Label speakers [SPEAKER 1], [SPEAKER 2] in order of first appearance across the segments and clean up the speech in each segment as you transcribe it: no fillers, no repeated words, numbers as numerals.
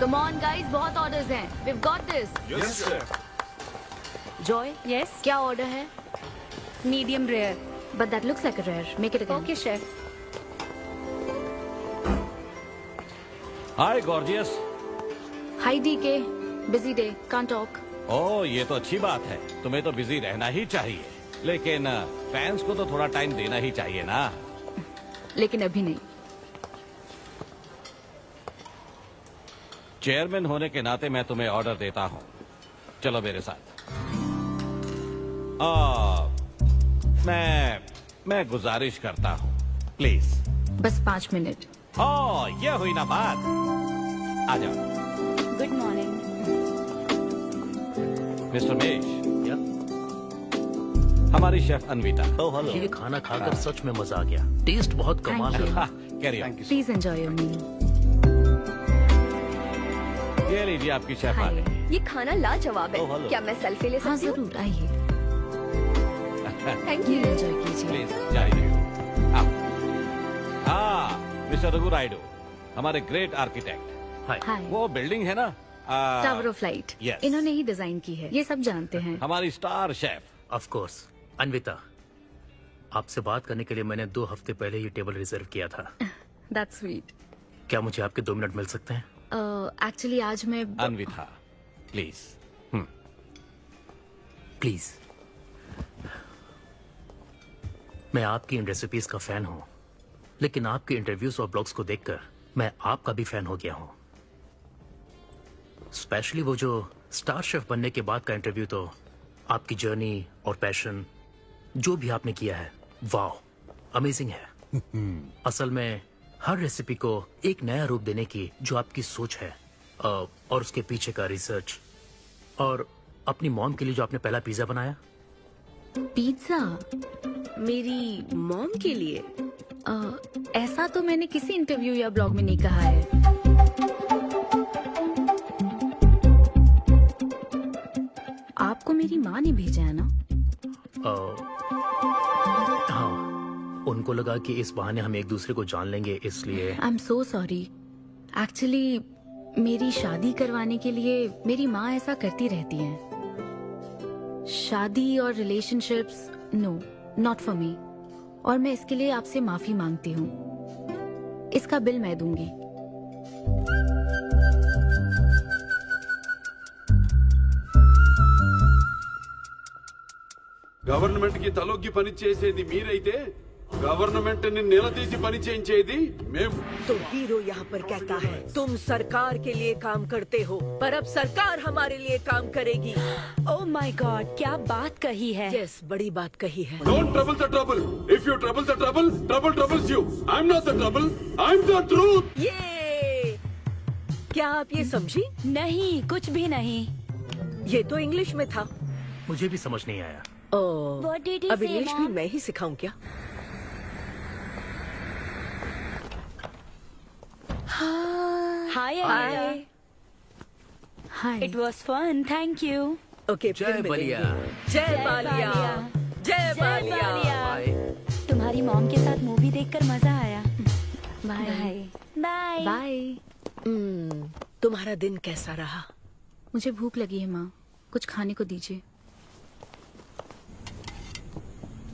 [SPEAKER 1] Come on guys, बहुत orders हैं. We've got this.
[SPEAKER 2] Yes, sir.
[SPEAKER 1] Joy,
[SPEAKER 3] Yes,
[SPEAKER 1] क्या order है?
[SPEAKER 3] medium rare.
[SPEAKER 1] But that looks like a rare. Make it again.
[SPEAKER 3] Okay, chef.
[SPEAKER 4] Hi gorgeous.
[SPEAKER 1] Hi DK. Busy day. Can't talk.
[SPEAKER 4] ओह ये तो अच्छी बात है, तुम्हें तो बिजी रहना ही चाहिए, लेकिन फैंस को तो थोड़ा टाइम देना ही चाहिए ना।
[SPEAKER 1] लेकिन अभी नहीं.
[SPEAKER 4] चेयरमैन होने के नाते मैं तुम्हें ऑर्डर देता हूँ, चलो मेरे साथ। मैं गुजारिश करता हूँ, प्लीज।
[SPEAKER 1] बस 5 मिनट.
[SPEAKER 4] ओह ये हुई ना बात, आ जाओ।
[SPEAKER 3] Good morning.
[SPEAKER 4] मिस्टर मेश,
[SPEAKER 5] क्या?
[SPEAKER 4] हमारी शेफ अन्विता।
[SPEAKER 5] Oh hello. ये खाना खाकर सच में मजा आ गया। टेस्ट बहुत कमाल
[SPEAKER 1] Thank you.
[SPEAKER 5] है।
[SPEAKER 4] Carry on.
[SPEAKER 1] Please enjoy your meal.
[SPEAKER 4] ये लीजिए आपकी शेफ आ
[SPEAKER 1] Hi.
[SPEAKER 4] गई।
[SPEAKER 6] ये खाना लाजवाब
[SPEAKER 5] Oh,
[SPEAKER 6] है।
[SPEAKER 5] hello.
[SPEAKER 6] क्या मैं सेल्फी ले
[SPEAKER 1] हाँ
[SPEAKER 6] सकती हूँ?
[SPEAKER 1] जरूर आइए.
[SPEAKER 6] Thank
[SPEAKER 1] Meal
[SPEAKER 6] you.
[SPEAKER 1] enjoy कीजिए.
[SPEAKER 4] प्लीज जारी रहिए। हाँ मिस्टर रघु राइडू, हमारे ग्रेट आर्किटेक्ट।
[SPEAKER 5] हाय।
[SPEAKER 1] Hi.
[SPEAKER 4] वो बिल्डिंग है ना,
[SPEAKER 1] टावर ऑफ लाइट.
[SPEAKER 4] Yes.
[SPEAKER 1] इन्होंने ही डिजाइन की है. ये सब जानते हैं.
[SPEAKER 4] हमारी star chef.
[SPEAKER 5] Of course. Anvita, आपसे बात करने के लिए मैंने 2 हफ्ते पहले ये टेबल रिजर्व किया था।
[SPEAKER 1] That's sweet.
[SPEAKER 5] क्या मुझे आपके 2 मिनट मिल सकते हैं?
[SPEAKER 1] Actually आज मैं
[SPEAKER 4] अन्विता प्लीज।
[SPEAKER 5] प्लीज। मैं आपकी इन रेसिपीज का फैन हूँ, लेकिन आपके इंटरव्यूज और ब्लॉग्स को देखकर मैं आपका भी फैन हो गया हूँ। स्पेशली वो जो स्टार शेफ बनने के बाद का इंटरव्यू, तो आपकी जर्नी और पैशन जो भी आपने किया है, वाह अमेजिंग है। असल में हर रेसिपी को एक नया रूप देने की जो आपकी सोच है और उसके पीछे का रिसर्च, और अपनी मॉम के लिए जो आपने पहला पिज्जा बनाया।
[SPEAKER 1] पिज्जा
[SPEAKER 6] मेरी मॉम के लिए?
[SPEAKER 1] ऐसा तो मैंने किसी इंटरव्यू या ब्लॉग में नहीं कहा है. आपको मेरी माँ ने भेजा है ना?
[SPEAKER 5] हाँ, उनको लगा कि इस बहाने हम एक दूसरे को जान लेंगे, इसलिए।
[SPEAKER 1] आई एम सो सॉरी. एक्चुअली मेरी शादी करवाने के लिए मेरी माँ ऐसा करती रहती हैं. शादी और relationships, no, not for me. और मैं इसके लिए आपसे माफी मांगती हूँ. इसका बिल मैं दूंगी.
[SPEAKER 2] గవర్నమెంట్ కి తలొగ్గి పని చేసేది మీరైతే గవర్నమెంట్ ని నిలదీసి పని చేయించేది మేము.
[SPEAKER 7] तो हीरो यहाँ पर कहता है तुम सरकार के लिए काम करते हो, पर अब सरकार हमारे लिए काम करेगी.
[SPEAKER 3] Oh my God, क्या बात कही है.
[SPEAKER 7] यस, बड़ी बात कही है.
[SPEAKER 2] Don't trouble the trouble. If you trouble the trouble, trouble troubles you. I'm not the trouble. I'm the truth.
[SPEAKER 7] ये क्या आप ये समझी?
[SPEAKER 3] नहीं, कुछ भी नहीं.
[SPEAKER 7] ये तो इंग्लिश में था.
[SPEAKER 5] मुझे भी समझ नहीं आया।
[SPEAKER 7] ओह,
[SPEAKER 3] What did he
[SPEAKER 7] अब
[SPEAKER 3] say,
[SPEAKER 7] इंग्लिश भी
[SPEAKER 3] Mom?
[SPEAKER 7] मैं ही सिखाऊं क्या?
[SPEAKER 3] Hi, Anita.
[SPEAKER 7] Hi.
[SPEAKER 1] Hi.
[SPEAKER 3] It was fun, thank you.
[SPEAKER 7] Okay,
[SPEAKER 5] जय
[SPEAKER 7] फिर
[SPEAKER 5] बलिया।
[SPEAKER 7] मिलेंगे. जय बालिया. जय बालिया.
[SPEAKER 5] बाय।
[SPEAKER 3] तुम्हारी मॉम के साथ मूवी देखकर मजा आया.
[SPEAKER 1] बाय.
[SPEAKER 3] बाय.
[SPEAKER 1] बाय.
[SPEAKER 7] तुम्हारा दिन कैसा रहा?
[SPEAKER 1] मुझे भूख लगी है माँ. कुछ खाने को दीजिए.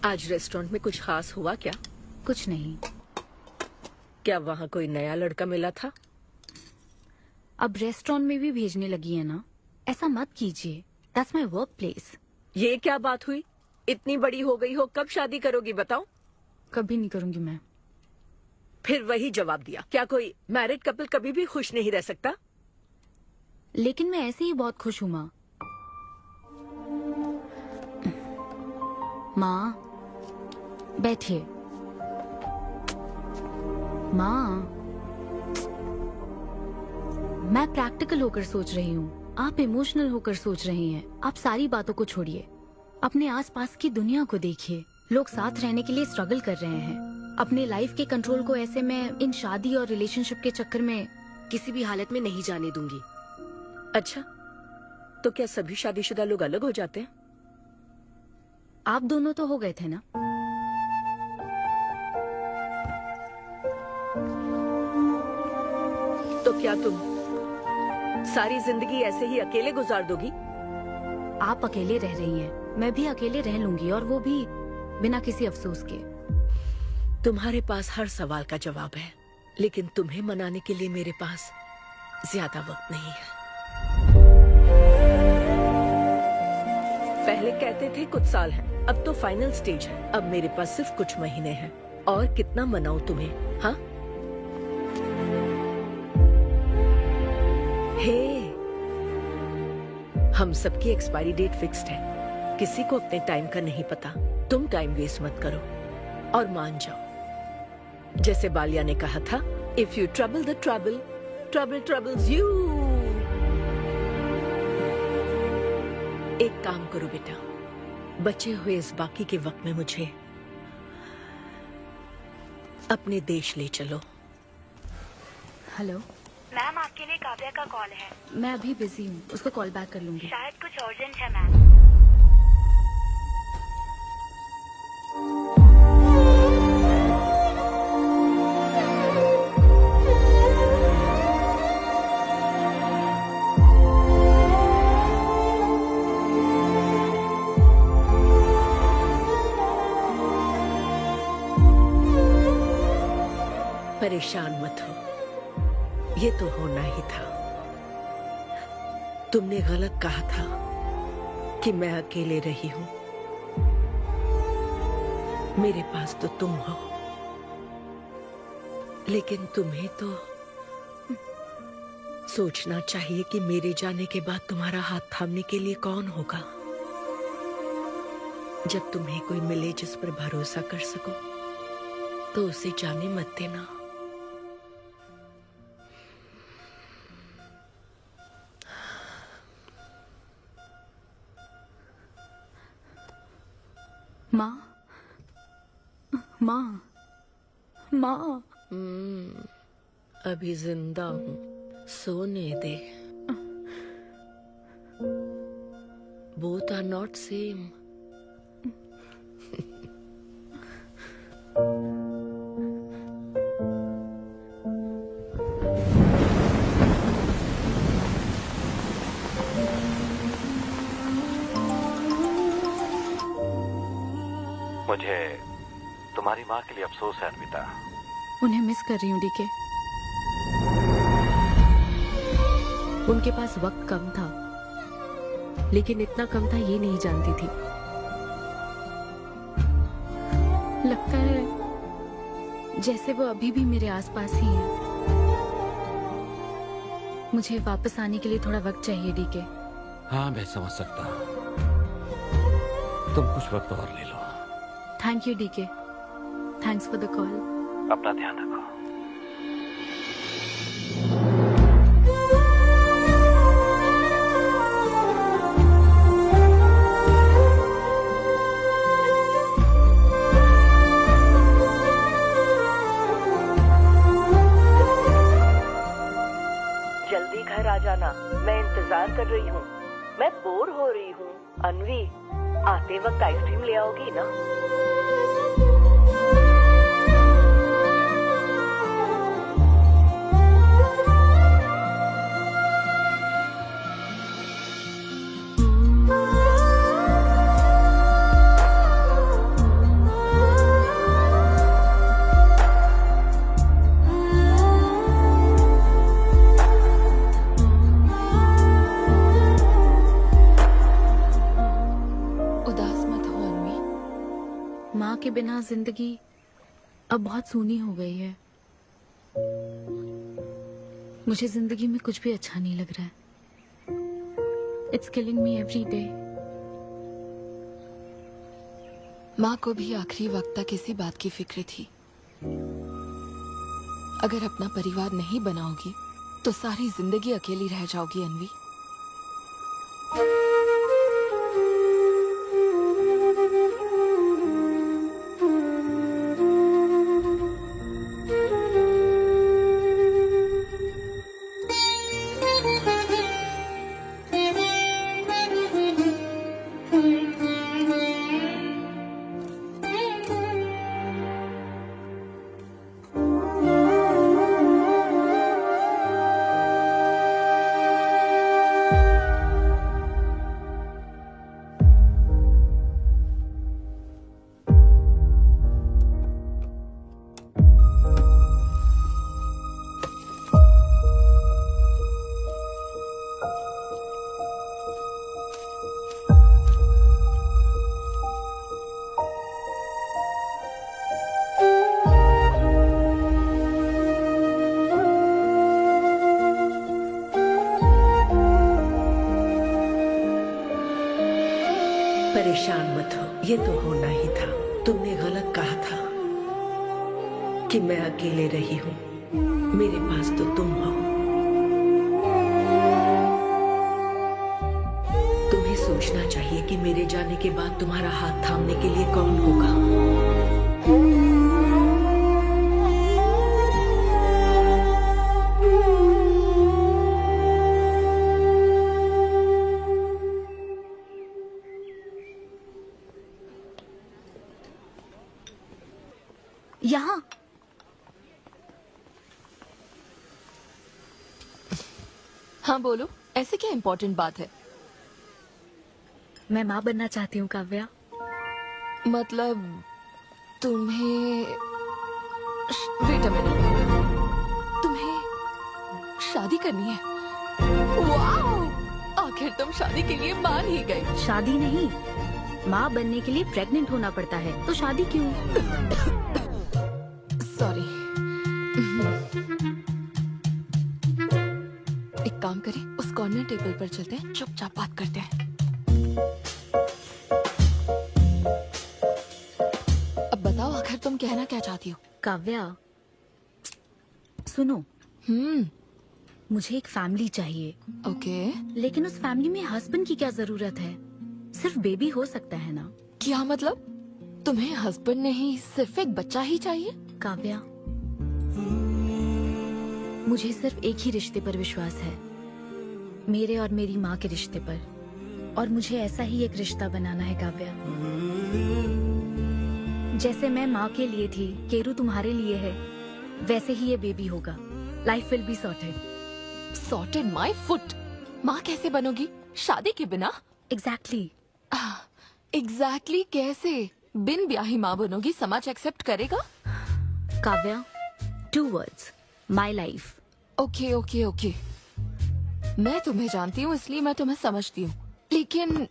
[SPEAKER 7] आज रेस्टोरेंट में कुछ खास हुआ क्या?
[SPEAKER 1] कुछ नहीं.
[SPEAKER 7] क्या वहाँ कोई नया लड़का मिला था?
[SPEAKER 1] अब रेस्टोरेंट में भी भेजने लगी है ना. ऐसा मत कीजिए. That's my work place.
[SPEAKER 7] ये क्या बात हुई? इतनी बड़ी हो गई हो, कब शादी करोगी बताओ?
[SPEAKER 1] कभी नहीं करूंगी मैं.
[SPEAKER 7] फिर वही जवाब दिया. क्या कोई मैरिड कपल कभी भी खुश नहीं रह सकता?
[SPEAKER 1] लेकिन मैं ऐसे ही बहुत खुश हूँ माँ. माँ बैठिए. माँ, मैं प्रैक्टिकल होकर सोच रही हूँ. आप इमोशनल होकर सोच रही हैं. आप सारी बातों को छोड़िए. अपने आसपास की दुनिया को देखिए. लोग साथ रहने के लिए स्ट्रगल कर रहे हैं. अपने लाइफ के कंट्रोल को ऐसे मैं इन शादी और रिलेशनशिप के चक्कर में किसी भी हालत में नहीं जाने दूंगी.
[SPEAKER 7] अच्छा, तो क्या सभी शादीशुदा लोग अलग हो जाते हैं?
[SPEAKER 1] आप दोनों तो हो गए थे ना.
[SPEAKER 7] तो क्या तुम सारी जिंदगी ऐसे ही अकेले गुजार दोगी?
[SPEAKER 1] आप अकेले रह रही हैं, मैं भी अकेले रह लूंगी, और वो भी बिना किसी अफसोस के।
[SPEAKER 7] तुम्हारे पास हर सवाल का जवाब है, लेकिन तुम्हें मनाने के लिए मेरे पास ज्यादा वक्त नहीं है। पहले कहते थे कुछ साल हैं, अब तो फाइनल स्टेज है। अब मेरे पास सिर्फ कुछ महीने हैं, और कितना मनाऊं तुम्हें? हाँ, हे, हम सबकी एक्सपायरी डेट फिक्स्ड है। किसी को अपने टाइम का नहीं पता। तुम टाइम वेस्ट मत करो और मान जाओ। जैसे बालिया ने कहा था, if you trouble the trouble, trouble troubles you. एक काम करो बेटा, बचे हुए इस बाकी के वक्त में मुझे अपने देश ले चलो।
[SPEAKER 1] हेलो
[SPEAKER 3] मैम, आपके लिए काव्या का कॉल है।
[SPEAKER 1] मैं अभी बिजी हूँ, उसको कॉल बैक कर लूंगी।
[SPEAKER 3] शायद कुछ अर्जेंट है मैम।
[SPEAKER 7] परेशान मत हो, ये तो होना ही था। तुमने गलत कहा था कि मैं अकेले रही हूं। मेरे पास तो तुम हो, लेकिन तुम्हें तो सोचना चाहिए कि मेरे जाने के बाद तुम्हारा हाथ थामने के लिए कौन होगा। जब तुम्हें कोई मिले जिस पर भरोसा कर सको, तो उसे जाने मत देना।
[SPEAKER 1] माँ, माँ, माँ।
[SPEAKER 7] अभी जिंदा हूँ, सोने दे। Both are not same.
[SPEAKER 4] मुझे तुम्हारी माँ के लिए अफसोस है अन्विता।
[SPEAKER 1] उन्हें मिस कर रही हूँ डीके। उनके पास वक्त कम था, लेकिन इतना कम था ये नहीं जानती थी। लगता है जैसे वो अभी भी मेरे आसपास ही है। मुझे वापस आने के लिए थोड़ा वक्त चाहिए डीके।
[SPEAKER 4] हाँ, मैं समझ सकता हूँ। तुम कुछ वक्त और ले लो।
[SPEAKER 1] Thank you DK. Thanks for the call.
[SPEAKER 4] अपना ध्यान रखो।
[SPEAKER 7] जल्दी घर आ जाना, मैं इंतजार कर रही हूँ। मैं बोर हो रही हूँ। अनवी, आते वक्त आइसक्रीम ले आओगी ना?
[SPEAKER 1] माँ के बिना जिंदगी अब बहुत सूनी हो गई है। मुझे जिंदगी में कुछ भी अच्छा नहीं लग रहा है। It's killing me every day.
[SPEAKER 8] माँ को भी आखिरी वक्त तक इसी बात की फिक्र थी। अगर अपना परिवार नहीं बनाओगी तो सारी जिंदगी अकेली रह जाओगी अनवी।
[SPEAKER 7] परेशान मत हो, ये तो होना ही था। तुमने गलत कहा था कि मैं अकेले रही हूँ। मेरे पास तो तुम हो। तुम्हें सोचना चाहिए कि मेरे जाने के बाद तुम्हारा हाथ थामने के लिए कौन होगा।
[SPEAKER 1] यहाँ
[SPEAKER 8] हाँ बोलो, ऐसे क्या इम्पोर्टेंट बात है?
[SPEAKER 1] मैं माँ बनना चाहती हूँ काव्या।
[SPEAKER 8] मतलब तुम्हें वेट अ मिनट, तुम्हें शादी करनी है? वाओ! आखिर तुम शादी के लिए मान ही गई।
[SPEAKER 1] शादी नहीं, माँ बनने के लिए प्रेग्नेंट होना पड़ता है, तो शादी क्यों?
[SPEAKER 8] सॉरी। एक काम करें, उस कॉर्नर टेबल पर चलते हैं, चुपचाप बात करते हैं। अब बताओ, आखिर तुम कहना क्या चाहती हो?
[SPEAKER 1] काव्या सुनो, मुझे एक फैमिली चाहिए,
[SPEAKER 8] ओके।
[SPEAKER 1] लेकिन उस फैमिली में हस्बैंड की क्या जरूरत है? सिर्फ बेबी हो सकता है ना?
[SPEAKER 8] क्या मतलब? तुम्हें हस्बैंड नहीं, सिर्फ एक बच्चा ही चाहिए?
[SPEAKER 1] काव्या, मुझे सिर्फ एक ही रिश्ते पर विश्वास है, मेरे और मेरी माँ के रिश्ते पर, और मुझे ऐसा ही एक रिश्ता बनाना है काव्या। जैसे मैं माँ के लिए थी, केरू तुम्हारे लिए है, वैसे ही ये बेबी होगा। Life will be sorted.
[SPEAKER 8] Sorted my foot. माँ कैसे बनोगी शादी के बिना?
[SPEAKER 1] एग्जैक्टली।
[SPEAKER 8] एग्जैक्टली कैसे? बिन ब्याही माँ बनोगी, समाज एक्सेप्ट करेगा?
[SPEAKER 1] Kavya, 2 words, my life.
[SPEAKER 8] Okay okay okay, मैं तुम्हें जानती हूँ इसलिए मैं तुम्हें समझती हूँ, लेकिन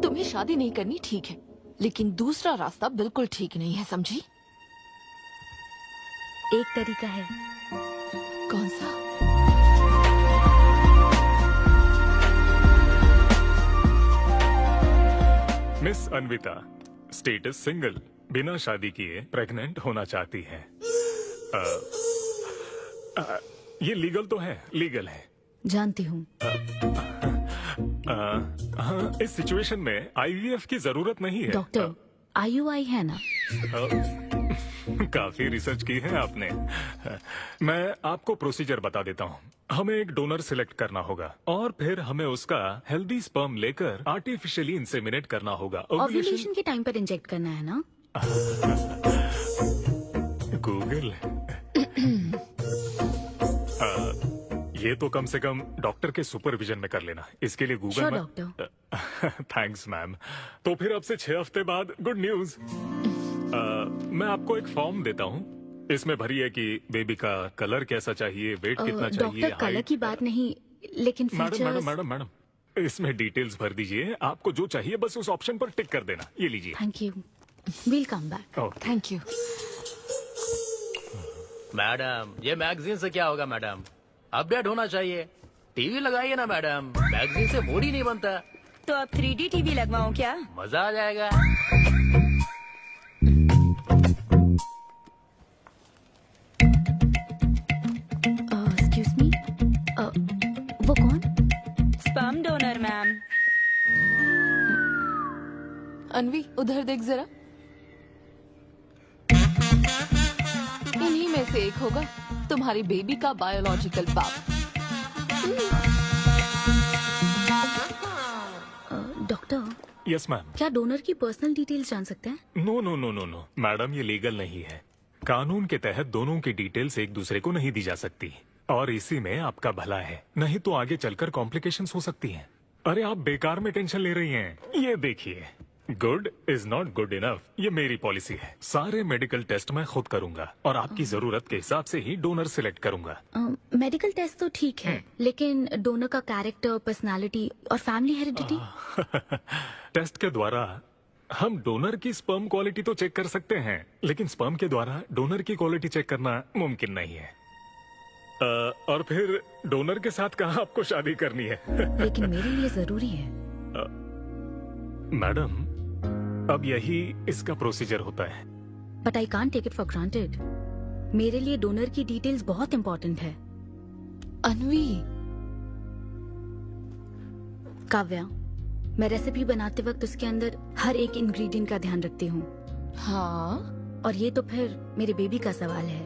[SPEAKER 8] तुम्हें शादी नहीं करनी ठीक है, लेकिन दूसरा रास्ता बिल्कुल ठीक नहीं है, समझी?
[SPEAKER 1] एक तरीका है।
[SPEAKER 8] कौन सा?
[SPEAKER 9] मिस अन्विता, स्टेटस सिंगल, बिना शादी किए प्रेग्नेंट होना चाहती हैं। ये लीगल तो है, लीगल है।
[SPEAKER 1] जानती हूँ।
[SPEAKER 9] हाँ, इस सिचुएशन में आईवीएफ की जरूरत नहीं है।
[SPEAKER 1] डॉक्टर, IUI है ना?
[SPEAKER 9] काफी रिसर्च की है आपने। मैं आपको प्रोसीजर बता देता हूँ। हमें एक डोनर सिलेक्ट करना होगा और फिर हमें उसका हेल्दी स्पर्म लेकर आर्टिफिशियली इंसेमिनेट करना होगा।
[SPEAKER 1] ओव्यूलेशन के टाइम पर इंजेक्ट करना है ना?
[SPEAKER 9] गूगल। ये तो कम से कम डॉक्टर के सुपरविजन में कर लेना, इसके लिए गूगल
[SPEAKER 1] Sure,
[SPEAKER 9] में।
[SPEAKER 1] डॉक्टर।
[SPEAKER 9] Thanks ma'am. तो फिर अब से 6 हफ्ते बाद गुड न्यूज। मैं आपको एक फॉर्म देता हूँ, इसमें भरिए कि बेबी का कलर कैसा चाहिए, वेट कितना चाहिए।
[SPEAKER 1] डॉक्टर, कलर की बात नहीं, लेकिन
[SPEAKER 9] madam madam
[SPEAKER 1] features.
[SPEAKER 9] Madam madam, इसमें डिटेल्स भर दीजिए। आपको जो चाहिए बस उस ऑप्शन पर टिक कर देना। ये लीजिए।
[SPEAKER 1] Thank you, will come back.
[SPEAKER 9] Okay.
[SPEAKER 8] Thank you.
[SPEAKER 5] Madam, ये मैगजीन से क्या होगा मैडम? अपडेट होना चाहिए। टीवी लगाइए ना मैडम, मैगजीन से मूड ही नहीं बनता।
[SPEAKER 6] तो अब 3D टीवी लगवाऊं क्या?
[SPEAKER 5] मजा आ जाएगा।
[SPEAKER 1] एक्सक्यूज मी, वो कौन?
[SPEAKER 6] Sperm donor ma'am.
[SPEAKER 8] अनवी, उधर देख जरा। इन्हीं में से एक होगा तुम्हारी बेबी का बायोलॉजिकल बाप।
[SPEAKER 1] Doctor,
[SPEAKER 9] yes ma'am.
[SPEAKER 1] क्या डोनर की पर्सनल डिटेल्स जान सकते हैं?
[SPEAKER 9] No no no no no madam, ये लीगल नहीं है। कानून के तहत दोनों की डिटेल्स एक दूसरे को नहीं दी जा सकती, और इसी में आपका भला है, नहीं तो आगे चलकर कॉम्प्लिकेशंस हो सकती हैं। अरे आप बेकार में टेंशन ले रही हैं। ये देखिए, good is not good enough, ये मेरी पॉलिसी है। सारे मेडिकल टेस्ट मैं खुद करूंगा और आपकी जरूरत के हिसाब से ही डोनर सिलेक्ट करूंगा।
[SPEAKER 1] मेडिकल टेस्ट तो ठीक है, लेकिन डोनर का कैरेक्टर, पर्सनालिटी और फैमिली हेरिडिटी?
[SPEAKER 9] टेस्ट के द्वारा हम डोनर की स्पर्म क्वालिटी तो चेक कर सकते हैं, लेकिन स्पर्म के द्वारा डोनर की क्वालिटी चेक करना मुमकिन नहीं है। और फिर डोनर के साथ कहाँ आपको शादी करनी है?
[SPEAKER 1] लेकिन मेरे लिए जरूरी है।
[SPEAKER 9] मैडम, अब यही इसका प्रोसीजर होता है।
[SPEAKER 1] But I can't take it for granted. मेरे लिए डोनर की डिटेल्स बहुत इम्पोर्टेंट है।
[SPEAKER 8] अनवी,
[SPEAKER 1] काव्या, मैं रेसिपी बनाते वक्त उसके अंदर हर एक इंग्रेडिएंट का ध्यान रखती हूँ।
[SPEAKER 8] हाँ,
[SPEAKER 1] और ये तो फिर मेरे बेबी का सवाल है।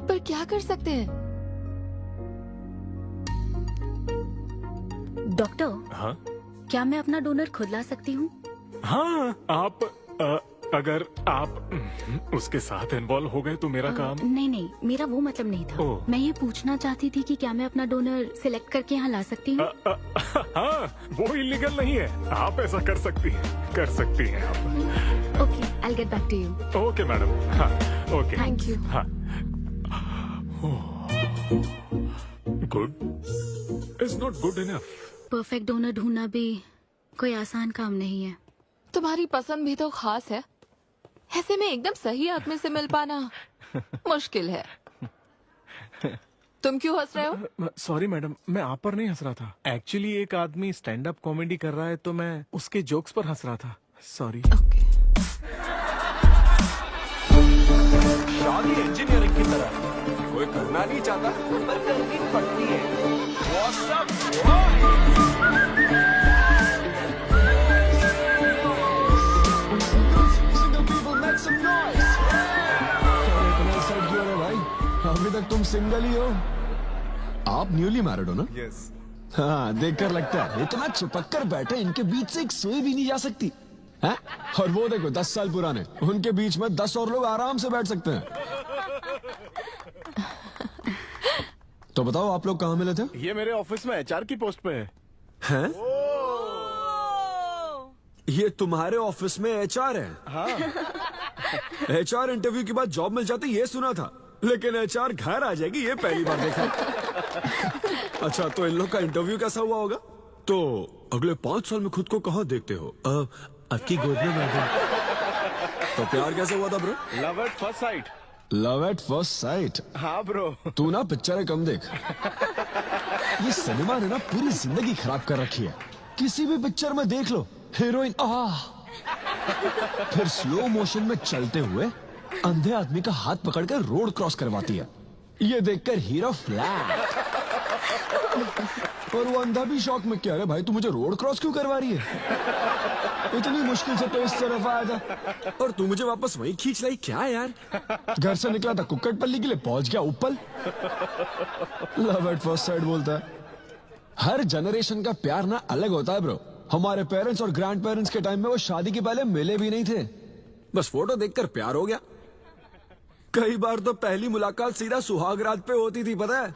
[SPEAKER 8] पर क्या कर सकते हैं?
[SPEAKER 1] डॉक्टर,
[SPEAKER 9] हाँ
[SPEAKER 1] क्या मैं अपना डोनर खुद ला सकती हूँ?
[SPEAKER 9] हाँ, आप अगर आप उसके साथ इन्वॉल्व हो गए तो मेरा काम।
[SPEAKER 1] नहीं नहीं, मेरा वो मतलब नहीं था।
[SPEAKER 9] ओह।
[SPEAKER 1] मैं ये पूछना चाहती थी कि क्या मैं अपना डोनर सिलेक्ट करके यहाँ ला सकती हूँ?
[SPEAKER 9] हाँ, वो इलीगल नहीं है। आप ऐसा कर सकती हैं आप।
[SPEAKER 1] Okay, I get back to you.
[SPEAKER 9] Okay madam. हाँ, ओके,
[SPEAKER 8] थैंक यू।
[SPEAKER 9] हाँ। Good is not good enough.
[SPEAKER 1] Perfect donor ढूंढना भी कोई आसान काम नहीं है।
[SPEAKER 8] तुम्हारी पसंद भी तो खास है, ऐसे में एकदम सही आदमी से मिल पाना मुश्किल है। तुम क्यों हंस रहे हो?
[SPEAKER 10] सॉरी मैडम, मैं आप पर नहीं हंस रहा था। एक्चुअली एक आदमी स्टैंड अप कॉमेडी कर रहा है तो मैं उसके जोक्स पर हंस रहा था। सॉरी।
[SPEAKER 8] ओके।
[SPEAKER 10] शादी इंजीनियरिंग की तरह कोई करना नहीं चाहता पर करनी पड़ती है। What's up,
[SPEAKER 11] अभी तक तुम सिंगल ही हो? आप न्यूली मैरिड हो ना?
[SPEAKER 10] यस।
[SPEAKER 11] हाँ, देखकर लगता है इतना चिपक कर बैठे, इनके बीच से एक सुई भी नहीं जा सकती है? और वो देखो 10 साल पुराने, उनके बीच में 10 और लोग आराम से बैठ सकते हैं। तो बताओ, आप लोग कहाँ मिले थे?
[SPEAKER 10] ये मेरे ऑफिस में एचआर की पोस्ट पे है।
[SPEAKER 11] हैं? ये तुम्हारे ऑफिस में एचआर है?
[SPEAKER 10] हाँ।
[SPEAKER 11] एचआर इंटरव्यू के बाद जॉब मिल जाती ये सुना था, लेकिन एचआर घर आ जाएगी ये पहली बार देखा। अच्छा, तो इन लोग का इंटरव्यू कैसा हुआ होगा? तो अगले 5 साल में खुद को कहाँ देखते हो? आपकी गोद में मैडम। तो प्यार कैसे हुआ था bro?
[SPEAKER 10] Love at first sight.
[SPEAKER 11] Love at first sight?
[SPEAKER 10] हाँ ब्रो।
[SPEAKER 11] तू ना पिक्चरें कम देख। ये सिनेमा ने ना पूरी जिंदगी खराब कर रखी है। किसी भी पिक्चर में देख लो, हीरोइन फिर स्लो मोशन में चलते हुए अंधे आदमी का हाथ पकड़कर रोड क्रॉस करवाती है। ये देखकर हीरो फ्लैट। और वो अंधा भी शौक में, क्या है भाई तू मुझे रोड क्रॉस क्यों करवा रही है? इतनी मुश्किल से तो इस तरफ आया था और तू मुझे वापस वहीं खींच लाई। क्या यार, घर से निकला था कुक्कटपल्ली के लिए, पहुंच गया ऊपर। लव एट फर्स्ट साइट बोलता है। हर जनरेशन का प्यार ना अलग होता है ब्रो। हमारे पेरेंट्स और ग्रैंड पेरेंट्स के टाइम में वो शादी के पहले मिले भी नहीं थे, बस फोटो देखकर प्यार हो गया। कई बार तो पहली मुलाकात सीधा सुहाग रात पे होती थी, पता है?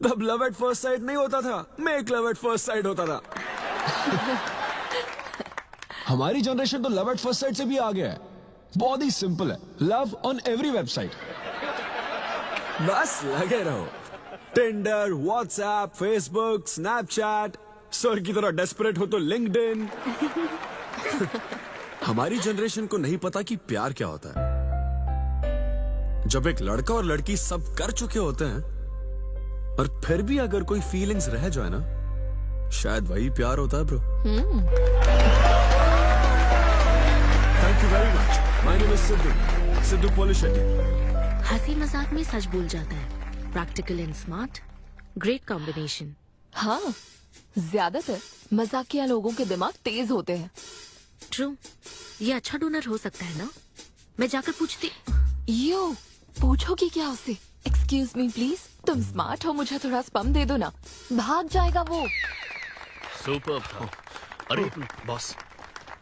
[SPEAKER 11] तब लव एट फर्स्ट साइट नहीं होता था, make love at first sight होता था। हमारी जनरेशन तो लव एट फर्स्ट साइट से भी आगे है। बहुत ही सिंपल है, लव ऑन एवरी वेबसाइट। बस लगे रहो, Tinder, WhatsApp, Facebook, Snapchat, sir की तरह डेस्परेट हो तो लिंक्डइन। हमारी जनरेशन को नहीं पता कि प्यार क्या होता है। जब एक लड़का और लड़की सब कर चुके होते हैं और फिर भी अगर कोई फीलिंग्स रह जाए ना, शायद वही प्यार होता है bro. Thank you very much. My name is Siddhu Polishetty.
[SPEAKER 1] हंसी मजाक में सच बोल जाता है। Practical and smart, great combination.
[SPEAKER 8] हाँ, ज्यादातर मजाकिया लोगों के दिमाग तेज होते हैं।
[SPEAKER 1] ट्रू, ये अच्छा डोनर हो सकता है ना? मैं जाकर पूछती।
[SPEAKER 8] यो, पूछोगी क्या उससे? एक्सक्यूज मी प्लीज, तुम स्मार्ट हो, मुझे थोड़ा स्पम दे दो ना। भाग जाएगा वो।
[SPEAKER 5] सुपर्ब था। अरे boss.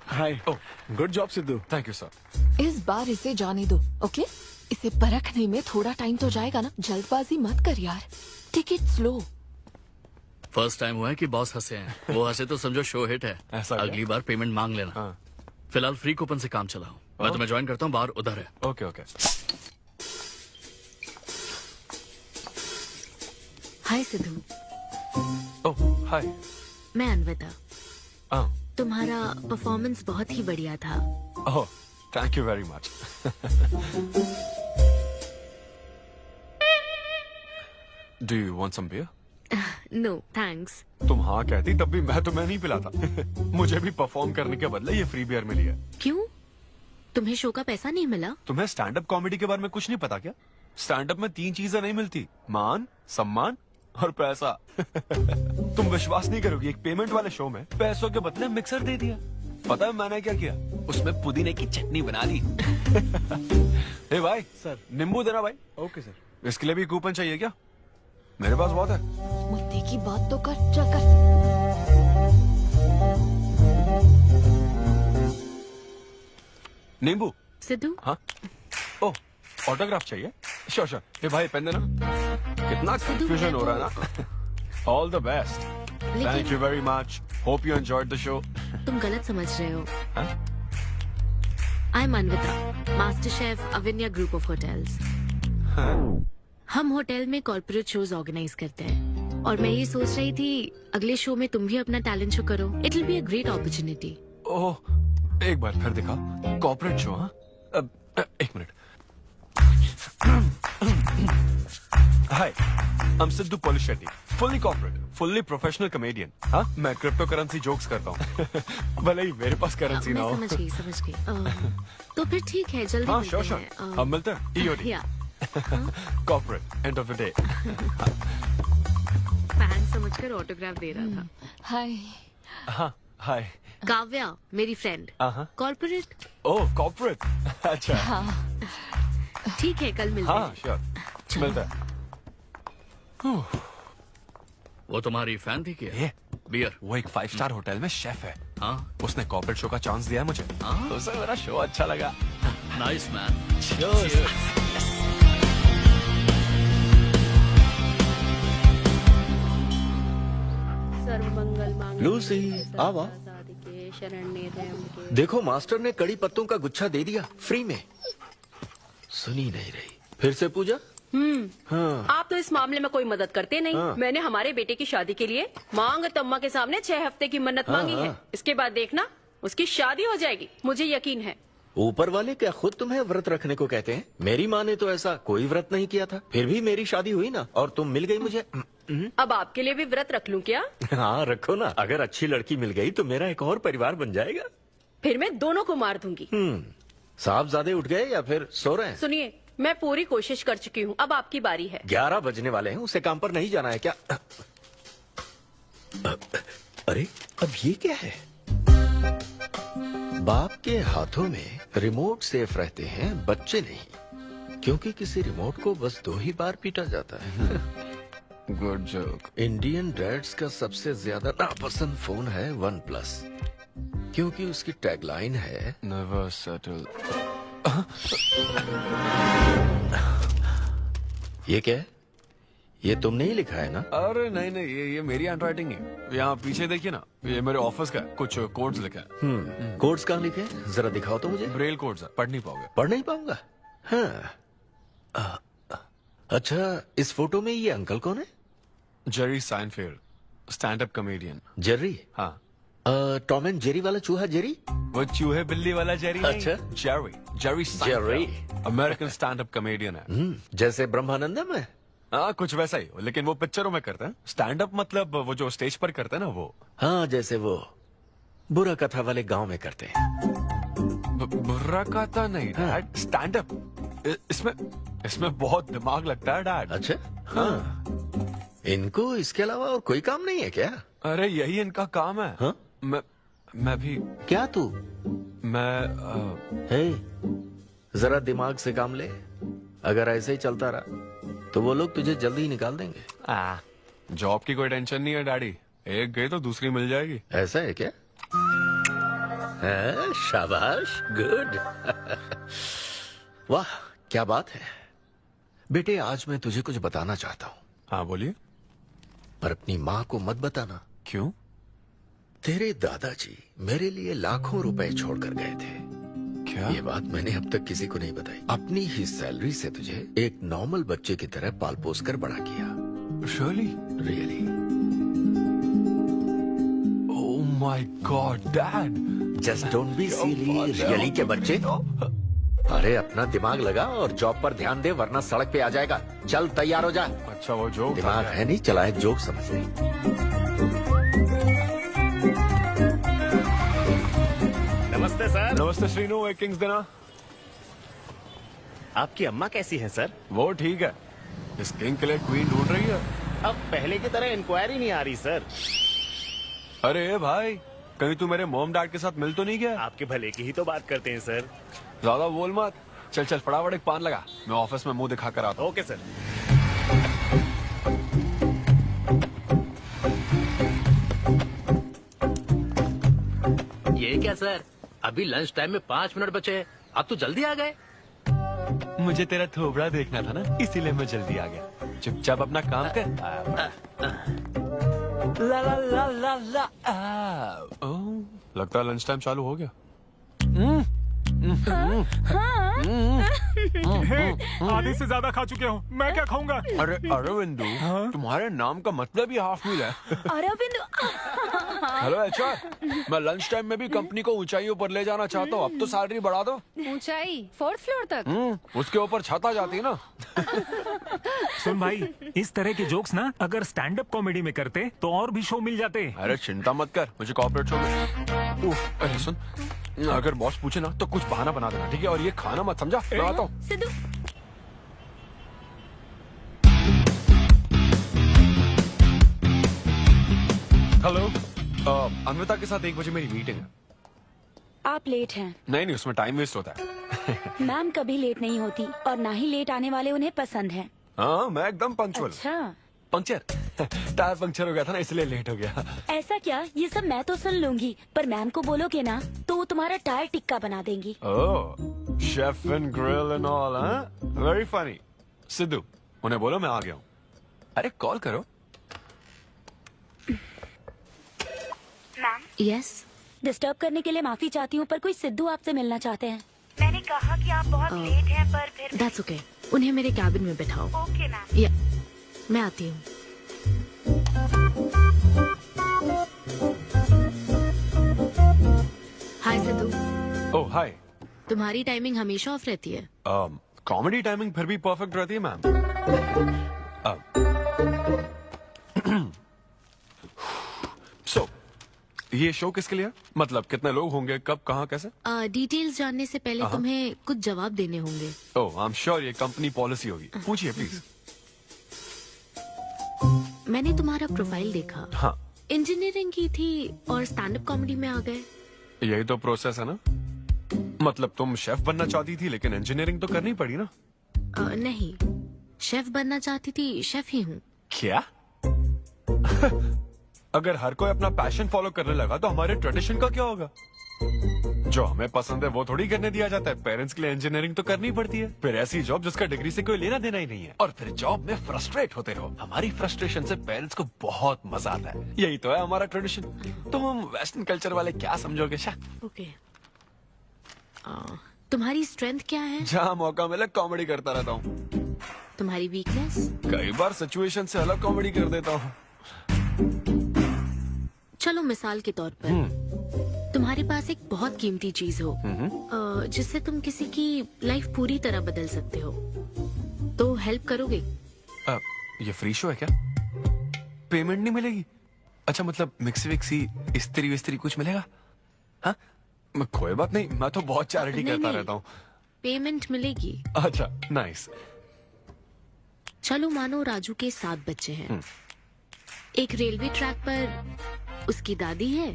[SPEAKER 10] Hi. Good job Sidhu.
[SPEAKER 11] Thank you sir.
[SPEAKER 8] इस बार इसे जाने दो, ओके? इसे परखने में थोड़ा टाइम तो जाएगा ना, जल्दबाजी मत कर यार। Take it slow.
[SPEAKER 5] First time हुआ है कि बॉस हंसे हैं। वो हंसे तो समझो शो हिट है।
[SPEAKER 10] ऐसा क्या?
[SPEAKER 5] अगली बार पेमेंट मांग लेना।
[SPEAKER 10] हाँ।
[SPEAKER 5] फिलहाल फ्री कूपन से काम चलाओ। मैं तुम्हें ज्वाइन करता हूँ, बाहर उधर है।
[SPEAKER 10] Okay okay.
[SPEAKER 1] Hi Siddhu.
[SPEAKER 10] Oh hi.
[SPEAKER 1] मैं अनविता। तुम्हारा परफॉर्मेंस बहुत ही बढ़िया था।
[SPEAKER 10] Oh thank you very much. Do you want some beer?
[SPEAKER 1] No thanks.
[SPEAKER 10] तुम हाँ कहती तब भी मैं तुम्हें नहीं पिलाता। मुझे भी परफॉर्म करने के बदले ये फ्री बियर मिली है।
[SPEAKER 1] क्यों? तुम्हें शो का पैसा नहीं मिला?
[SPEAKER 10] तुम्हें स्टैंड अप कॉमेडी के बारे में कुछ नहीं पता क्या? स्टैंड अप में 3 चीजें नहीं मिलती, मान, सम्मान और पैसा। तुम विश्वास नहीं करोगी, एक पेमेंट वाले शो में पैसों के बदले मिक्सर दे दिया। पता है मैंने क्या किया? उसमें पुदीने की चटनी बना ली। हे भाई सर, नींबू देना भाई। Okay sir. इसके लिए भी कूपन चाहिए क्या? मेरे पास बहुत है।
[SPEAKER 8] मुद्दे की बात तो कर, चल कर।
[SPEAKER 10] नींबू।
[SPEAKER 1] सिद्धू।
[SPEAKER 10] हाँ। ओह, ऑटोग्राफ चाहिए? Sure sure. हे भाई पेन देना। कितना कंफ्यूजन हो रहा है ना। All the best. Thank you very much. Hope you enjoyed the show.
[SPEAKER 1] तुम गलत समझ रहे हो। I am Anvita, master chef Avinya group of hotels. हम होटल में कॉर्पोरेट शोज ऑर्गेनाइज करते हैं और मैं ये सोच रही थी अगले शो में तुम भी अपना टैलेंट शो करो। It will be a great opportunity.
[SPEAKER 10] Oh, एक बार फिर दिखा। Corporate show? हाँ, एक minute. Hi, I am Siddhu Polishetty, fully corporate, fully professional comedian. हाँ, मैं क्रिप्टो करेंसी जोक्स करता हूँ। भले ही मेरे पास करेंसी ना हो।
[SPEAKER 1] समझ गई। तो फिर ठीक है, जल्दी
[SPEAKER 10] हाँ,
[SPEAKER 1] मिलते
[SPEAKER 10] श्योर
[SPEAKER 1] हैं।
[SPEAKER 10] श्योर। हम मिलते हैं। EOD। Corporate, end of the day.
[SPEAKER 1] Fan समझकर ऑटोग्राफ दे रहा था।
[SPEAKER 8] हाय।
[SPEAKER 10] हाँ, हाय।
[SPEAKER 1] काव्या, मेरी फ्रेंड। कॉर्पोरेट।
[SPEAKER 10] ओह, कॉर्पोरेट। अच्छा।
[SPEAKER 8] हाँ।
[SPEAKER 1] ठीक है, कल मिलते हैं।
[SPEAKER 10] हाँ, श्योर, मिलते हैं।
[SPEAKER 12] वो तुम्हारी फैन थी क्या?
[SPEAKER 10] ये
[SPEAKER 12] बियर।
[SPEAKER 10] वो एक 5 स्टार होटल में शेफ है।
[SPEAKER 12] हाँ,
[SPEAKER 10] उसने कॉर्पोरेट शो का चांस दिया है मुझे।
[SPEAKER 12] हाँ?
[SPEAKER 10] उसे मेरा शो अच्छा लगा।
[SPEAKER 12] Nice man.
[SPEAKER 13] लूसी, आवा। देखो मास्टर ने कड़ी पत्तों का गुच्छा दे दिया फ्री में। सुनी नहीं रही। फिर से पूजा। हाँ।
[SPEAKER 14] आप तो इस मामले में कोई मदद करते नहीं।
[SPEAKER 13] हाँ।
[SPEAKER 14] मैंने हमारे बेटे की शादी के लिए मांग तम्मा के सामने 6 हफ्ते की मन्नत मांगी है। इसके बाद देखना उसकी शादी हो जाएगी, मुझे यकीन है।
[SPEAKER 13] ऊपर वाले क्या खुद तुम्हें व्रत रखने को कहते हैं? मेरी माँ ने तो ऐसा कोई व्रत नहीं किया था, फिर भी मेरी शादी हुई ना, और तुम मिल गई मुझे।
[SPEAKER 14] अब आपके लिए भी व्रत रख लूं क्या?
[SPEAKER 13] हाँ रखो ना, अगर अच्छी लड़की मिल गई तो मेरा एक और परिवार बन जाएगा।
[SPEAKER 14] फिर मैं दोनों को मार दूंगी।
[SPEAKER 13] साहबजादे उठ गए या फिर सो रहे हैं?
[SPEAKER 14] सुनिए, मैं पूरी कोशिश कर चुकी हूँ, अब आपकी बारी है।
[SPEAKER 13] 11 बजने वाले हैं, उसे काम पर नहीं जाना है क्या? अरे अब ये क्या है? बाप के हाथों में रिमोट सेफ रहते हैं, बच्चे नहीं, क्योंकि किसी रिमोट को बस 2 ही बार पीटा जाता है। Good joke. इंडियन डैड्स का सबसे ज्यादा नापसंद फोन है OnePlus, क्योंकि उसकी टैगलाइन है नेवर सेटल। ये क्या है? ये तुमने ही लिखा है ना?
[SPEAKER 10] अरे नहीं नहीं, ये मेरी हैंड राइटिंग है। यहाँ पीछे देखिए ना, ये मेरे ऑफिस का है। कुछ कोड्स लिखा है।
[SPEAKER 13] कोड्स कहाँ लिखे हैं? जरा दिखाओ तो मुझे।
[SPEAKER 10] ब्रेल कोड्स है, पढ़ नहीं पाओगे।
[SPEAKER 13] पढ़ नहीं पाऊंगा? हाँ। अच्छा, इस फोटो में ये अंकल कौन है?
[SPEAKER 10] Jerry Seinfeld, stand up comedian.
[SPEAKER 13] Jerry?
[SPEAKER 10] हाँ।
[SPEAKER 13] टॉम एंड जेरी वाला चूहा जेरी?
[SPEAKER 10] वो चूहे बिल्ली वाला जेरी नहीं।
[SPEAKER 13] अच्छा।
[SPEAKER 10] Jerry Seinfeld American stand up comedian है।
[SPEAKER 13] जैसे ब्रह्मानंदम है?
[SPEAKER 10] हाँ, कुछ वैसा ही, लेकिन वो पिक्चरों में करते हैं। स्टैंड अप मतलब वो जो स्टेज पर करते हैं ना, वो।
[SPEAKER 13] हाँ, जैसे वो बुरा कथा वाले गांव में करते हैं।
[SPEAKER 10] बुरा कथा नहीं डैड, स्टैंड अप। इसमें बहुत दिमाग लगता है डैड।
[SPEAKER 13] अच्छा। हाँ। इनको इसके अलावा और कोई काम नहीं है क्या?
[SPEAKER 10] अरे यही इनका काम है।
[SPEAKER 13] हाँ?
[SPEAKER 10] मैं भी।
[SPEAKER 13] क्या तू?
[SPEAKER 10] मैं
[SPEAKER 13] जरा दिमाग से काम ले। अगर ऐसे ही चलता रहा तो वो लोग तुझे जल्दी ही निकाल देंगे।
[SPEAKER 10] जॉब की कोई टेंशन नहीं है डैडी, एक गई तो दूसरी मिल जाएगी।
[SPEAKER 13] ऐसा है क्या? शाबाश, गुड। वाह क्या बात है बेटे। आज मैं तुझे कुछ बताना चाहता हूँ।
[SPEAKER 10] हाँ बोलिए।
[SPEAKER 13] पर अपनी माँ को मत बताना।
[SPEAKER 10] क्यों?
[SPEAKER 13] तेरे दादाजी मेरे लिए लाखों रुपए छोड़कर गए थे।
[SPEAKER 10] क्या?
[SPEAKER 13] ये बात मैंने अब तक किसी को नहीं बताई। अपनी ही सैलरी से तुझे एक नॉर्मल बच्चे की तरह पाल पोस कर बड़ा किया।
[SPEAKER 10] Really? Oh my God dad.
[SPEAKER 13] Just don't be silly. Really के बच्चे। अरे अपना दिमाग लगा और जॉब पर ध्यान दे, वरना सड़क पे आ जाएगा। चल तैयार हो जा।
[SPEAKER 10] अच्छा वो जोक
[SPEAKER 13] दिमाग है नहीं, चला है जोक समझ नहीं।
[SPEAKER 15] नमस्ते सर।
[SPEAKER 10] नमस्ते श्रीनु, एक किंग्स देना।
[SPEAKER 15] आपकी अम्मा कैसी हैं सर?
[SPEAKER 10] वो ठीक है, इस किंग के लिए क्वीन ढूंढ रही है।
[SPEAKER 15] अब पहले की तरह इंक्वायरी नहीं आ रही सर।
[SPEAKER 10] अरे भाई, कहीं तू मेरे मॉम डैड के साथ मिल तो नहीं गया?
[SPEAKER 15] आपके भले की ही तो बात करते हैं सर।
[SPEAKER 10] ज्यादा बोल मत। चल चल फटाफट एक पान लगा, मैं ऑफिस में मुंह दिखा कर आता हूँ।
[SPEAKER 15] Okay sir.
[SPEAKER 5] ये क्या सर, अभी लंच टाइम में 5 मिनट बचे हैं, आप तो जल्दी आ गए।
[SPEAKER 10] मुझे तेरा थोबड़ा देखना था ना, इसीलिए मैं जल्दी आ गया। चुपचाप अपना काम कर। ला ला ला ला ला। लगता है लंच टाइम चालू हो गया।
[SPEAKER 9] आधे से ज्यादा खा चुके हो, मैं क्या खाऊंगा?
[SPEAKER 10] अरे अरविंदु, तुम्हारे नाम का मतलब ही हाफ मील है।
[SPEAKER 14] अरविंद।
[SPEAKER 10] हेलो एचआर, मैं लंच टाइम में भी कंपनी को ऊंचाइयों पर ले जाना चाहता हूँ। अब तो सैलरी बढ़ा दो।
[SPEAKER 16] ऊंचाई 4th फ्लोर तक?
[SPEAKER 10] उसके ऊपर छत आ जाती है ना।
[SPEAKER 9] सुन भाई, इस तरह के जोक्स ना अगर स्टैंड अप कॉमेडी में करते तो और भी शो मिल जाते।
[SPEAKER 10] अरे चिंता मत कर, मुझे कॉर्पोरेट शो में। अरे सुन, अगर बॉस पूछे ना तो कुछ बहाना बना देना, ठीक है? और ये खाना मत, समझा? मैं आता हूँ।
[SPEAKER 14] सिद्धू।
[SPEAKER 10] हेलो, अन्विता के साथ 1 बजे मेरी मीटिंग है।
[SPEAKER 6] आप लेट हैं।
[SPEAKER 10] नहीं, उसमें टाइम वेस्ट होता है।
[SPEAKER 6] मैम कभी लेट नहीं होती और ना ही लेट आने वाले उन्हें पसंद हैं।
[SPEAKER 10] हाँ, मैं एकदम पंक्चुअल।
[SPEAKER 6] अच्छा।
[SPEAKER 10] पंक्चर टायर पंक्चर हो गया था ना, इसलिए लेट हो गया।
[SPEAKER 6] ऐसा क्या? ये सब मैं तो सुन लूंगी, पर मैम को बोलोगे ना तो वो तुम्हारा टायर टिक्का बना देंगी।
[SPEAKER 10] Oh, chef and grill and all, हाँ? Very funny. सिद्धू, उन्हें बोलो मैं आ गया हूँ। अरे कॉल करो।
[SPEAKER 3] मैम।
[SPEAKER 6] यस। डिस्टर्ब करने के लिए माफी चाहती हूँ, पर कोई सिद्धू आपसे मिलना चाहते हैं।
[SPEAKER 3] मैंने कहा कि आप बहुत लेट हैं, पर फिर
[SPEAKER 1] दैट्स ओके। उन्हें मेरे कैबिन में बैठाओ।
[SPEAKER 3] Okay ma'am.
[SPEAKER 1] या मैं आती हूँ। हाय सिद्धू।
[SPEAKER 10] ओह हाय।
[SPEAKER 1] तुम्हारी टाइमिंग हमेशा ऑफ रहती है?
[SPEAKER 10] कॉमेडी टाइमिंग फिर भी परफेक्ट रहती है मैम। सो ये शो किसके लिए? मतलब कितने लोग होंगे, कब, कहाँ, कैसे?
[SPEAKER 1] डिटेल्स जानने से पहले तुम्हें कुछ जवाब देने होंगे।
[SPEAKER 10] ओह, आई एम श्योर ये कंपनी पॉलिसी होगी। पूछिए प्लीज।
[SPEAKER 1] मैंने तुम्हारा प्रोफाइल देखा।
[SPEAKER 10] हाँ।
[SPEAKER 1] इंजीनियरिंग की थी और स्टैंड अप कॉमेडी में आ गए।
[SPEAKER 10] यही तो प्रोसेस है ना। मतलब तुम शेफ बनना चाहती थी, लेकिन इंजीनियरिंग तो करनी पड़ी ना।
[SPEAKER 1] नहीं, शेफ बनना चाहती थी, शेफ ही हूँ।
[SPEAKER 10] क्या? अगर हर कोई अपना पैशन फॉलो करने लगा तो हमारे ट्रेडिशन का क्या होगा? जो हमें पसंद है वो थोड़ी करने दिया जाता है। पेरेंट्स के लिए इंजीनियरिंग तो करनी पड़ती है, फिर ऐसी जॉब जिसका डिग्री से कोई लेना देना ही नहीं है, और फिर जॉब में फ्रस्ट्रेट होते रहो। हमारी फ्रस्ट्रेशन से पेरेंट्स को बहुत मजा आता है। यही तो है हमारा ट्रेडिशन। तुम वेस्टर्न कल्चर वाले क्या समझोगे?
[SPEAKER 1] ओके। तुम्हारी स्ट्रेंथ क्या है?
[SPEAKER 10] जहाँ मौका मिले कॉमेडी करता रहता हूँ।
[SPEAKER 1] तुम्हारी वीकनेस?
[SPEAKER 10] कई बार सिचुएशन से अलग कॉमेडी कर देता हूँ।
[SPEAKER 1] चलो मिसाल के तौर पर तुम्हारे पास एक बहुत कीमती चीज हो जिससे तुम किसी की लाइफ पूरी तरह बदल सकते हो, तो हेल्प करोगे?
[SPEAKER 10] ये फ्री शो है क्या? पेमेंट नहीं मिलेगी? अच्छा, मतलब मिक्सी विक्सी इस्त्री विस्त्री कुछ मिलेगा? हाँ, कोई बात नहीं, मैं तो बहुत चैरिटी करता रहता हूँ।
[SPEAKER 1] पेमेंट मिलेगी।
[SPEAKER 10] अच्छा, नाइस।
[SPEAKER 1] चलो मानो राजू के 7 बच्चे हैं। एक रेलवे ट्रैक पर उसकी दादी है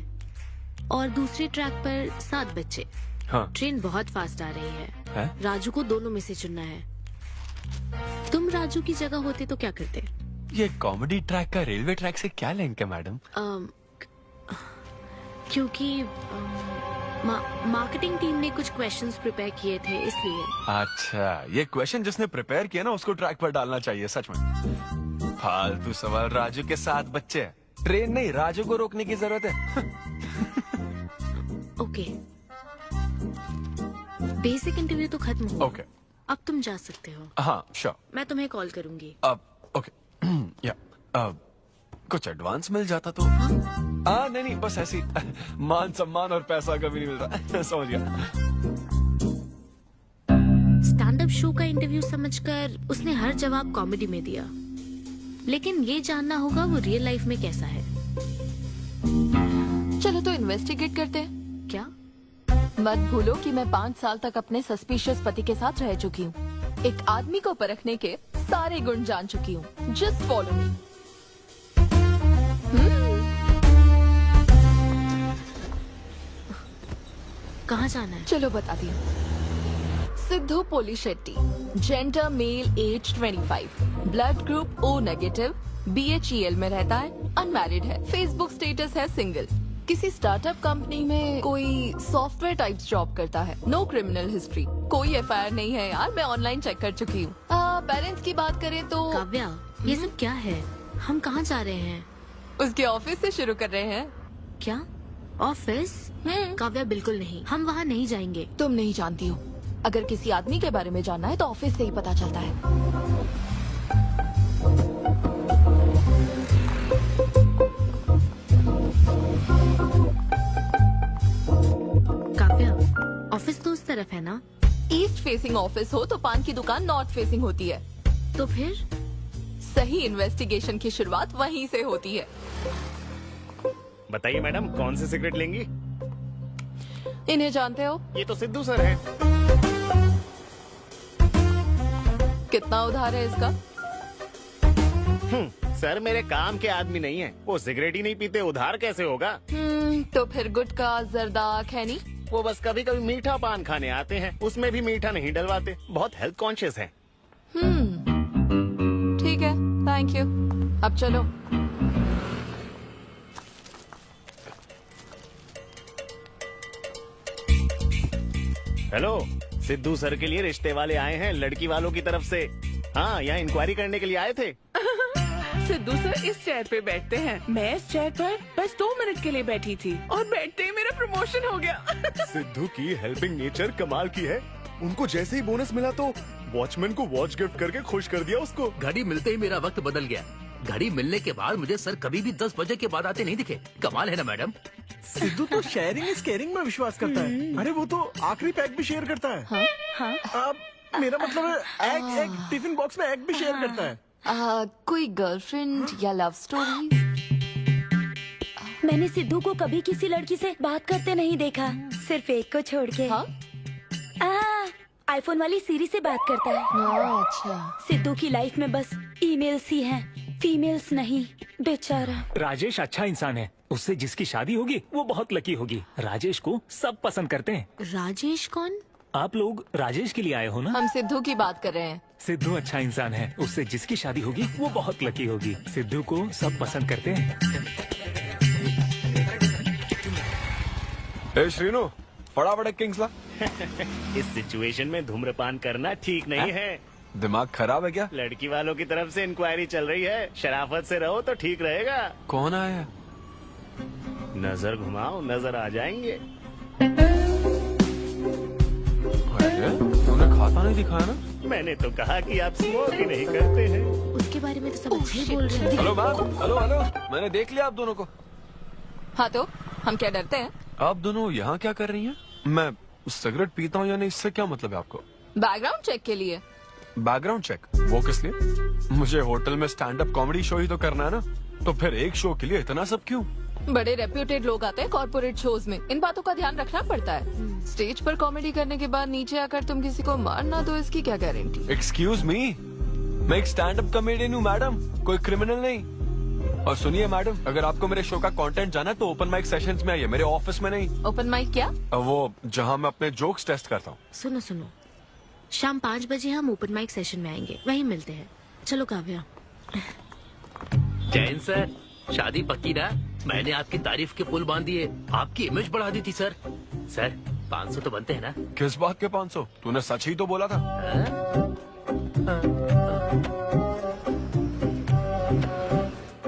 [SPEAKER 1] और दूसरे ट्रैक पर 7 बच्चे।
[SPEAKER 10] हाँ।
[SPEAKER 1] ट्रेन बहुत फास्ट आ रही है। राजू को दोनों में से चुनना है। तुम राजू की जगह होते तो क्या करते?
[SPEAKER 10] ये कॉमेडी ट्रैक का रेलवे ट्रैक से क्या लिंक है मैडम?
[SPEAKER 1] क्योंकि मार्केटिंग टीम ने कुछ क्वेश्चंस प्रिपेयर किए थे, इसलिए।
[SPEAKER 10] अच्छा, ये क्वेश्चन जिसने प्रिपेयर किया ना उसको ट्रैक पर डालना चाहिए। सच में फालतू सवाल। राजू के 7 बच्चे हैं, ट्रेन नहीं, राजू को रोकने की जरूरत है।
[SPEAKER 1] ओके, बेसिक इंटरव्यू तो खत्म हो।
[SPEAKER 10] ओके,
[SPEAKER 1] अब तुम जा सकते हो।
[SPEAKER 10] हाँ श्योर।
[SPEAKER 1] मैं तुम्हें कॉल करूंगी।
[SPEAKER 10] अब ओके। या कुछ एडवांस मिल जाता तो। नहीं नहीं, बस ऐसी मान सम्मान और पैसा कभी नहीं मिलता। समझ गया।
[SPEAKER 1] शो का इंटरव्यू समझकर उसने हर जवाब कॉमेडी में दिया, लेकिन ये जानना होगा वो रियल लाइफ में कैसा है।
[SPEAKER 8] चलो तो इन्वेस्टिगेट करते हैं।
[SPEAKER 1] क्या?
[SPEAKER 8] मत भूलो कि मैं 5 साल तक अपने सस्पिशियस पति के साथ रह चुकी हूँ। एक आदमी को परखने के सारे गुण जान चुकी हूँ। Just follow me.
[SPEAKER 1] कहाँ जाना है?
[SPEAKER 8] चलो बताती हूँ। Siddhu Polishetty, gender male, age 25, blood group O negative, BHEL में रहता है, अनमैरिड है, फेसबुक स्टेटस है सिंगल, किसी स्टार्टअप कंपनी में कोई सॉफ्टवेयर टाइप्स जॉब करता है, नो क्रिमिनल हिस्ट्री, कोई FIR नहीं है यार, मैं ऑनलाइन चेक कर चुकी हूँ। पेरेंट्स की बात करें तो
[SPEAKER 1] काव्या, ये सब क्या है? हम कहाँ जा रहे हैं?
[SPEAKER 8] उसके ऑफिस से शुरू कर रहे हैं।
[SPEAKER 1] क्या ऑफिस? काव्या बिल्कुल नहीं, हम वहाँ नहीं जाएंगे।
[SPEAKER 8] तुम नहीं जानती हो, अगर किसी आदमी के बारे में जानना है तो ऑफिस से ही पता चलता है।
[SPEAKER 1] काव्या, ऑफिस तो उस तरफ है ना?
[SPEAKER 8] ईस्ट फेसिंग ऑफिस हो तो पान की दुकान नॉर्थ फेसिंग होती है।
[SPEAKER 1] तो फिर
[SPEAKER 8] सही इन्वेस्टिगेशन की शुरुआत वहीं से होती है।
[SPEAKER 15] बताइए मैडम, कौन सी सिगरेट लेंगी?
[SPEAKER 8] इन्हें जानते हो?
[SPEAKER 15] ये तो सिद्धू सर है।
[SPEAKER 8] कितना उधार है इसका?
[SPEAKER 15] सर मेरे काम के आदमी नहीं है, वो सिगरेट ही नहीं पीते, उधार कैसे होगा?
[SPEAKER 8] तो फिर गुटखा, जर्दा, खैनी?
[SPEAKER 15] वो बस कभी कभी मीठा पान खाने आते हैं, उसमें भी मीठा नहीं डलवाते, बहुत हेल्थ कॉन्शियस है।
[SPEAKER 8] ठीक है, थैंक यू। अब चलो।
[SPEAKER 15] हेलो, सिद्धू सर के लिए रिश्ते वाले आए हैं लड़की वालों की तरफ से। हाँ, यहाँ इंक्वायरी करने के लिए आए थे।
[SPEAKER 17] सिद्धू सर इस चेयर पे बैठते हैं, मैं इस चेयर पर बस 2 मिनट के लिए बैठी थी और बैठते ही मेरा प्रमोशन हो गया।
[SPEAKER 18] सिद्धू की हेल्पिंग नेचर कमाल की है। उनको जैसे ही बोनस मिला तो वॉचमैन को वॉच गिफ्ट करके खुश कर दिया उसको।
[SPEAKER 5] घड़ी मिलते ही मेरा वक्त बदल गया। घड़ी मिलने के बाद मुझे सर कभी भी 10 बजे के बाद आते नहीं दिखे। कमाल है ना मैडम?
[SPEAKER 11] सिद्धू तो शेयरिंग इज केयरिंग में विश्वास करता है। अरे वो तो आखिरी पैक भी शेयर करता है। हाँ? मेरा मतलब है एग टिफिन बॉक्स में एग भी शेयर करता है।
[SPEAKER 8] कोई गर्लफ्रेंड या लव स्टोरी?
[SPEAKER 6] मैंने सिद्धू को कभी किसी लड़की से बात करते नहीं देखा, सिर्फ एक को छोड़ के। आईफोन वाली सीरी से बात करता है।
[SPEAKER 8] अच्छा।
[SPEAKER 6] सिद्धू की लाइफ में बस ईमेल्स ही हैं, फीमेल्स नहीं, बेचारा।
[SPEAKER 9] राजेश अच्छा इंसान है, उससे जिसकी शादी होगी वो बहुत लकी होगी। राजेश को सब पसंद करते हैं।
[SPEAKER 1] राजेश कौन?
[SPEAKER 9] आप लोग राजेश के लिए आए हो ना?
[SPEAKER 8] हम सिद्धू की बात कर रहे हैं।
[SPEAKER 9] सिद्धू अच्छा इंसान है, उससे जिसकी शादी होगी वो बहुत लकी होगी। सिद्धू को सब पसंद करते हैं।
[SPEAKER 10] ए श्रीनु, फटाफट एक किंग्स ला।
[SPEAKER 15] इस सिचुएशन में धूम्रपान करना ठीक नहीं है।
[SPEAKER 10] दिमाग खराब है क्या?
[SPEAKER 15] लड़की वालों की तरफ से इंक्वायरी चल रही है, शराफत से रहो तो ठीक रहेगा।
[SPEAKER 10] कौन आया?
[SPEAKER 15] नजर घुमाओ, नजर आ जाएंगे।
[SPEAKER 10] तूने खाता नहीं दिखाया ना?
[SPEAKER 15] मैंने तो कहा कि आप स्मोक ही नहीं करते हैं।
[SPEAKER 1] उसके बारे में तो सब अच्छे ही बोल रहे हैं।
[SPEAKER 10] हेलो मैम, हेलो हेलो, मैंने देख लिया आप दोनों को।
[SPEAKER 8] हाँ तो हम क्या डरते हैं?
[SPEAKER 10] आप दोनों यहाँ क्या कर रही हैं? मैं सिगरेट पीता हूँ या नहीं, इससे क्या मतलब है आपको?
[SPEAKER 8] बैकग्राउंड चेक के लिए।
[SPEAKER 10] Background check? वो किस लिए? मुझे होटल में स्टैंड अप कॉमेडी शो ही तो करना है ना, तो फिर एक शो के लिए इतना सब क्यों?
[SPEAKER 8] बड़े रेप्यूटेड लोग आते हैं कॉर्पोरेट शोज में, इन बातों का ध्यान रखना पड़ता है। स्टेज पर कॉमेडी करने के बाद नीचे आकर तुम किसी को मार ना दो, इसकी क्या गारंटी?
[SPEAKER 10] एक्सक्यूज मी, मैं एक स्टैंड अप कॉमेडियन हूँ मैडम, कोई क्रिमिनल नहीं। और सुनिए मैडम, अगर आपको मेरे शो का कंटेंट जाना है तो ओपन माइक सेशंस में आइए, मेरे ऑफिस में नहीं।
[SPEAKER 8] ओपन माइक क्या?
[SPEAKER 10] वो जहाँ मैं अपने जोक्स टेस्ट करता हूँ।
[SPEAKER 1] सुनो सुनो, शाम 5 बजे हम ओपन माइक सेशन में आएंगे, वहीं मिलते हैं। चलो काव्या।
[SPEAKER 5] जैन सर, शादी पक्की ना? मैंने आपकी तारीफ के पुल बांध दिए, आपकी इमेज बढ़ा दी थी सर। सर 500 तो बनते हैं ना?
[SPEAKER 10] किस बात के 500? तूने सच ही तो बोला था।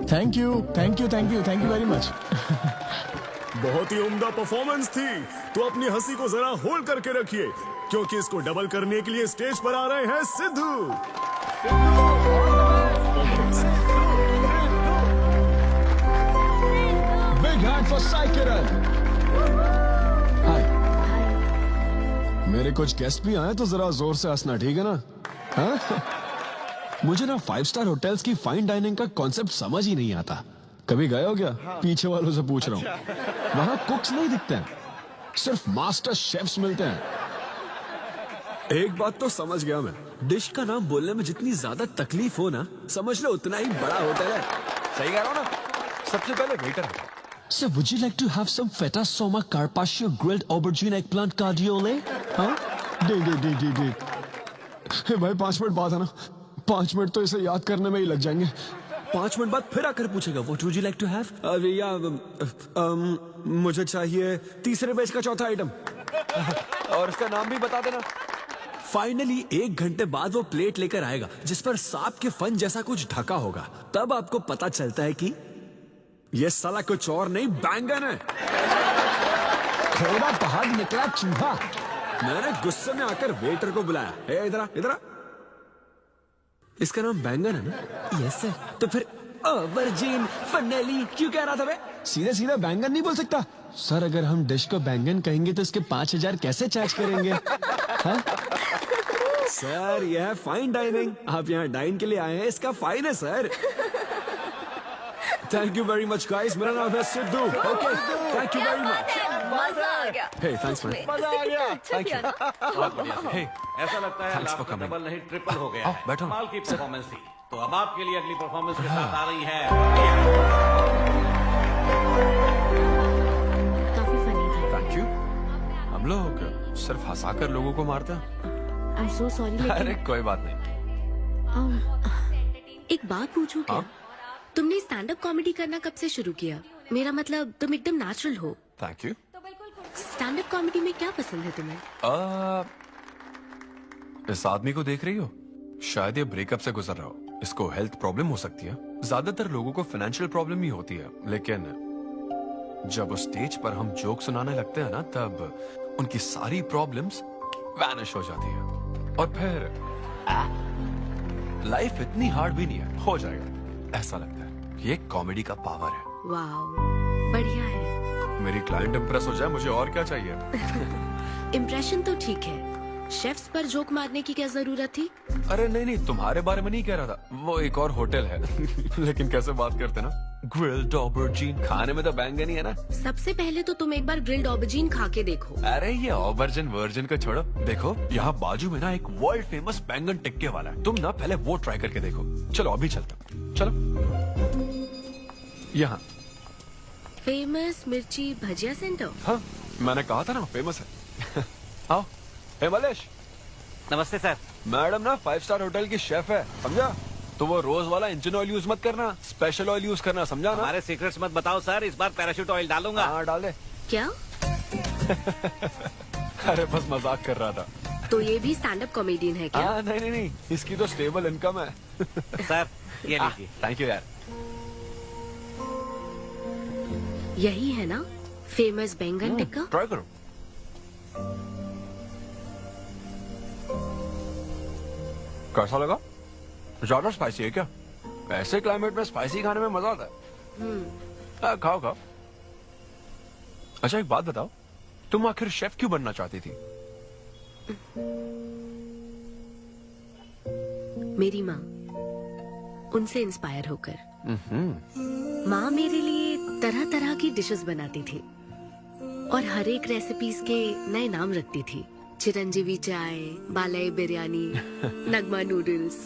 [SPEAKER 11] Thank you thank you thank you thank you very much.
[SPEAKER 18] बहुत ही उम्दा परफॉर्मेंस थी, तो अपनी हंसी को जरा होल्ड करके रखिए, क्योंकि इसको डबल करने के लिए स्टेज पर आ रहे हैं Siddhu.
[SPEAKER 11] Big hand for Sai Kiran. Hi. मेरे कुछ गेस्ट भी आए तो जरा जोर से हंसना, ठीक है ना? हाँ? मुझे ना 5 स्टार होटल्स की फाइन डाइनिंग का कॉन्सेप्ट समझ ही नहीं आता। कभी गए हो क्या? पीछे वालों से पूछ रहा हूँ। वहाँ कुक्स नहीं दिखते हैं, सिर्फ मास्टर शेफ्स मिलते हैं। एक बात तो समझ गया मैं, डिश का नाम बोलने में जितनी ज्यादा तकलीफ हो ना, समझ लो उतना ही बड़ा होटल है।
[SPEAKER 10] सही कह रहा हूँ ना? सबसे पहले waiter.
[SPEAKER 11] So would you like to have some feta soma carpaccio grilled aubergine eggplant cardiole? हाँ? दे। हे भाई 5 मिनट बाद है ना, 5 मिनट तो इसे याद करने में ही लग जाएंगे। 5 मिनट बाद फिर आकर पूछेगा What would you like to have? मुझे चाहिए तीसरे बेच का चौथा आइटम।
[SPEAKER 10] और उसका नाम भी बता देना।
[SPEAKER 11] फाइनली 1 घंटे बाद वो प्लेट लेकर आएगा जिस पर सांप के फन जैसा कुछ ढका होगा। तब आपको पता चलता है कि ये साला कुछ और नहीं, बैंगन है। थोड़ा पहाड़ निकला चूहा। मैंने गुस्से में आकर वेटर को बुलाया, हे इधर आ, इधर आ। इसका नाम बैंगन है ना? Yes sir. तो फिर ऑबरजीन फनेली क्यों कह रहा था बे? सीधे सीधे बैंगन नहीं बोल सकता। सर अगर हम डिश को बैंगन कहेंगे तो इसके 5000 कैसे चार्ज करेंगे? हाँ? सर यह है फाइन डाइनिंग, आप यहाँ डाइन के लिए आए हैं, इसका फाइन है sir. Thank you very much guys, मेरा नाम है Sidhu. Okay thank you very much.
[SPEAKER 8] मजा आ गया।
[SPEAKER 11] हे थैंक्स मैन।
[SPEAKER 8] मजा आ गया।
[SPEAKER 10] Thank you.
[SPEAKER 4] बहुत बढ़िया।
[SPEAKER 10] हे
[SPEAKER 4] ऐसा लगता है
[SPEAKER 10] Thanks for
[SPEAKER 4] लाभ
[SPEAKER 10] coming.
[SPEAKER 4] डबल नहीं ट्रिपल हो गया है।
[SPEAKER 10] बैठो।
[SPEAKER 4] कमाल की परफॉर्मेंस थी। तो अब आपके लिए अगली परफॉर्मेंस के साथ आ रही है।
[SPEAKER 1] काफी फनी था।
[SPEAKER 10] Thank you. हम लोग सिर्फ हंसाकर लोगों को मारते हैं।
[SPEAKER 1] आई एम सो सॉरी।
[SPEAKER 10] अरे कोई बात नहीं।
[SPEAKER 1] एक बात पूछूं क्या? तुमने स्टैंड अप कॉमेडी करना कब से शुरू किया? मेरा मतलब तुम एकदम नेचुरल हो।
[SPEAKER 10] Thank you.
[SPEAKER 1] Stand up comedy में क्या पसंद है तुम्हें?
[SPEAKER 10] इस आदमी को देख रही हो? शायद ये ब्रेकअप से गुजर रहा हो। इसको हेल्थ प्रॉब्लम हो सकती है। ज्यादातर लोगों को फाइनेंशियल प्रॉब्लम ही होती है, लेकिन जब उस स्टेज पर हम जोक सुनाने लगते हैं ना, तब उनकी सारी प्रॉब्लम्स वैनिश हो जाती है। और फिर लाइफ इतनी हार्ड भी नहीं है, हो जाएगा ऐसा लगता है। ये कॉमेडी का पावर है।
[SPEAKER 1] वाओ, बढ़िया है।
[SPEAKER 10] मेरी क्लाइंट इंप्रेस हो जाए, मुझे और क्या चाहिए?
[SPEAKER 1] इम्प्रेशन तो ठीक है, शेफ्स पर जोक मारने की क्या जरूरत थी?
[SPEAKER 10] अरे नहीं, तुम्हारे बारे में नहीं कह रहा था, वो एक और होटल है। लेकिन कैसे बात करते ना, ग्रिल्ड ऑबरजीन खाने में तो बैंगन ही है ना।
[SPEAKER 1] सबसे पहले तो तुम एक बार ग्रिल्ड ऑबरजीन खा के देखो।
[SPEAKER 10] अरे ये ऑबरजीन वर्जिन को छोड़ो, देखो यहाँ बाजू में ना एक वर्ल्ड फेमस बैंगन टिक्के वाला है, तुम ना पहले वो ट्राई करके देखो। चलो अभी चलता, चलो यहाँ।
[SPEAKER 1] फेमस मिर्ची भजिया सेंटर।
[SPEAKER 10] हाँ मैंने कहा था ना फेमस है। आओ। हे मलेश।
[SPEAKER 4] नमस्ते सर।
[SPEAKER 10] मैडम ना 5 स्टार होटल की शेफ है, समझा? तो वो रोज वाला इंजन ऑयल यूज मत करना, स्पेशल ऑयल यूज करना, समझा ना?
[SPEAKER 4] हमारे सीक्रेट्स मत बताओ सर, इस बार पैराशूट ऑयल डालूंगा।
[SPEAKER 10] हाँ डाल दे।
[SPEAKER 1] क्या?
[SPEAKER 10] अरे बस मजाक कर रहा था।
[SPEAKER 1] तो ये भी स्टैंड अप कॉमेडियन है क्या?
[SPEAKER 10] नहीं, इसकी तो स्टेबल इनकम है।
[SPEAKER 4] सर ये लीजिए।
[SPEAKER 10] थैंक यू यार।
[SPEAKER 1] यही है ना फेमस बैंगन टिक्का?
[SPEAKER 10] ट्राई करो। कैसा लगा? ज्यादा स्पाइसी है क्या? ऐसे क्लाइमेट में स्पाइसी खाने में मजा आता है। खाओ खाओ। अच्छा एक बात बताओ, तुम आखिर शेफ क्यों बनना चाहती थी?
[SPEAKER 1] मेरी माँ, उनसे इंस्पायर होकर। माँ मेरे लिए तरह तरह की डिशेस बनाती थी और हर एक रेसिपीज के नए नाम रखती थी। चिरंजीवी चाय, बालाई बिरयानी, नगमा नूडल्स।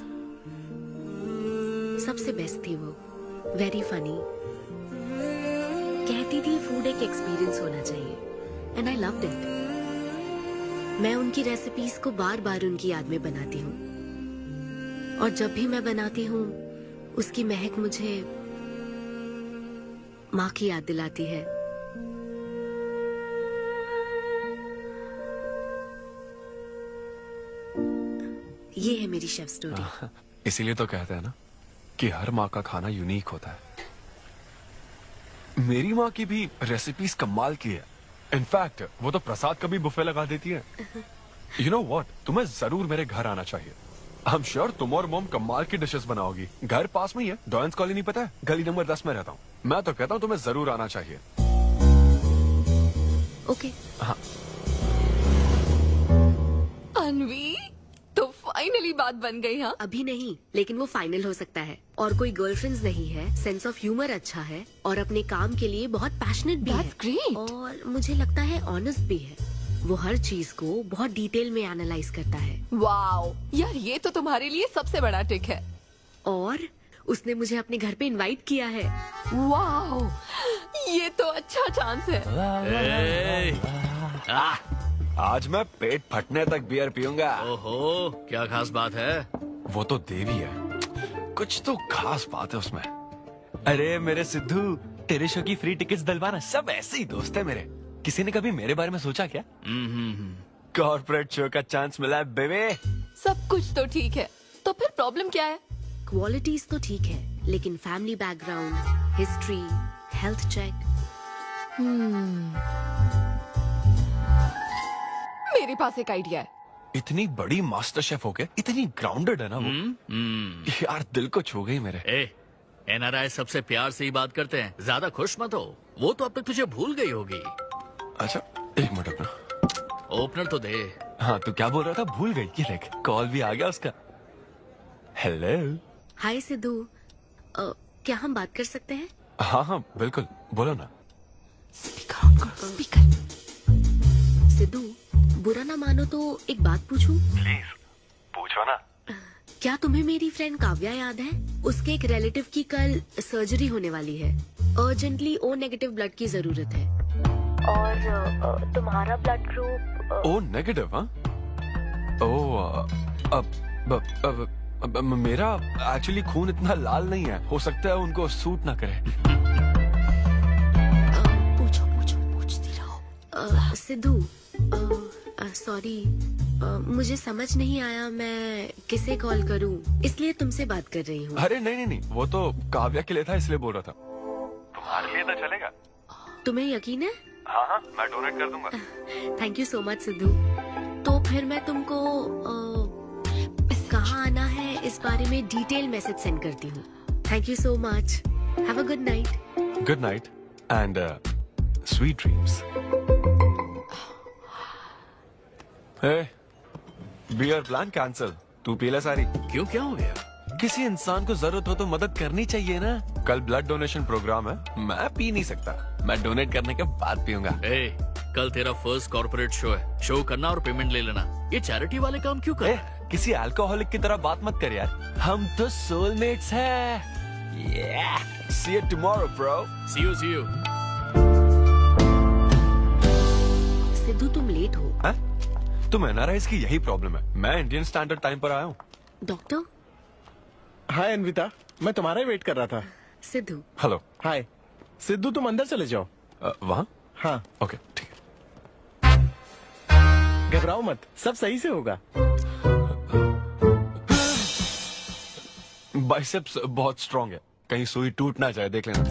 [SPEAKER 1] सबसे बेस्ट थी वो, वेरी फनी। कहती थी फूड एक एक्सपीरियंस होना चाहिए एंड आई लव्ड इट। मैं उनकी रेसिपीज को बार बार उनकी याद में बनाती हूँ और जब भी मैं बनाती हूँ उसकी महक मुझे माँ की याद दिलाती है। ये है मेरी शेफ स्टोरी।
[SPEAKER 10] इसीलिए तो कहते हैं ना कि हर माँ का खाना यूनिक होता है। मेरी माँ की भी रेसिपीज कमाल की है। इनफैक्ट वो तो प्रसाद का भी बुफे लगा देती है। यू नो व्हाट, तुम्हें जरूर मेरे घर आना चाहिए। आई एम श्योर तुम और मोम कमाल की डिशेस बनाओगी। घर पास में ही है, डॉयंस कॉलोनी पता है? गली नंबर 10 में रहता हूँ। मैं तो कहता हूँ तुम्हें जरूर आना चाहिए।
[SPEAKER 1] ओके।
[SPEAKER 10] हाँ
[SPEAKER 8] फाइनली बात बन गई। हाँ,
[SPEAKER 19] अभी नहीं, लेकिन वो फाइनल हो सकता है। और कोई गर्लफ्रेंड्स नहीं है, सेंस ऑफ ह्यूमर अच्छा है और अपने काम के लिए बहुत पैशनेट भी है।
[SPEAKER 8] ग्रेट।
[SPEAKER 19] और मुझे लगता है ऑनेस्ट भी है। वो हर चीज को बहुत डिटेल में एनालाइज करता है।
[SPEAKER 8] वाओ यार, ये तो तुम्हारे लिए सबसे बड़ा टिक है।
[SPEAKER 19] और उसने मुझे अपने घर पे इनवाइट किया है।
[SPEAKER 8] वाओ, ये तो अच्छा चांस है।
[SPEAKER 10] आज मैं पेट फटने तक बियर पीऊंगा।
[SPEAKER 12] ओहो, क्या खास बात है?
[SPEAKER 10] वो तो देवी है, कुछ तो खास बात है उसमें। अरे मेरे सिद्धू, तेरे शो की फ्री टिकट्स दिलवाना, सब ऐसे ही दोस्त है मेरे। किसी ने कभी मेरे बारे में सोचा क्या? कॉर्पोरेट शो का चांस मिला है बेबे।
[SPEAKER 8] सब कुछ तो ठीक है, तो फिर प्रॉब्लम क्या है?
[SPEAKER 19] क्वालिटीज तो ठीक है, लेकिन family background, history, health check.
[SPEAKER 8] मेरे पास एक आइडिया है।
[SPEAKER 10] इतनी बड़ी मास्टर शेफ हो गए, इतनी ग्राउंडेड है ना वो। यार दिल को छू गई मेरे।
[SPEAKER 12] NRI सबसे प्यार से ही बात करते हैं, ज्यादा खुश मत हो। वो तो अब तक तुझे भूल गई होगी।
[SPEAKER 10] अच्छा एक मिनट रुकना।
[SPEAKER 12] ओपनर तो दे।
[SPEAKER 10] हाँ, तू क्या बोल रहा था? भूल गई? ये देख, कॉल भी आ गया उसका। हेलो।
[SPEAKER 19] हाय सिद्धू, क्या हम बात कर सकते हैं?
[SPEAKER 10] हाँ हाँ बिल्कुल, बोलो ना।
[SPEAKER 19] स्पीकर। सिद्धू, बुरा ना मानो तो एक बात पूछूं?
[SPEAKER 10] प्लीज पूछो ना।
[SPEAKER 19] क्या तुम्हें मेरी फ्रेंड काव्या याद है? उसके एक रिलेटिव की कल सर्जरी होने वाली है। अर्जेंटली O नेगेटिव ब्लड की जरूरत है।
[SPEAKER 3] और तुम्हारा ब्लड ग्रुप?
[SPEAKER 10] O negative? हाँ। मेरा एक्चुअली खून इतना लाल नहीं है, हो सकता है उनको सूट ना करे।
[SPEAKER 19] पूछती रहो। सिद्धू, सॉरी, मुझे समझ नहीं आया मैं किसे कॉल करूं, इसलिए तुमसे बात कर रही हूँ।
[SPEAKER 10] अरे नहीं, वो तो काव्या के लिए था, इसलिए बोल रहा था। तुम्हारे लिए तो चलेगा?
[SPEAKER 19] तुम्हें यकीन है?
[SPEAKER 10] हाँ, मैं डोनेट कर दूंगा।
[SPEAKER 19] Thank you so much Sidhu. तो फिर मैं तुमको कहाँ आना है इस बारे में डिटेल मैसेज सेंड करती हूँ। Thank you so much. Have a good night.
[SPEAKER 10] Good night and sweet dreams. Beer plan cancel. तू पी ले सारी।
[SPEAKER 12] क्यों, क्या हो गया?
[SPEAKER 10] किसी इंसान को जरूरत हो तो मदद करनी चाहिए ना। कल ब्लड डोनेशन प्रोग्राम है, मैं पी नहीं सकता। मैं डोनेट करने के बाद पीऊंगा।
[SPEAKER 12] कल तेरा फर्स्ट कॉर्पोरेट शो है, शो करना और पेमेंट ले लेना। ये चैरिटी वाले काम क्यों कर?
[SPEAKER 10] किसी अल्कोहलिक की तरह बात मत कर यार, हम तो सोलमेट्स हैं। See you tomorrow, bro.
[SPEAKER 12] See you.
[SPEAKER 19] Sidhu, तुम लेट हो।
[SPEAKER 10] तुम NRIs की यही प्रॉब्लम है। मैं इंडियन स्टैंडर्ड टाइम पर आया हूँ।
[SPEAKER 19] डॉक्टर।
[SPEAKER 15] हाय अन्विता, मैं तुम्हारा ही वेट कर रहा था।
[SPEAKER 19] सिद्धू।
[SPEAKER 10] हेलो।
[SPEAKER 15] हाय सिद्धू, तुम अंदर चले जाओ।
[SPEAKER 10] वहाँ?
[SPEAKER 15] हाँ।
[SPEAKER 10] ओके ठीक है।
[SPEAKER 15] घबराओ मत, सब सही से होगा।
[SPEAKER 10] बाइसेप्स बहुत स्ट्रांग है, कहीं सुई टूट ना जाए, देख लेना।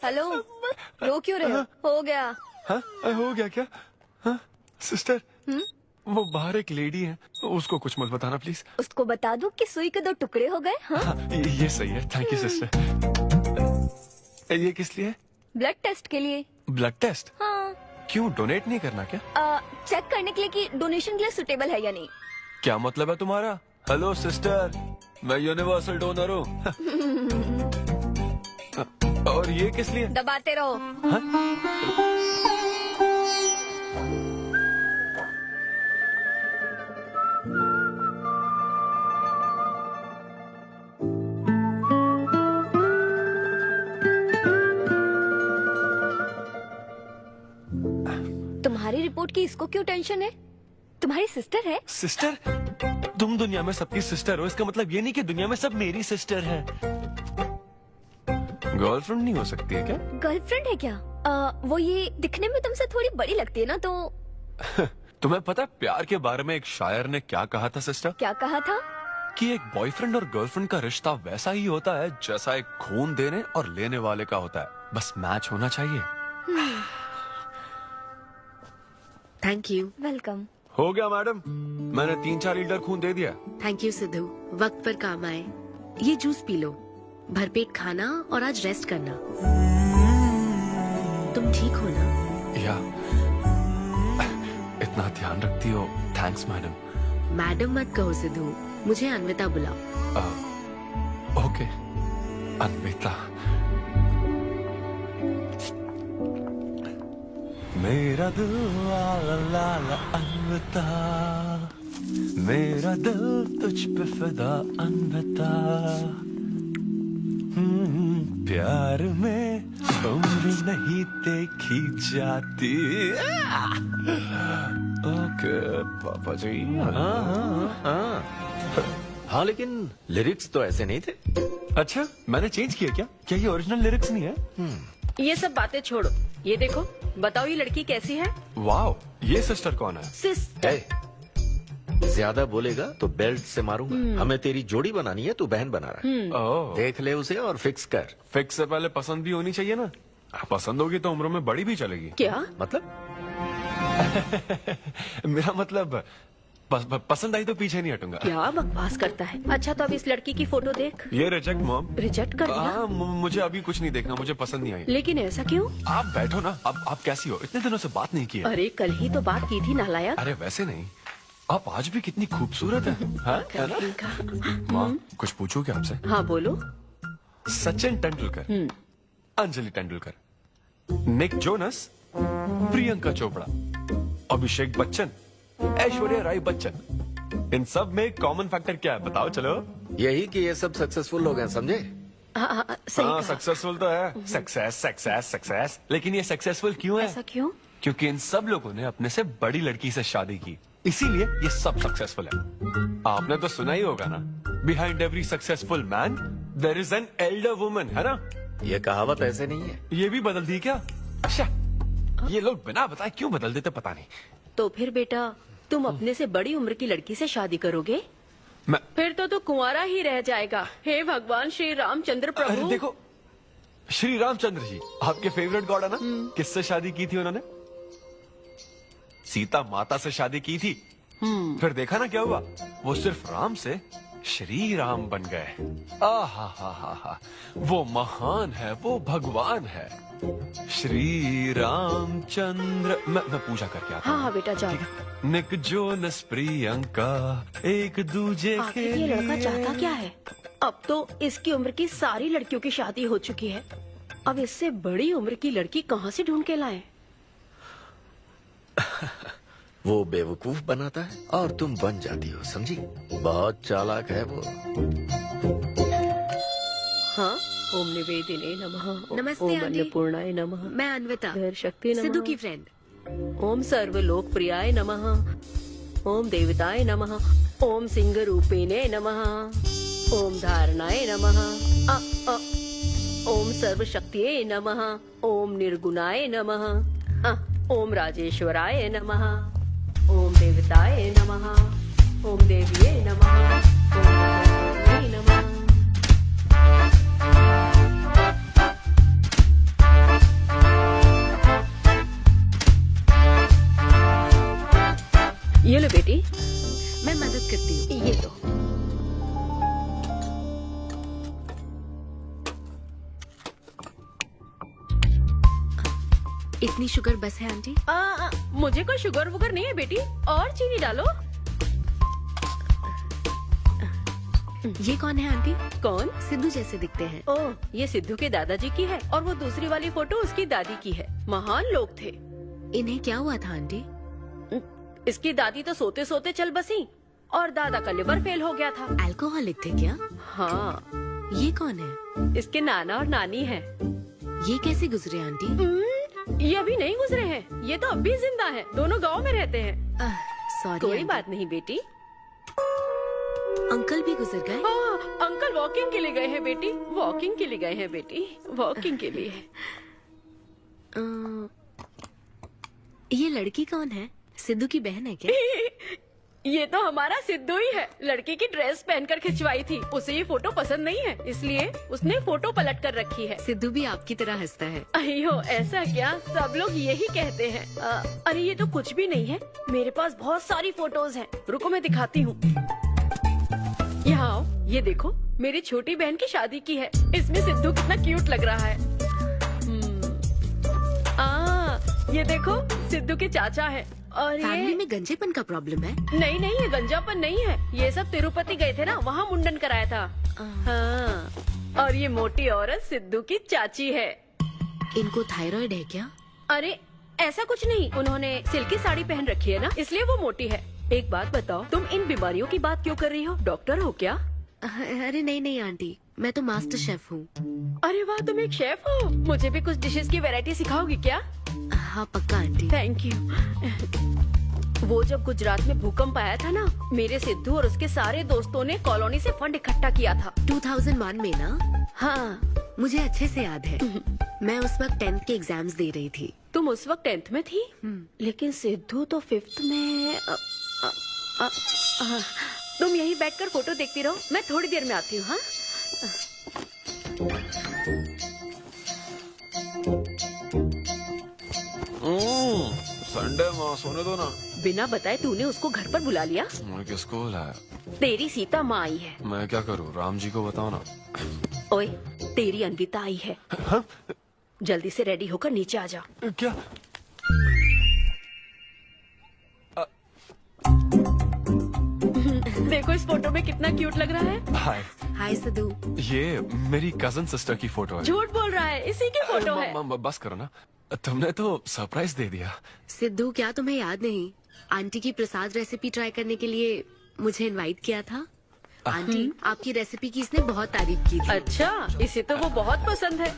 [SPEAKER 16] हेलो, रो क्यों रहे हो? हो गया।
[SPEAKER 10] हाँ, हो गया क्या? हाँ, सिस्टर, वो बाहर एक लेडी है, उसको कुछ मत बताना प्लीज।
[SPEAKER 16] उसको बता दो कि सुई के 2 टुकड़े हो गए। हाँ?
[SPEAKER 10] ये सही है, थैंक यू सिस्टर। ये किस लिए?
[SPEAKER 16] ब्लड टेस्ट के लिए।
[SPEAKER 10] Blood test?
[SPEAKER 16] हाँ।
[SPEAKER 10] क्यों, डोनेट नहीं करना क्या?
[SPEAKER 16] चेक करने के लिए कि डोनेशन के लिए सुटेबल है या नहीं।
[SPEAKER 10] क्या मतलब है तुम्हारा? हेलो सिस्टर, मैं यूनिवर्सल डोनर हूँ। और ये किस लिए?
[SPEAKER 16] दबाते रहो। तुम्हारी रिपोर्ट की इसको क्यों टेंशन है? तुम्हारी सिस्टर है।
[SPEAKER 10] सिस्टर? तुम दुनिया में सबकी सिस्टर हो, इसका मतलब ये नहीं कि दुनिया में सब मेरी सिस्टर है। गर्लफ्रेंड नहीं हो सकती है क्या?
[SPEAKER 16] गर्लफ्रेंड है क्या? वो ये दिखने में तुमसे थोड़ी बड़ी लगती है ना, तो
[SPEAKER 10] तुम्हें पता है प्यार के बारे में एक शायर ने क्या कहा था सिस्टर?
[SPEAKER 16] क्या कहा था?
[SPEAKER 10] कि एक बॉयफ्रेंड और गर्लफ्रेंड का रिश्ता वैसा ही होता है जैसा एक खून देने और लेने वाले का होता है, बस मैच होना चाहिए।
[SPEAKER 19] Thank you.
[SPEAKER 16] वेलकम।
[SPEAKER 10] हो गया मैडम, मैंने 3-4 लीटर खून दे दिया।
[SPEAKER 19] थैंक यू सिद्धू, वक्त पर काम आए। ये जूस पी लो, भरपेट खाना और आज रेस्ट करना। तुम ठीक हो ना?
[SPEAKER 10] या इतना ध्यान रखती हो, थैंक्स मैडम।
[SPEAKER 19] मैडम मत कहो सिद्धू, मुझे अन्विता बुलाओ।
[SPEAKER 10] ओके अन्विता। मेरा दिल ला ला ला ला अन्विता, मेरा दिल तुझ पे फिदा अन्विता, प्यार में उम्र नहीं देखी जाती। ओके पापा जी।
[SPEAKER 13] हाँ लेकिन लिरिक्स तो ऐसे नहीं थे।
[SPEAKER 10] अच्छा मैंने चेंज किया क्या? क्या ये ओरिजिनल लिरिक्स नहीं है?
[SPEAKER 14] ये सब बातें छोड़ो, ये देखो, बताओ ये लड़की कैसी है?
[SPEAKER 10] वाओ, ये सिस्टर कौन है?
[SPEAKER 14] सिस्टर।
[SPEAKER 13] ज्यादा बोलेगा तो बेल्ट से मारूंगा। हमें तेरी जोड़ी बनानी है, तू बहन बना रहा है।
[SPEAKER 10] ओह।
[SPEAKER 13] देख ले उसे और फिक्स कर।
[SPEAKER 10] फिक्स से पहले पसंद भी होनी चाहिए ना। पसंद होगी तो उम्र में बड़ी भी चलेगी।
[SPEAKER 14] क्या
[SPEAKER 13] मतलब?
[SPEAKER 10] मेरा मतलब पसंद आई तो पीछे नहीं हटूंगा।
[SPEAKER 14] क्या बकवास करता है। अच्छा तो अब इस लड़की की फोटो देख।
[SPEAKER 10] ये रिजेक्ट मॉम।
[SPEAKER 14] रिजेक्ट कर दिया?
[SPEAKER 10] हाँ मुझे अभी कुछ नहीं देखना, मुझे पसंद नहीं आई।
[SPEAKER 14] लेकिन ऐसा क्यों?
[SPEAKER 10] आप बैठो ना। अब आप कैसी हो? इतने दिनों से बात नहीं की है।
[SPEAKER 14] अरे कल ही तो बात की थी नालायक।
[SPEAKER 10] अरे वैसे नहीं, आप आज भी कितनी खूबसूरत है, है ना? माँ कुछ पूछूं क्या आपसे?
[SPEAKER 14] हाँ बोलो।
[SPEAKER 10] सचिन तेंदुलकर, अंजलि तेंदुलकर, निक जोनस, प्रियंका चोपड़ा, अभिषेक बच्चन, ऐश्वर्या राय बच्चन, इन सब में कॉमन फैक्टर क्या है बताओ? चलो
[SPEAKER 13] यही कि ये सब सक्सेसफुल लोग हैं, समझे?
[SPEAKER 14] सही
[SPEAKER 10] सक्सेसफुल तो है। सक्सेस सक्सेस सक्सेस, लेकिन ये सक्सेसफुल क्यों है?
[SPEAKER 14] ऐसा क्यों?
[SPEAKER 10] क्योंकि इन सब लोगों ने अपने से बड़ी लड़की से शादी की, इसीलिए ये सब सक्सेसफुल है। आपने तो सुना ही होगा ना, behind every successful man there is an elder woman, है ना?
[SPEAKER 13] ये कहावत ऐसे नहीं है।
[SPEAKER 10] ये भी बदल दी क्या? अच्छा, ये लोग बिना बताए क्यों बदल देते पता नहीं।
[SPEAKER 14] तो फिर बेटा तुम अपने से बड़ी उम्र की लड़की से शादी करोगे? फिर तो तू कुंवारा ही रह जाएगा। हे भगवान श्री रामचंद्र प्रभु।
[SPEAKER 10] अरे देखो, श्री रामचंद्र जी आपके फेवरेट गॉड है ना? किससे शादी की थी उन्होंने? सीता माता से शादी की थी। फिर देखा ना क्या हुआ, वो सिर्फ राम से श्री राम बन गए। आहा, वो महान है, वो भगवान है श्री रामचंद्र। मैं पूजा करके आता हूँ।
[SPEAKER 14] हाँ बेटा जाओ।
[SPEAKER 10] निक जोनस प्रियंका एक दूजे के
[SPEAKER 14] आखिर ये लड़का चाहता क्या है? अब तो इसकी उम्र की सारी लड़कियों की शादी हो चुकी है, अब इससे बड़ी उम्र की लड़की कहाँ से ढूंढ के लाए?
[SPEAKER 13] वो बेवकूफ बनाता है और तुम बन जाती हो, समझी? बहुत चालाक है वो।
[SPEAKER 14] हाँ, ओम निवेदिने नमः।
[SPEAKER 19] नमस्ते
[SPEAKER 14] ओम
[SPEAKER 19] आंटी।
[SPEAKER 14] अन्नपूर्णाय नमः।
[SPEAKER 19] मैं अन्विता,
[SPEAKER 14] धैर्य शक्ति नमः।
[SPEAKER 19] सिद्धू की फ्रेंड।
[SPEAKER 14] ओम सर्वलोकप्रियाय नमः। ओम देवताय नमः। ओम सिंह रूपिणे नमः। ओम धारणाय नमः। ओम सर्वशक्तिये नमः। ओम निर्गुणाय नमः। ओम राजेश्वराय नमः। ओम देवताय नमः। ओम देविये नमः। ओम भगवते नमः। ये लो बेटी,
[SPEAKER 19] मैं मदद करती हूँ।
[SPEAKER 14] ये लो।
[SPEAKER 19] इतनी शुगर बस है आंटी?
[SPEAKER 14] मुझे कोई शुगर वुगर नहीं है बेटी, और चीनी डालो।
[SPEAKER 19] ये कौन है आंटी?
[SPEAKER 14] कौन?
[SPEAKER 19] सिद्धू जैसे दिखते हैं।
[SPEAKER 14] ओह, ये सिद्धू के दादाजी की है और वो दूसरी वाली फोटो उसकी दादी की है। महान लोग थे।
[SPEAKER 19] इन्हें क्या हुआ था आंटी?
[SPEAKER 14] इसकी दादी तो सोते सोते चल बसी और दादा का लिवर फेल हो गया था।
[SPEAKER 19] अल्कोहलिक थे क्या?
[SPEAKER 14] हाँ।
[SPEAKER 19] ये कौन है?
[SPEAKER 14] इसके नाना और नानी है।
[SPEAKER 19] ये कैसे गुजरे आंटी?
[SPEAKER 14] ये अभी नहीं गुजरे हैं, ये तो अब भी जिंदा हैं। दोनों गांव में रहते हैं।
[SPEAKER 19] सॉरी।
[SPEAKER 14] कोई बात नहीं बेटी।
[SPEAKER 19] अंकल भी गुजर गए?
[SPEAKER 14] हाँ, अंकल वॉकिंग के लिए गए हैं बेटी, वॉकिंग के लिए गए हैं बेटी, वॉकिंग के लिए।
[SPEAKER 19] ये लड़की कौन है? सिद्धू की बहन है क्या?
[SPEAKER 14] ये तो हमारा सिद्धू ही है। लड़की की ड्रेस पहनकर खिंचवाई थी, उसे ये फोटो पसंद नहीं है, इसलिए उसने फोटो पलट कर रखी है।
[SPEAKER 19] सिद्धू भी आपकी तरह हंसता है।
[SPEAKER 14] अयो ऐसा क्या, सब लोग यही कहते हैं। अरे ये तो कुछ भी नहीं है, मेरे पास बहुत सारी फोटोज हैं। रुको मैं दिखाती हूँ। यहाँ आओ, ये देखो मेरी छोटी बहन की शादी की है। इसमें सिद्धू कितना क्यूट लग रहा है। ये देखो सिद्धू के चाचा है। और
[SPEAKER 19] फैमिली
[SPEAKER 14] ये
[SPEAKER 19] में गंजेपन का प्रॉब्लम है?
[SPEAKER 14] नहीं, ये गंजापन नहीं है। ये सब तिरुपति गए थे ना, वहाँ मुंडन कराया था। हाँ। और ये मोटी औरत सिद्धू की चाची है।
[SPEAKER 19] इनको थायराइड है क्या?
[SPEAKER 14] अरे ऐसा कुछ नहीं, उन्होंने सिल्की साड़ी पहन रखी है ना, इसलिए वो मोटी है। एक बात बताओ, तुम इन बीमारियों की बात क्यों कर रही हो? डॉक्टर हो क्या?
[SPEAKER 19] अरे नहीं आंटी, मैं तो मास्टर शेफ हूँ।
[SPEAKER 14] अरे वाह, तुम एक शेफ हो। मुझे भी कुछ डिशेस की वैरायटी सिखाओगी क्या?
[SPEAKER 19] हाँ पक्का आंटी।
[SPEAKER 14] Thank you. वो जब गुजरात में भूकंप आया था ना, मेरे सिद्धू और उसके सारे दोस्तों ने कॉलोनी से फंड इकट्ठा किया था।
[SPEAKER 19] 2001 में ना?
[SPEAKER 14] हाँ
[SPEAKER 19] मुझे अच्छे से याद है। मैं उस वक्त 10th के एग्जाम्स दे रही थी।
[SPEAKER 14] तुम उस वक्त 10th में थी? लेकिन सिद्धू तो 5th में। तुम यहीं बैठकर फोटो देखती रहो, मैं थोड़ी देर में आती हूँ। हाँ
[SPEAKER 10] संडे माँ सोने दो ना।
[SPEAKER 14] बिना बताए तूने उसको घर पर बुला लिया?
[SPEAKER 10] मैं किसको बुलाया?
[SPEAKER 14] तेरी सीता माँ आई है।
[SPEAKER 10] मैं क्या करूँ, राम जी को बताओ ना।
[SPEAKER 14] ओए, तेरी अन्विता आई है। जल्दी से रेडी होकर नीचे आ जा।
[SPEAKER 10] क्या?
[SPEAKER 14] देखो इस फोटो में कितना क्यूट लग रहा है।
[SPEAKER 19] हाय सिद्धू।
[SPEAKER 10] ये मेरी कजन सिस्टर की फोटो है।
[SPEAKER 14] झूठ बोल रहा है, इसी की फोटो है।
[SPEAKER 10] बस करो ना, तुमने तो सरप्राइज दे दिया।
[SPEAKER 19] सिद्धू, क्या तुम्हें याद नहीं, आंटी की प्रसाद रेसिपी ट्राई करने के लिए मुझे इनवाइट किया था? आंटी, आपकी रेसिपी की इसने बहुत तारीफ की थी।
[SPEAKER 14] अच्छा, इसे तो वो बहुत पसंद है।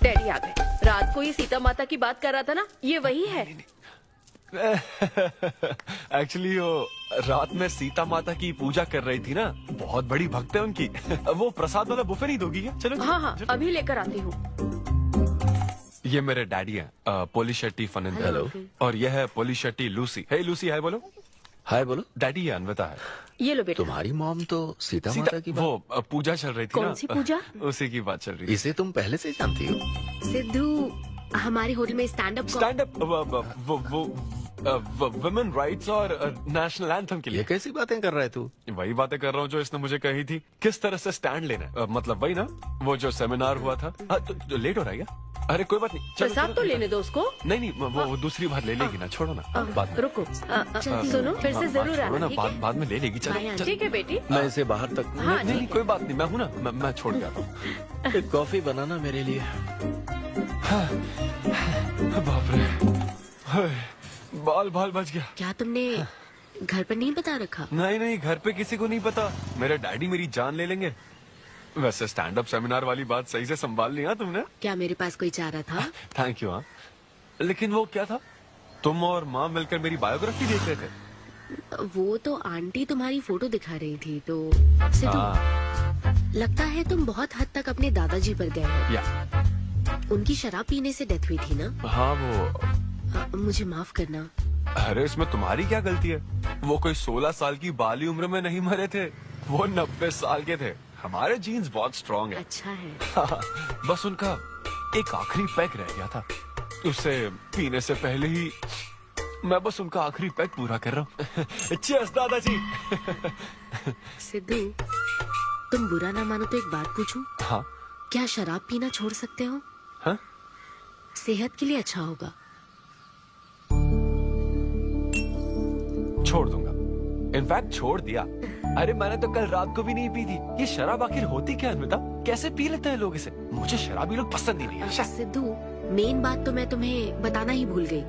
[SPEAKER 14] डैडी आ गए। रात को ये सीता माता की बात कर रहा था ना, ये वही है।
[SPEAKER 10] एक्चुअली वो रात में सीता माता की पूजा कर रही थी ना, बहुत बड़ी भक्त है उनकी। वो प्रसाद वाला बुफे नहीं दोगी क्या? चलो।
[SPEAKER 14] हाँ, अभी लेकर आती हूँ।
[SPEAKER 10] ये मेरे डैडी हैं, पोली शेट्टी फनिंदर।
[SPEAKER 13] हेलो।
[SPEAKER 10] और ये है पोली शेट्टी लूसी। हे लूसी, हाय बोलो।
[SPEAKER 13] हाय बोलो।
[SPEAKER 10] डैडी ये अन्विता है।
[SPEAKER 14] ये लो बेटा।
[SPEAKER 13] तुम्हारी मॉम तो सीता माता की
[SPEAKER 10] वो पूजा चल रही थी ना।
[SPEAKER 14] कौन सी पूजा?
[SPEAKER 10] उसी की बात चल रही थी।
[SPEAKER 13] इसे तुम पहले से जानती हो?
[SPEAKER 19] सिद्धू, हमारे होटल में स्टैंड
[SPEAKER 10] वुमेन राइट्स और नेशनल एंथम के लिए।
[SPEAKER 13] ये कैसी बातें कर रहा है तू?
[SPEAKER 10] वही बातें कर रहा हूँ जो इसने मुझे कही थी, किस तरह से स्टैंड लेना है। मतलब वही ना, वो जो सेमिनार हुआ था। तो लेट हो रहा है क्या? अरे कोई बात नहीं, चलो।
[SPEAKER 14] प्रसाद तो लेने दो उसको।
[SPEAKER 10] नहीं, वो दूसरी बार ले लेगी ना, छोड़ो ना। बाद में
[SPEAKER 14] रुको, सुनो, फिर से जरूर आना, ठीक है?
[SPEAKER 10] बाद में ले लेगी। चलो
[SPEAKER 14] ठीक है बेटी।
[SPEAKER 13] मैं इसे बाहर तक।
[SPEAKER 14] हाँ,
[SPEAKER 10] नहीं, कोई बात नहीं, मैं हूँ ना, मैं छोड़ के आता हूँ।
[SPEAKER 13] एक कॉफी बनाना मेरे लिए।
[SPEAKER 10] बाप रे, बाल बच गया।
[SPEAKER 19] क्या तुमने घर पर नहीं बता रखा?
[SPEAKER 10] नहीं, घर पे किसी को नहीं पता। मेरे डैडी मेरी जान ले लेंगे। वैसे स्टैंड अप सेमिनार वाली बात सही से संभाल लिया तुमने।
[SPEAKER 19] क्या मेरे पास कोई चारा था?
[SPEAKER 10] Thank you. हाँ, लेकिन वो क्या था, तुम और माँ मिलकर मेरी बायोग्राफी देख रहे थे।
[SPEAKER 19] वो तो आंटी तुम्हारी फोटो दिखा रही थी। तो सिद्धू, लगता है तुम बहुत हद तक अपने दादाजी पर गए हो।
[SPEAKER 10] या
[SPEAKER 19] उनकी शराब पीने से डेथ हुई थी ना?
[SPEAKER 10] हाँ, वो
[SPEAKER 19] मुझे माफ करना।
[SPEAKER 10] अरे इसमें तुम्हारी क्या गलती है? वो कोई 16 साल की बाली उम्र में नहीं मरे थे, वो 90 साल के थे। हमारे जीन्स बहुत स्ट्रॉन्ग है।
[SPEAKER 19] अच्छा है।
[SPEAKER 10] बस उनका एक आखिरी पैक रह गया था, उसे पीने से पहले ही मैं बस उनका आखिरी पैक पूरा कर रहा हूँ। चीयर्स दादाजी।
[SPEAKER 19] सिद्धू, तुम बुरा ना मानो तो एक बात पूछूं?
[SPEAKER 10] हाँ।
[SPEAKER 19] क्या शराब पीना छोड़ सकते हो?
[SPEAKER 10] हाँ?
[SPEAKER 19] सेहत के लिए अच्छा होगा।
[SPEAKER 10] छोड़ दूंगा, इनफैक्ट छोड़ दिया। अरे मैंने तो कल रात को भी नहीं पी थी। ये शराब आखिर होती क्या अन्विता? कैसे पी लेते हैं लोग इसे? मुझे शराबी लोग पसंद ही नहीं है।
[SPEAKER 19] सिद्धू, मेन बात तो मैं तुम्हें बताना ही भूल गई।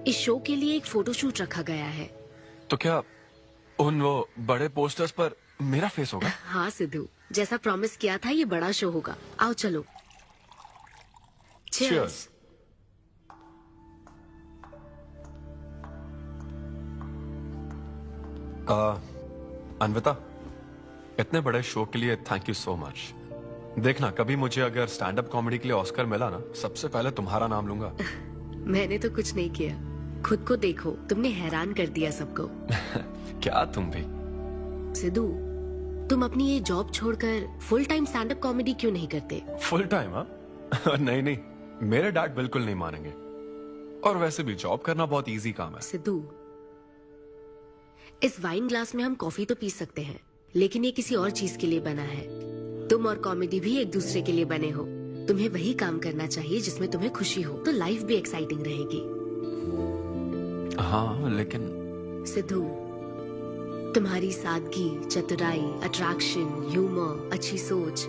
[SPEAKER 19] इस शो के लिए एक फोटोशूट रखा गया है।
[SPEAKER 10] तो क्या उन वो बड़े पोस्टर्स पर मेरा फेस होगा?
[SPEAKER 19] हाँ सिद्धू, जैसा प्रॉमिस किया था, ये बड़ा शो होगा। आओ चलो। Cheers.
[SPEAKER 10] अन्विता, इतने बड़े शो के लिए थैंक यू सो मच। देखना, कभी मुझे अगर स्टैंड अप कॉमेडी के लिए ऑस्कर मिला ना, सबसे पहले तुम्हारा नाम लूंगा।
[SPEAKER 19] मैंने तो कुछ नहीं किया, खुद को देखो, तुमने हैरान कर दिया सबको।
[SPEAKER 10] क्या तुम भी?
[SPEAKER 19] सिद्धू, तुम अपनी ये जॉब छोड़कर full time stand up comedy क्यों नहीं करते?
[SPEAKER 10] Full time? हाँ नहीं, मेरे डैड बिल्कुल नहीं मानेंगे। और वैसे भी जॉब करना बहुत इजी काम है।
[SPEAKER 19] सिद्धू, इस वाइन ग्लास में हम कॉफी तो पी सकते हैं, लेकिन ये किसी और चीज के लिए बना है। तुम और कॉमेडी भी एक दूसरे के लिए बने हो। तुम्हें वही काम करना चाहिए जिसमें तुम्हें खुशी हो, तो लाइफ भी एक्साइटिंग रहेगी।
[SPEAKER 10] हाँ लेकिन
[SPEAKER 19] सिद्धू, तुम्हारी सादगी, चतुराई, अट्रैक्शन, ह्यूमर, अच्छी सोच,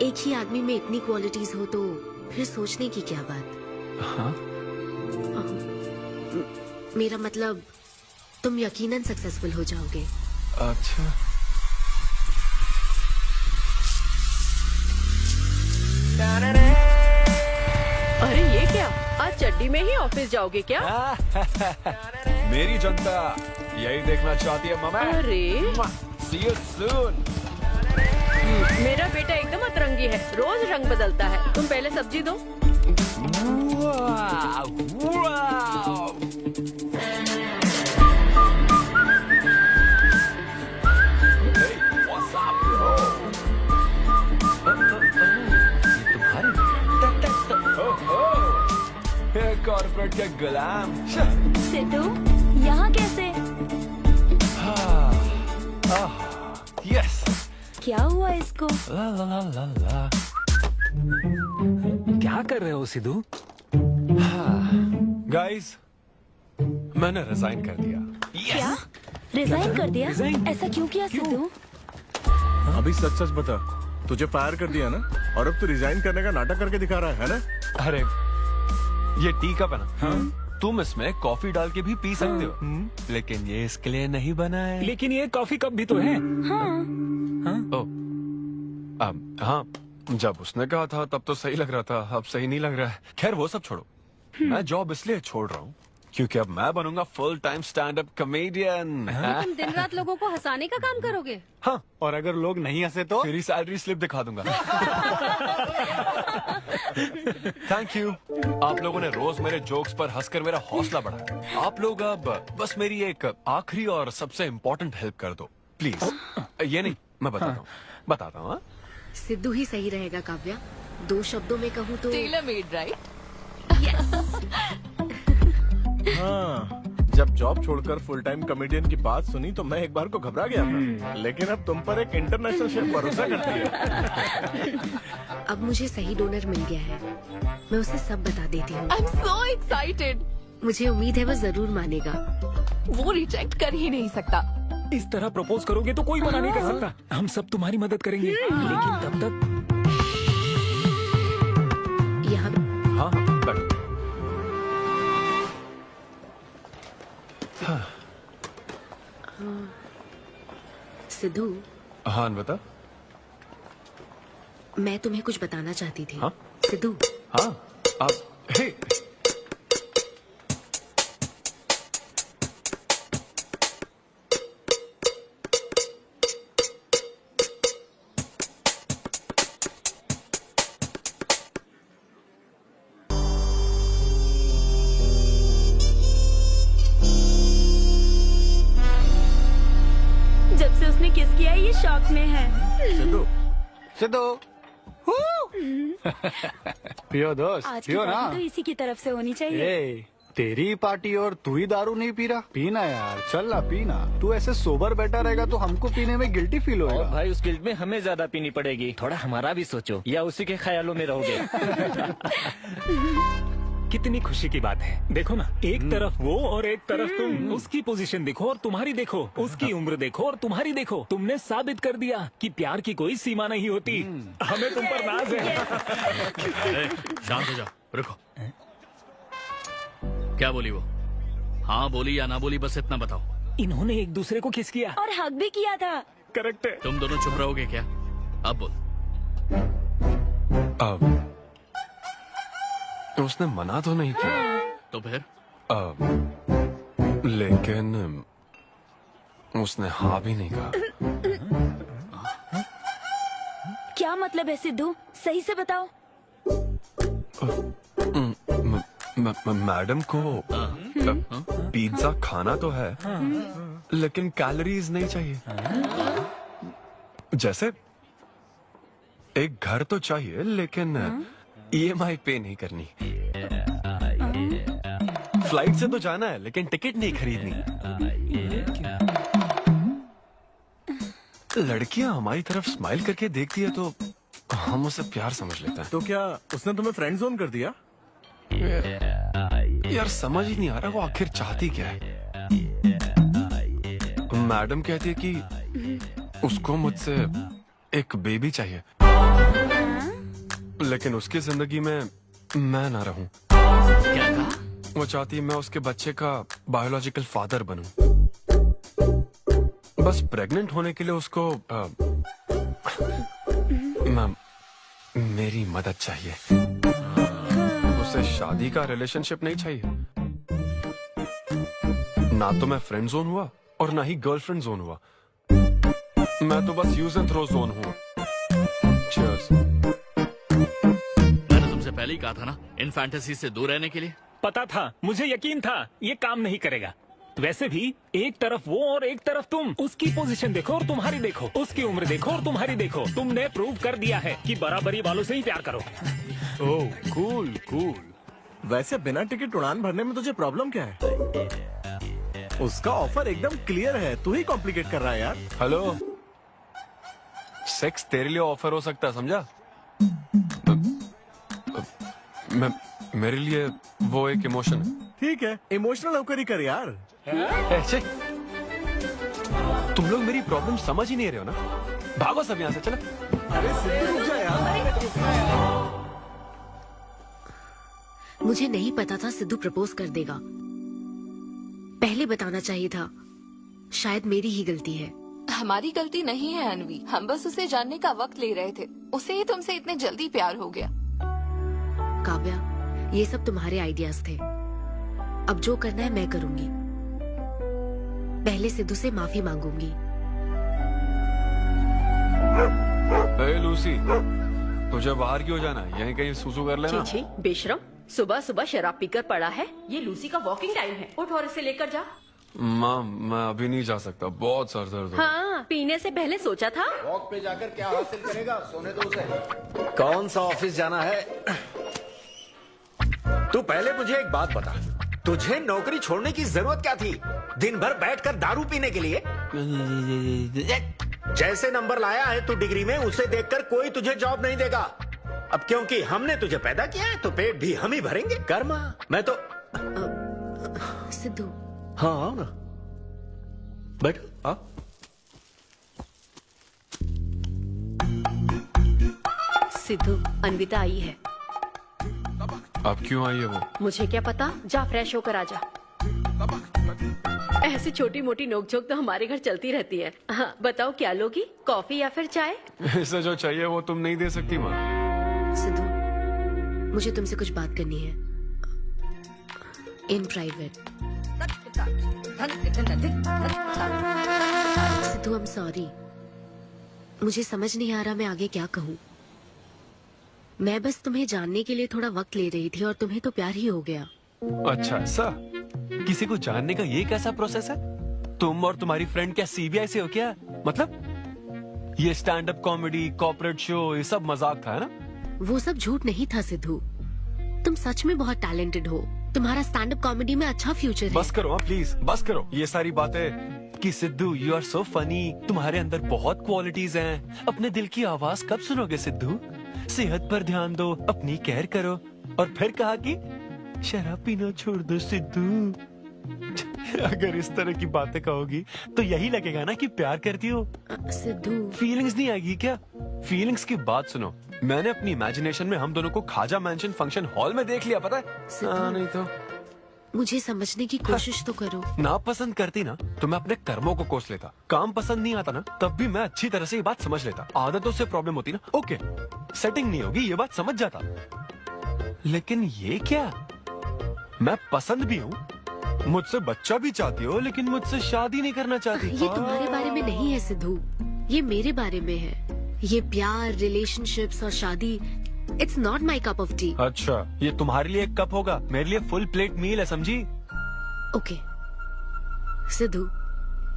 [SPEAKER 19] एक ही आदमी में इतनी क्वालिटीज हो तो फिर सोचने की क्या बात।
[SPEAKER 10] हाँ?
[SPEAKER 19] मेरा मतलब तुम यकीनन सक्सेसफुल हो जाओगे।
[SPEAKER 10] अच्छा।
[SPEAKER 14] अरे ये क्या, आज चड्डी में ही ऑफिस जाओगे क्या?
[SPEAKER 10] मेरी जनता यही देखना चाहती है मामा।
[SPEAKER 14] अरे
[SPEAKER 10] See you soon।
[SPEAKER 14] मेरा बेटा एकदम अतरंगी है, रोज रंग बदलता है। तुम पहले सब्जी दो।
[SPEAKER 10] कॉर्पोरेट के गुलाम।
[SPEAKER 6] सिद्धू, यहाँ कैसे?
[SPEAKER 10] यस।
[SPEAKER 6] क्या हुआ इसको?
[SPEAKER 10] ला ला ला ला ला।
[SPEAKER 9] क्या कर रहे हो सिद्धू?
[SPEAKER 10] गाइस, मैंने रिजाइन कर दिया।
[SPEAKER 6] क्या? रिजाइन कर दिया? ऐसा क्यों किया सिद्धू?
[SPEAKER 18] अभी सच सच बता, तुझे फायर कर दिया ना, और अब तू रिजाइन करने का नाटक करके दिखा रहा है ना?
[SPEAKER 10] अरे ये टी कप है ना, तुम इसमें कॉफी डाल के भी पी सकते हो, लेकिन ये इसके लिए नहीं बना है।
[SPEAKER 9] लेकिन ये कॉफी कप भी तो है।
[SPEAKER 10] हाँ, जब उसने कहा था तब तो सही लग रहा था, अब सही नहीं लग रहा है। खैर वो सब छोड़ो, मैं जॉब इसलिए छोड़ रहा हूँ क्योंकि अब मैं बनूंगा full time stand up comedian.
[SPEAKER 14] तुम दिन रात लोगों को हंसाने का काम करोगे?
[SPEAKER 10] हाँ,
[SPEAKER 15] और अगर लोग नहीं हंसे तो
[SPEAKER 10] तेरी सैलरी स्लिप दिखा दूंगा। Thank you. आप लोगों ने रोज मेरे जोक्स पर हंसकर मेरा हौसला बढ़ाया। आप लोग अब बस मेरी एक आखिरी और सबसे इम्पोर्टेंट हेल्प कर दो प्लीज। ये नहीं, मैं बताता हूँ।
[SPEAKER 19] सिद्धू ही सही रहेगा काव्या। 2 शब्दों में कहूँ तो
[SPEAKER 8] टेलर मेड, राइट?
[SPEAKER 18] हाँ, जब जॉब छोड़कर फुल टाइम कॉमेडियन की बात सुनी तो मैं एक बार को घबरा गया था, लेकिन अब तुम पर एक इंटरनेशनल शेफ भरोसा करती है।
[SPEAKER 19] अब मुझे सही डोनर मिल गया है, मैं उसे सब बता देती हूँ।
[SPEAKER 8] I'm so excited।
[SPEAKER 19] मुझे उम्मीद है वो जरूर मानेगा।
[SPEAKER 8] वो रिजेक्ट कर ही नहीं सकता।
[SPEAKER 9] इस तरह प्रपोज करोगे तो कोई मना नहीं कर सकता। हम सब तुम्हारी मदद करेंगे, लेकिन तब तक
[SPEAKER 19] यहाँ।
[SPEAKER 10] हाँ, बैठो।
[SPEAKER 19] सिद्धू।
[SPEAKER 10] हाँ बता।
[SPEAKER 19] मैं तुम्हें कुछ बताना चाहती थी।
[SPEAKER 10] हाँ?
[SPEAKER 19] सिद्धू।
[SPEAKER 10] हाँ, आप हे।
[SPEAKER 6] जब से उसने किस किया ये शौक में है।
[SPEAKER 15] सिद्धू, सिद्धू। पियो दोस्त,
[SPEAKER 6] आज की
[SPEAKER 15] पियो ना।
[SPEAKER 6] पार्टी तो इसी की तरफ से होनी चाहिए।
[SPEAKER 15] ए, तेरी पार्टी और तू ही दारू नहीं पी रहा? पीना यार, चल ना पीना। तू ऐसे सोबर बैठा रहेगा तो हमको पीने में गिल्टी फील होगा।
[SPEAKER 20] और भाई उस गिल्ट में हमें ज्यादा पीनी पड़ेगी। थोड़ा हमारा भी सोचो, या उसी के ख्यालों में रहोगे।
[SPEAKER 9] कितनी खुशी की बात है। देखो ना, एक तरफ वो और एक तरफ तुम। उसकी पोजीशन देखो और तुम्हारी देखो, उसकी उम्र देखो और तुम्हारी देखो। तुमने साबित कर दिया कि प्यार की कोई सीमा नहीं होती। हमें तुम पर नाज है।
[SPEAKER 12] शांत हो जाओ, रुको। क्या बोली वो? हाँ बोली या ना बोली, बस इतना बताओ।
[SPEAKER 9] इन्होंने एक दूसरे को किस किया
[SPEAKER 6] और हक भी किया था।
[SPEAKER 9] करेक्ट है।
[SPEAKER 12] तुम दोनों चुप रहोगे क्या? अब बोल।
[SPEAKER 10] उसने मना तो नहीं किया।
[SPEAKER 12] तो फिर?
[SPEAKER 10] लेकिन उसने हाँ भी नहीं कहा।
[SPEAKER 6] क्या मतलब है सिद्धू? सही से बताओ।
[SPEAKER 10] मैडम को पिज्जा खाना तो है, लेकिन कैलोरीज नहीं चाहिए। जैसे एक घर तो चाहिए, लेकिन EMI पे नहीं करनी। फ्लाइट से तो जाना है, लेकिन टिकट नहीं खरीदनी। लड़कियां हमारी तरफ स्माइल करके देखती है तो हम उसे प्यार समझ लेते हैं।
[SPEAKER 18] तो क्या उसने तुम्हें फ्रेंड जोन कर दिया?
[SPEAKER 10] यार समझ ही नहीं आ रहा वो आखिर चाहती क्या है। मैडम कहती है कि उसको मुझसे एक बेबी चाहिए, लेकिन उसकी जिंदगी में मैं ना रहूं।
[SPEAKER 12] क्या कहा?
[SPEAKER 10] वो चाहती है मैं उसके बच्चे का बायोलॉजिकल फादर बनूं। बस प्रेग्नेंट होने के लिए उसको मेरी मदद चाहिए। उसे शादी का रिलेशनशिप नहीं चाहिए। ना तो मैं फ्रेंड जोन हुआ और ना ही गर्लफ्रेंड जोन हुआ। मैं तो बस यूज एंड थ्रो जोन हूँ। Cheers.
[SPEAKER 12] मैंने तुमसे पहले ही कहा था ना इन फैंटेसी से दूर रहने के लिए।
[SPEAKER 20] पता था, मुझे यकीन था ये काम नहीं करेगा। वैसे भी एक तरफ वो और एक तरफ तुम, उसकी पोजीशन देखो और तुम्हारी देखो, उसकी उम्र देखो और तुम्हारी देखो। तुमने प्रूव कर दिया है कि बराबरी वालों से ही प्यार करो।
[SPEAKER 18] ओह कूल कूल। वैसे बिना टिकट उड़ान भरने में तुझे प्रॉब्लम क्या है? उसका ऑफर एकदम क्लियर है, तू ही कॉम्प्लिकेट कर रहा है यार।
[SPEAKER 10] हेलो, सेक्स तेरे लिए ऑफर हो सकता है, समझा? मेरे लिए वो एक इमोशन है।
[SPEAKER 18] ठीक है, इमोशनल होकर ही कर यार।
[SPEAKER 10] ऐसे तुम लोग मेरी प्रॉब्लम समझ ही नहीं रहे हो ना। भागो सब यहाँ से, चलो।
[SPEAKER 18] अरे सिद्धू रुक जा यार।
[SPEAKER 19] मुझे नहीं पता था सिद्धू प्रपोज कर देगा। पहले बताना चाहिए था। शायद मेरी ही गलती है।
[SPEAKER 8] हमारी गलती नहीं है अनवी, हम बस उसे जानने का वक्त ले रहे थे। उसे ही तुमसे इतने जल्दी प्यार हो गया।
[SPEAKER 19] काव्या, ये सब तुम्हारे आइडियाज थे। अब जो करना है मैं करूंगी। पहले सिद्धू से माफी मांगूंगी।
[SPEAKER 10] हे लूसी, तुझे बाहर क्यों जाना है? यहीं कहीं सुसु कर लेना।
[SPEAKER 14] छी बेशरम, सुबह सुबह शराब पीकर पड़ा है। ये लूसी का वॉकिंग टाइम है, उठ और इसे लेकर जा।
[SPEAKER 10] माँ, मैं अभी नहीं जा सकता, बहुत सर दर्द हो।
[SPEAKER 14] हाँ, पीने से पहले सोचा था।
[SPEAKER 15] वॉक पे जाकर क्या हासिल करेगा? सोने दो उसे। कौन सा ऑफिस जाना है? तू पहले मुझे एक बात बता, तुझे नौकरी छोड़ने की जरूरत क्या थी? दिन भर बैठकर दारू पीने के लिए? जैसे नंबर लाया है तू डिग्री में, उसे देखकर कोई तुझे जॉब नहीं देगा। अब क्योंकि हमने तुझे पैदा किया है तो पेट भी हम ही भरेंगे। कर्मा, मैं तो
[SPEAKER 19] सिद्धू।
[SPEAKER 15] हाँ आओ ना, बैठो। हाँ
[SPEAKER 14] सिद्धू, अन्विता आई है।
[SPEAKER 10] अब क्यों आई है वो?
[SPEAKER 14] मुझे क्या पता, जा फ्रेश होकर आ जा। ऐसी छोटी मोटी नोकझोंक तो हमारे घर चलती रहती है। हाँ, बताओ क्या लोगी, कॉफी या फिर चाय?
[SPEAKER 10] इसे जो चाहिए वो तुम नहीं दे सकती माँ।
[SPEAKER 19] सिद्धू, मुझे तुमसे कुछ बात करनी है, in private. Sidhu, I am sorry. मुझे समझ नहीं आ रहा मैं आगे क्या कहूँ। मैं बस तुम्हें जानने के लिए थोड़ा वक्त ले रही थी और तुम्हें तो प्यार ही हो गया।
[SPEAKER 10] अच्छा ऐसा? किसी को जानने का ये कैसा प्रोसेस है? तुम और तुम्हारी फ्रेंड क्या सीबीआई से हो क्या? मतलब ये stand up comedy, corporate show, ये सब मजाक था, है ना?
[SPEAKER 19] वो सब झूठ नहीं था सिद्धू। तुम सच में बहुत टैलेंटेड हो। तुम्हारा स्टैंड अप कॉमेडी में अच्छा फ्यूचर है।
[SPEAKER 10] बस करो प्लीज, बस करो ये सारी बातें कि Sidhu you are so funny, तुम्हारे अंदर बहुत क्वालिटीज हैं। अपने दिल की आवाज कब सुनोगे सिद्धू? सेहत पर ध्यान दो, अपनी केयर करो। और फिर कहा कि शराब पीना छोड़ दो सिद्धू। अगर इस तरह की बातें कहोगी तो यही लगेगा ना कि प्यार करती हो।
[SPEAKER 19] सिद्धू,
[SPEAKER 10] फीलिंग्स नहीं आएगी क्या? फीलिंग्स की बात सुनो, मैंने अपनी इमेजिनेशन में हम दोनों को खाजा मैंशन फंक्शन हॉल में देख लिया, पता है? नहीं तो
[SPEAKER 19] मुझे समझने की कोशिश तो करो।
[SPEAKER 10] ना पसंद करती ना तो मैं अपने कर्मों को कोस लेता। काम पसंद नहीं आता ना तब भी मैं अच्छी तरह से ये बात समझ लेता। आदतों से प्रॉब्लम होती ना, ओके सेटिंग नहीं होगी, ये बात समझ जाता। लेकिन ये क्या, मैं पसंद भी हूँ, मुझसे बच्चा भी चाहती हो, लेकिन मुझसे शादी नहीं करना चाहती।
[SPEAKER 19] ये तुम्हारे बारे में नहीं है सिद्धू, ये मेरे बारे में है। ये प्यार, रिलेशनशिप्स और शादी, it's not my cup of T.
[SPEAKER 10] अच्छा, ये तुम्हारे लिए एक कप होगा, मेरे लिए फुल प्लेट मील है, समझी?
[SPEAKER 19] ओके सिद्धू,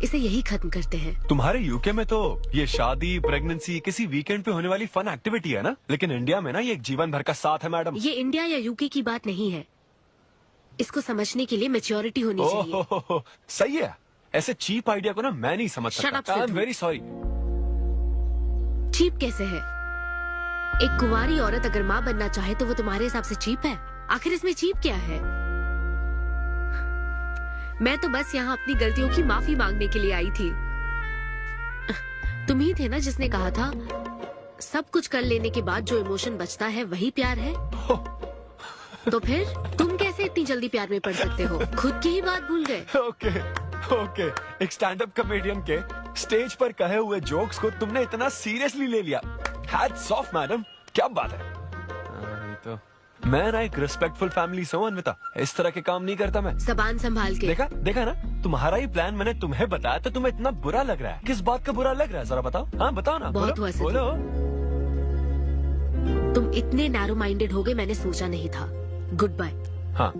[SPEAKER 19] इसे यही खत्म करते हैं।
[SPEAKER 10] तुम्हारे यूके में तो ये शादी, प्रेगनेंसी किसी वीकेंड पे होने वाली फन एक्टिविटी है ना, लेकिन इंडिया में ना ये एक जीवन भर का साथ है मैडम।
[SPEAKER 19] ये इंडिया या यूके की बात नहीं है। इसको समझने के लिए मैच्योरिटी होनी चाहिए।
[SPEAKER 10] सही है, ऐसे चीप आइडिया को ना मैं नहीं समझ सकता। I am very sorry.
[SPEAKER 19] Cheap कैसे है? एक कुंवारी औरत अगर माँ बनना चाहे तो वो तुम्हारे हिसाब से चीप है? आखिर इसमें चीप क्या है? मैं तो बस यहाँ अपनी गलतियों की माफी मांगने के लिए आई थी। तुम ही थे ना जिसने कहा था सब कुछ कर लेने के बाद जो इमोशन बचता है वही प्यार है। तो फिर तुम कैसे इतनी जल्दी प्यार में पड़ सकते हो? खुद की ही बात भूल गए।
[SPEAKER 10] ओके, एक स्टैंड अप कॉमेडियन के स्टेज पर कहे हुए जोक्स को तुमने इतना सीरियसली ले लिया। हैट्स ऑफ मैडम, क्या बात है। तो मैं ना एक रिस्पेक्टफुल फैमिली से हूं अनविता, इस तरह के काम नहीं करता मैं।
[SPEAKER 19] जबान संभाल के।
[SPEAKER 10] देखा ना, तुम्हारा ही प्लान मैंने तुम्हें बताया तो तुम्हें इतना बुरा लग रहा है। किस बात का बुरा लग रहा है जरा बताओ। हाँ बताओ ना।
[SPEAKER 19] बहुत हुआ सिद्धू।
[SPEAKER 10] बोलो।
[SPEAKER 19] तुम इतने नैरो माइंडेड होगे मैंने सोचा नहीं था। Good bye.
[SPEAKER 10] हाँ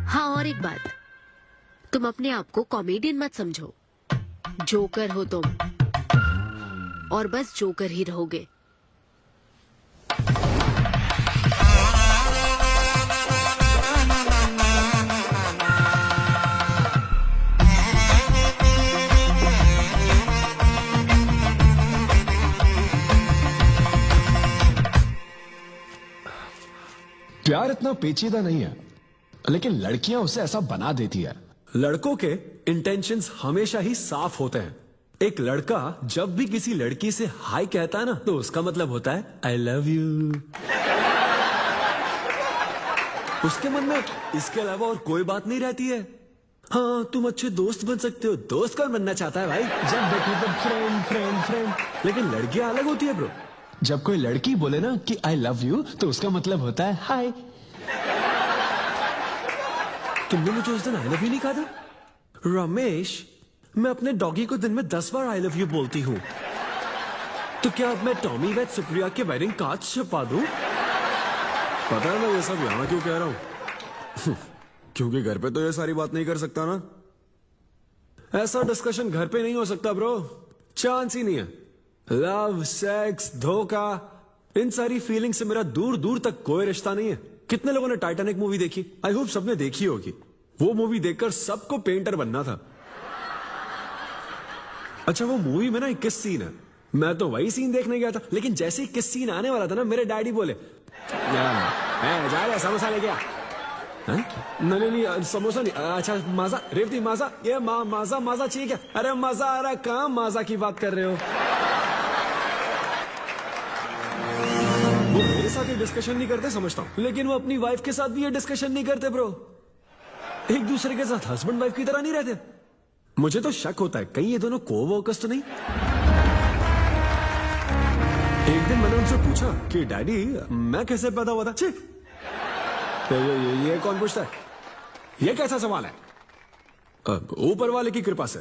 [SPEAKER 19] हाँ, और एक बात, तुम अपने आप को कॉमेडियन मत समझो। जोकर हो तुम, और बस जोकर ही रहोगे।
[SPEAKER 11] प्यार इतना पेचीदा नहीं है, लेकिन लड़कियां उसे ऐसा बना देती है।
[SPEAKER 21] लड़कों के इंटेंशंस हमेशा ही साफ होते हैं। एक लड़का जब भी किसी लड़की से हाय कहता है ना, तो उसका मतलब होता है आई लव यू। उसके मन में इसके अलावा और कोई बात नहीं रहती है। हाँ, तुम अच्छे दोस्त बन सकते हो। दोस्त कौन बनना चाहता है भाई? जब देखो तब फ्रेंड फ्रेंड फ्रेंड। लेकिन लड़कियां अलग होती है ब्रो।
[SPEAKER 11] जब कोई लड़की बोले ना कि आई लव यू, तो उसका मतलब होता है हाय।
[SPEAKER 21] तुमने मुझे उस दिन आई लव यू नहीं कहा था? रमेश, मैं अपने डॉगी को दिन में 10 बार आई लव यू बोलती हूँ। तो क्या अब मैं टॉमी वेट सुप्रिया के वेडिंग कार्ड छपवा दूं?
[SPEAKER 11] पता है मैं ये सब यहाँ क्यों कह रहा हूँ? क्योंकि घर पे तो ये सारी बात नहीं कर सकता ना।
[SPEAKER 21] ऐसा डिस्कशन घर पे नहीं हो सकता ब्रो, चांस ही नहीं है। लव, सेक्स, धोखा, इन सारी फीलिंग से मेरा दूर दूर तक कोई रिश्ता नहीं है। कितने लोगों ने टाइटैनिक मूवी देखी? आई होप सबने देखी होगी। वो मूवी देखकर सबको पेंटर बनना था। अच्छा, वो मूवी में ना 21 सीन है। मैं तो वही सीन देखने गया था, लेकिन जैसे ही 21 सीन आने वाला था ना, मेरे डैडी बोले जा रहे समोसा लेके आ। नहीं, समोसा नहीं। अच्छा, माजा, रेवती माजा, ये माजा माजा चाहिए क्या? अरे मजा आ रहा, कहाँ माजा की बात कर रहे हो? वो मेरे साथ ये डिस्कशन नहीं करते समझता हूँ, लेकिन वो अपनी वाइफ के साथ भी ये डिस्कशन नहीं करते ब्रो। एक दूसरे के साथ हस्बैंड वाइफ की तरह नहीं रहते। मुझे तो शक होता है कहीं ये दोनों को-वर्कर्स तो नहीं। एक दिन मैंने उनसे पूछा कि डैडी मैं कैसे पैदा हुआ था? छी, तो ये कौन पूछता है? ये कैसा सवाल है? ऊपर वाले की कृपा से।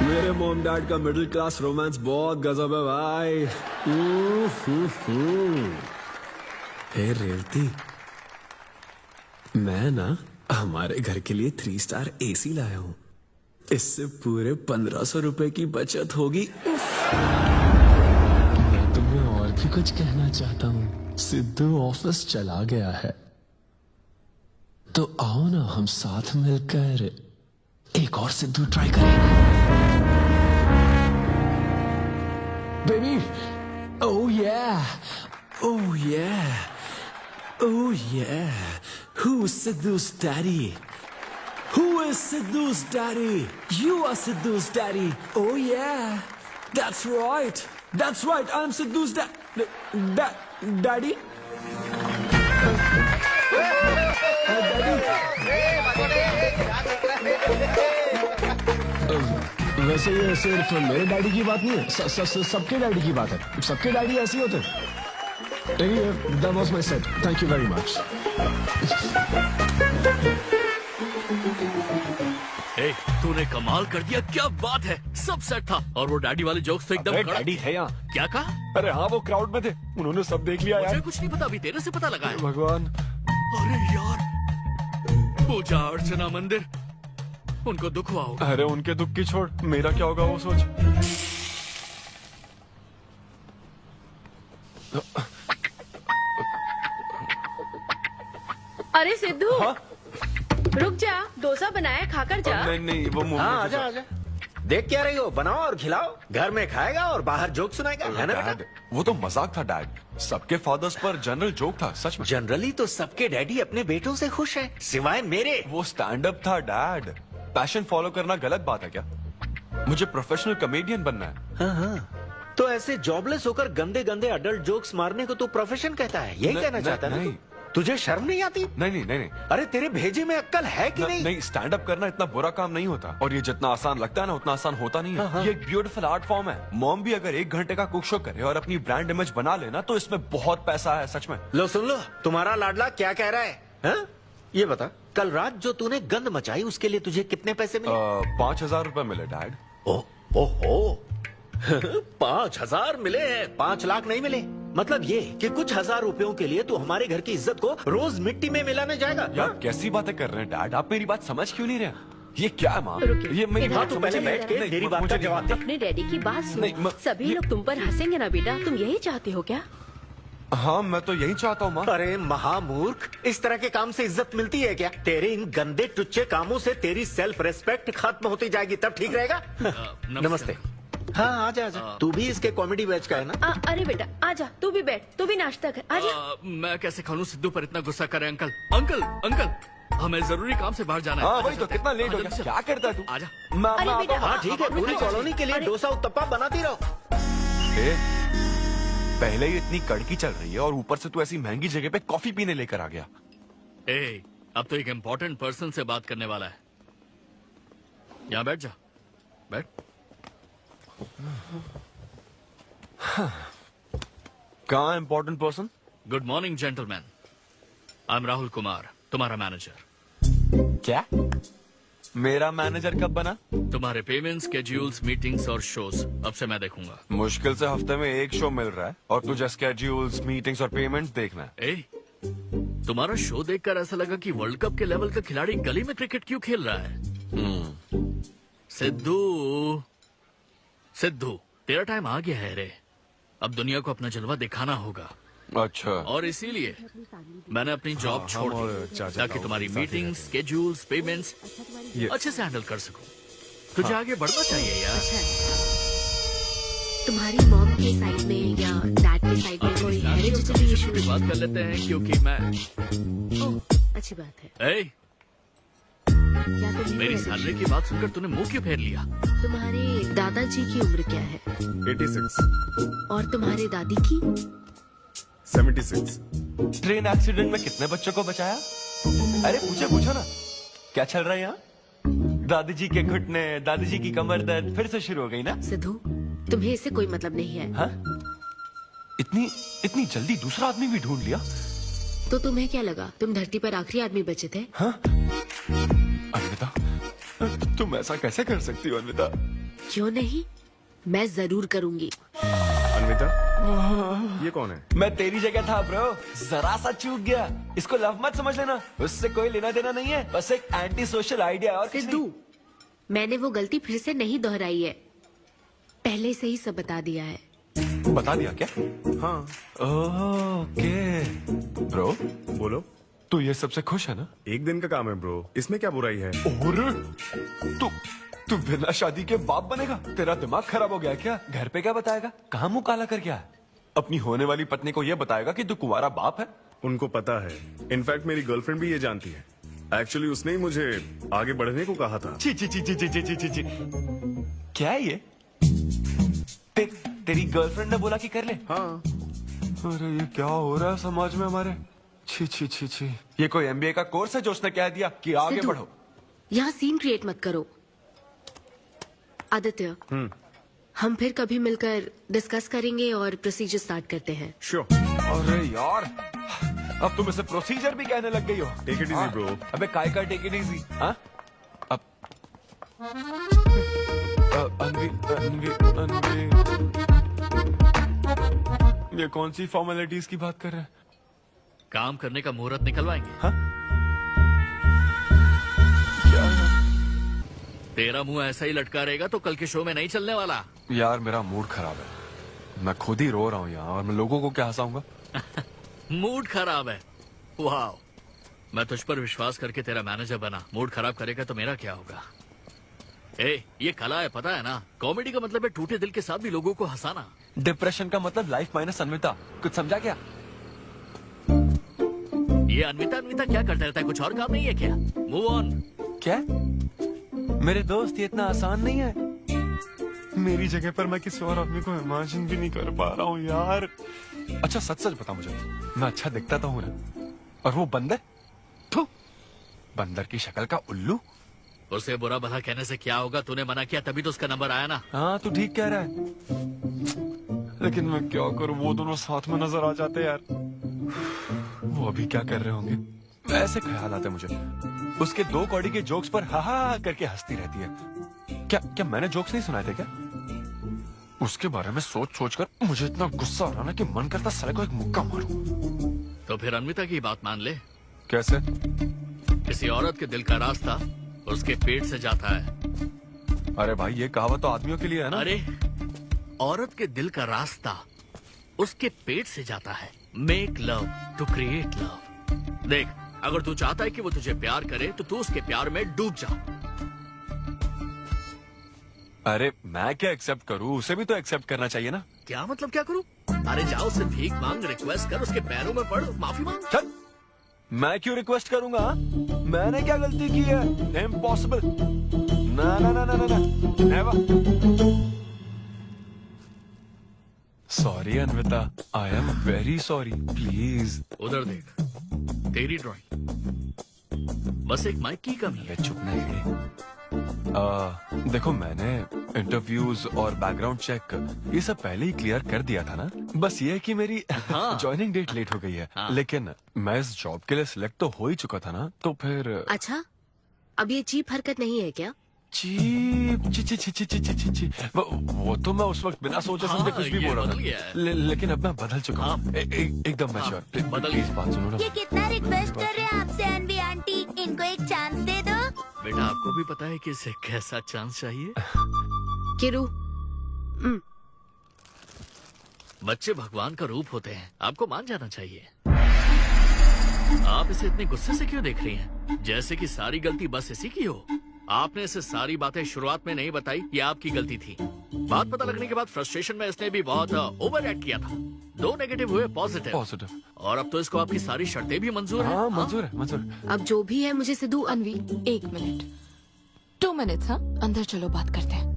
[SPEAKER 21] मेरे मॉम डैड का मिडिल क्लास रोमांस बहुत गजब है भाई। हे रेवती, मैं ना हमारे घर के लिए 3 स्टार AC लाया हूं। इससे पूरे 1500 रुपए की बचत होगी।
[SPEAKER 11] मैं तुम्हें और भी कुछ कहना चाहता हूँ। सिद्धू ऑफिस चला गया है, तो आओ ना हम साथ मिलकर एक और सिद्धू ट्राई करें। Baby, oh yeah, oh yeah, oh yeah. Who's Sidhu's daddy? Who is Sidhu's daddy? You are Sidhu's daddy. Oh yeah, that's right. That's right. I'm Sidhu's daddy. वैसे ये सिर्फ मेरे डैडी की बात नहीं है, सबके डैडी की बात है। सबके डैडी ऐसे ही होते हैं। Anyway, that was my set. Thank you very much.
[SPEAKER 12] तूने कमाल कर दिया, क्या बात है। सब सेट था और वो डैडी वाले जोक्स तो एकदम
[SPEAKER 10] डैडी थे यहाँ।
[SPEAKER 12] क्या कहा?
[SPEAKER 10] अरे हाँ, वो क्राउड में थे, उन्होंने सब देख लिया यार।
[SPEAKER 12] मुझे कुछ नहीं पता, अभी तेरे से पता लगा है।
[SPEAKER 10] भगवान,
[SPEAKER 12] अरे यार, पूजा अर्चना मंदिर, उनको दुख हुआ होगा।
[SPEAKER 10] अरे उनके दुख की छोड़, मेरा क्या होगा वो सोच।
[SPEAKER 14] अरे सिद्धू, रुक जा, डोसा बनाया, खाकर जा।
[SPEAKER 10] नहीं वो मुंह
[SPEAKER 15] हाँ आजा आजा। देख क्या रही हो, बनाओ और खिलाओ। घर में खाएगा और बाहर जोक सुनाएगा, है ना बेटा?
[SPEAKER 10] डैड, वो तो मजाक था डैड। सबके फादर्स पर जनरल जोक था, सच में।
[SPEAKER 15] जनरली तो सबके डैडी अपने बेटों से खुश हैं, सिवाय मेरे।
[SPEAKER 10] वो स्टैंड अप था डैड। पैशन फॉलो करना गलत बात है क्या? मुझे प्रोफेशनल कॉमेडियन बनना है।
[SPEAKER 15] हाँ हाँ, तो ऐसे जॉबलेस होकर गंदे गंदे अडल्ट जोक्स मारने को तू प्रोफेशन कहता है, यही कहना चाहता है?
[SPEAKER 10] नहीं,
[SPEAKER 15] तुझे शर्म नहीं आती?
[SPEAKER 10] नहीं।
[SPEAKER 15] अरे तेरे भेजे में अक्ल है कि नहीं?
[SPEAKER 10] नहीं, स्टैंड अप करना इतना बुरा काम नहीं होता, और ये जितना आसान लगता है ना उतना आसान होता नहीं है।
[SPEAKER 15] हाँ।
[SPEAKER 10] ये एक ब्यूटीफुल आर्ट फॉर्म है। मॉम भी अगर 1 घंटे का कुक शो करे और अपनी ब्रांड इमेज बना लेना तो इसमें बहुत पैसा है, सच में।
[SPEAKER 15] लो सुन लो, तुम्हारा लाडला क्या कह रहा है, हा? ये बता, कल रात जो तूने गंद मचाई उसके लिए तुझे कितने पैसे मिले?
[SPEAKER 10] 5,000 रुपए मिले डैड।
[SPEAKER 15] ओहो 5,000 मिले हैं, 5 लाख नहीं मिले। मतलब ये कि कुछ हजार रुपयों के लिए तू हमारे घर की इज्जत को रोज मिट्टी में मिलाने जाएगा?
[SPEAKER 10] यार कैसी बातें कर रहे हैं डैड, आप मेरी बात समझ क्यों नहीं रहे? ये क्या है माँ? ये मेरी
[SPEAKER 15] हाँ,
[SPEAKER 10] बात
[SPEAKER 15] तू
[SPEAKER 10] समझ
[SPEAKER 15] पहले
[SPEAKER 10] नहीं
[SPEAKER 15] बैठ के
[SPEAKER 10] रहे।
[SPEAKER 15] मेरी बात का जवाब दे।
[SPEAKER 14] अपने डैडी की बात
[SPEAKER 10] नहीं,
[SPEAKER 14] सुन। सभी लोग तुम पर हंसेंगे ना बेटा, तुम यही चाहते हो क्या?
[SPEAKER 10] हाँ मैं तो यही चाहता हूँ माँ।
[SPEAKER 15] अरे महामूर्ख, इस तरह के काम से इज्जत मिलती है क्या? तेरे इन गंदे टुच्चे कामों से तेरी सेल्फ रेस्पेक्ट खत्म होती जाएगी, तब ठीक रहेगा। नमस्ते। हाँ आजा आजा, तू भी इसके कॉमेडी बैच का है ना?
[SPEAKER 14] अरे बेटा आजा, तू भी बैठ, तू भी नाश्ता कर, आजा।
[SPEAKER 12] मैं कैसे खा लूं? सिद्धू पर इतना गुस्सा करे। अंकल अंकल अंकल, हमें जरूरी काम से बाहर जाना है।
[SPEAKER 10] हाँ वही तो, कितना लेट हो गया। क्या करता है तू?
[SPEAKER 12] आजा।
[SPEAKER 15] अरे बेटा, हाँ ठीक है, पूरी कॉलोनी के लिए डोसा उत्तप्पा बनाती रहो।
[SPEAKER 10] पहले ही इतनी कड़की चल रही है और ऊपर से तू ऐसी महंगी जगह पे कॉफी पीने लेकर आ गया।
[SPEAKER 12] अब तो एक इम्पोर्टेंट पर्सन से बात करने वाला है। यहाँ बैठ जा, बैठ।
[SPEAKER 10] कहाँ important person?
[SPEAKER 12] Good morning gentleman, I am Rahul Kumar, तुम्हारा मैनेजर।
[SPEAKER 10] क्या? मेरा मैनेजर कब बना?
[SPEAKER 12] तुम्हारे पेमेंट, स्केड्यूल्स, मीटिंग्स और शोज अब से मैं देखूंगा।
[SPEAKER 10] मुश्किल से हफ्ते में 1 शो मिल रहा है और तुझे स्केड्यूल्स, मीटिंग्स और पेमेंट्स देखना है।
[SPEAKER 12] तुम्हारा शो देखकर ऐसा लगा कि वर्ल्ड कप के लेवल का खिलाड़ी गली में क्रिकेट क्यों खेल रहा है। सिद्धू तेरा टाइम आ गया है रे, अब दुनिया को अपना जलवा दिखाना होगा।
[SPEAKER 10] अच्छा।
[SPEAKER 12] और इसीलिए मैंने अपनी जॉब छोड़ दी ताकि तुम्हारी मीटिंग्स, स्केड्यूल्स, पेमेंट्स अच्छे से हैंडल कर सकूं। तुझे आगे बढ़ना चाहिए यार।
[SPEAKER 19] तुम्हारी मॉम के साइड में या डैड के साइड में कोई हेरिडिटरी इशू?
[SPEAKER 12] बात कर लेते हैं क्योंकि मैं
[SPEAKER 19] अच्छी बात है।
[SPEAKER 12] मेरी सैलरी की बात सुनकर तूने मुंह क्यों फेर लिया?
[SPEAKER 19] तुम्हारे दादाजी की उम्र क्या है?
[SPEAKER 11] 86।
[SPEAKER 19] और तुम्हारे दादी की?
[SPEAKER 11] 76।
[SPEAKER 10] ट्रेन एक्सीडेंट में कितने बच्चों को बचाया? अरे पूछो ना, क्या चल रहा है यहाँ? दादी जी के घुटने, दादी जी की कमर दर्द फिर से शुरू हो गई ना?
[SPEAKER 19] सिद्धू, तुम्हें इससे कोई मतलब नहीं है।
[SPEAKER 10] हाँ? इतनी जल्दी दूसरा आदमी भी ढूंढ लिया?
[SPEAKER 19] तो तुम्हें क्या लगा तुम धरती पर आखिरी आदमी बचे थे?
[SPEAKER 10] हाँ? अन्विता, तुम ऐसा कैसे कर सकती हो अन्विता?
[SPEAKER 19] क्यों नहीं, मैं जरूर करूंगी।
[SPEAKER 11] अन्विता, ये कौन है?
[SPEAKER 10] मैं तेरी जगह था ब्रो, जरा सा चूक गया। इसको लव मत समझ लेना, उससे कोई लेना देना नहीं है, बस एक एंटी सोशल आइडिया। और
[SPEAKER 19] सिद्धू, मैंने वो गलती फिर से नहीं दोहराई है, पहले से ही सब बता दिया है।
[SPEAKER 10] बता दिया क्या?
[SPEAKER 11] हाँ।
[SPEAKER 10] ओके ब्रो,
[SPEAKER 11] बोलो।
[SPEAKER 10] तू ये सबसे खुश है ना?
[SPEAKER 11] एक दिन का काम है ब्रो, इसमें क्या बुराई है?
[SPEAKER 10] और तू बिना शादी के बाप बनेगा? तेरा दिमाग खराब हो गया क्या? घर पे क्या बताएगा? कहाँ मुंह काला कर गया है? अपनी होने वाली पत्नी को ये बताएगा कि तू कुंवारा बाप है?
[SPEAKER 11] उनको पता है, इनफैक्ट मेरी गर्लफ्रेंड भी ये जानती है। एक्चुअली उसने ही मुझे आगे बढ़ने को कहा था।
[SPEAKER 10] ची ची ची ची ची ची ची ची। क्या है ये? तेरी गर्लफ्रेंड ने बोला कि कर ले?
[SPEAKER 11] हाँ।
[SPEAKER 10] अरे ये क्या हो रहा है समाज में हमारे? छी छी छी छी। ये कोई MBA का कोर्स है जो उसने कह दिया कि आगे बढ़ो?
[SPEAKER 19] यहाँ सीन क्रिएट मत करो। आदित्य, हम फिर कभी मिलकर डिस्कस करेंगे और प्रोसीजर स्टार्ट करते हैं।
[SPEAKER 11] श्योर।
[SPEAKER 10] अरे यार, अब तुम इसे प्रोसीजर भी कहने लग गई हो।
[SPEAKER 11] Take it easy bro.
[SPEAKER 10] अबे काय का टेक इट इजी? हाँ? अब अनवी ये कौन सी फॉर्मेलिटीज की बात कर रहे हैं?
[SPEAKER 12] काम करने का मुहूर्त निकलवाएंगे।
[SPEAKER 10] हाँ?
[SPEAKER 12] तेरा मुंह ऐसा ही लटका रहेगा तो कल के शो में नहीं चलने वाला।
[SPEAKER 10] यार मेरा मूड खराब है, मैं खुद ही रो रहा हूँ यहाँ, और मैं लोगों को क्या हंसाऊंगा?
[SPEAKER 12] मूड खराब है? वाह, मैं तुझ पर विश्वास करके तेरा मैनेजर बना, मूड खराब करेगा तो मेरा क्या होगा? ए, ये कला है, पता है ना? कॉमेडी का मतलब है टूटे दिल के साथ भी लोगों को हंसाना।
[SPEAKER 10] डिप्रेशन का मतलब लाइफ माइनस अन्विता, कुछ समझा क्या?
[SPEAKER 12] ये अन्विता अन्विता क्या करता रहता है, कुछ और काम नहीं है क्या? Move on.
[SPEAKER 10] क्या? मेरे दोस्त, ये इतना आसान नहीं है। मेरी जगह पर मैं किसी और आदमी को इमेजिन भी नहीं कर पा रहा हूँ यार। अच्छा सच सच बता मुझे, मैं अच्छा दिखता तो हूँ ना? और वो बंदर, थू, बंदर की शक्ल का उल्लू।
[SPEAKER 12] उसे बुरा भला कहने से क्या होगा? तूने मना किया तभी तो उसका नंबर आया ना।
[SPEAKER 10] हाँ तू ठीक कह रहा है, लेकिन मैं क्या करूँ, वो दोनों साथ में नजर आ जाते यार। वो अभी क्या कर रहे होंगे? ऐसे ख्याल आते मुझे। उसके 2 कौड़ी के जोक्स पर हा हा करके हंसती रहती है। क्या मैंने जोक्स नहीं सुनाए थे क्या? उसके बारे में सोच सोच कर मुझे इतना गुस्सा आ रहा ना कि मन करता साले को एक मुक्का मारूं।
[SPEAKER 12] तो फिर अन्विता की बात मान ले।
[SPEAKER 10] कैसे?
[SPEAKER 12] किसी औरत के दिल का रास्ता उसके पेट से जाता है।
[SPEAKER 10] अरे भाई ये कहावत तो आदमियों के लिए है ना?
[SPEAKER 12] अरे औरत के दिल का रास्ता उसके पेट से जाता है। Make love to create love. देख, अगर तू चाहता है कि वो तुझे प्यार करे तो तू उसके प्यार में डूब जा।
[SPEAKER 10] अरे मैं क्या एक्सेप्ट करूं, उसे भी तो एक्सेप्ट करना चाहिए ना।
[SPEAKER 12] क्या मतलब क्या करूं? अरे जाओ उससे भीख मांग, रिक्वेस्ट कर, उसके पैरों में पड़, माफी मांग।
[SPEAKER 10] चल, मैं क्यों रिक्वेस्ट करूंगा? मैंने क्या गलती की है? इम्पॉसिबल। ना ना ना ना ना never. Sorry Anvita, I am very sorry, please.
[SPEAKER 12] उधर देख, तेरी ड्राइंग, बस एक माइक की कमी है।
[SPEAKER 10] चुप नहीं। देखो मैंने इंटरव्यूज और बैकग्राउंड चेक ये सब पहले ही क्लियर कर दिया था ना। बस ये है कि मेरी ज्वाइनिंग डेट लेट हो गई है। लेकिन मैं इस जॉब के लिए सिलेक्ट तो हो ही चुका था ना, तो फिर।
[SPEAKER 19] अच्छा, अब ये चीप हरकत नहीं है क्या?
[SPEAKER 10] चीप ची ची ची ची ची ची ची वो तो मैं उस वक्त बिना सोचे समझे कुछ भी बोल रहा था। लेकिन अब मैं बदल चुका हूँ, एकदम मैच्योर। प्लीज बात सुनो ना।
[SPEAKER 6] ये कितना रिक्वेस्ट कर रहे हैं आपसे अनवी आंटी, इनको एक चांस दे दो।
[SPEAKER 12] बेटा आपको भी पता है कि इसे कैसा चांस चाहिए?
[SPEAKER 19] किरू,
[SPEAKER 12] बच्चे भगवान का रूप होते हैं, आपको मान जाना चाहिए। आप इसे इतने गुस्से से क्यों देख रही हैं? जैसे कि सारी गलती बस इसी की हो। आपने इसे सारी बातें शुरुआत में नहीं बताई, ये आपकी गलती थी। बात पता लगने के बाद फ्रस्ट्रेशन में इसने भी बहुत ओवर एक्ट किया था। 2 नेगेटिव हुए पॉजिटिव, और अब तो इसको आपकी सारी शर्तें भी मंजूर हैं।
[SPEAKER 10] मंजूर है, मंजूर।
[SPEAKER 19] अब जो भी है मुझे सिद्धू।
[SPEAKER 8] अनवी 1 मिनट, 2 मिनट्स। हाँ अंदर चलो, बात करते हैं।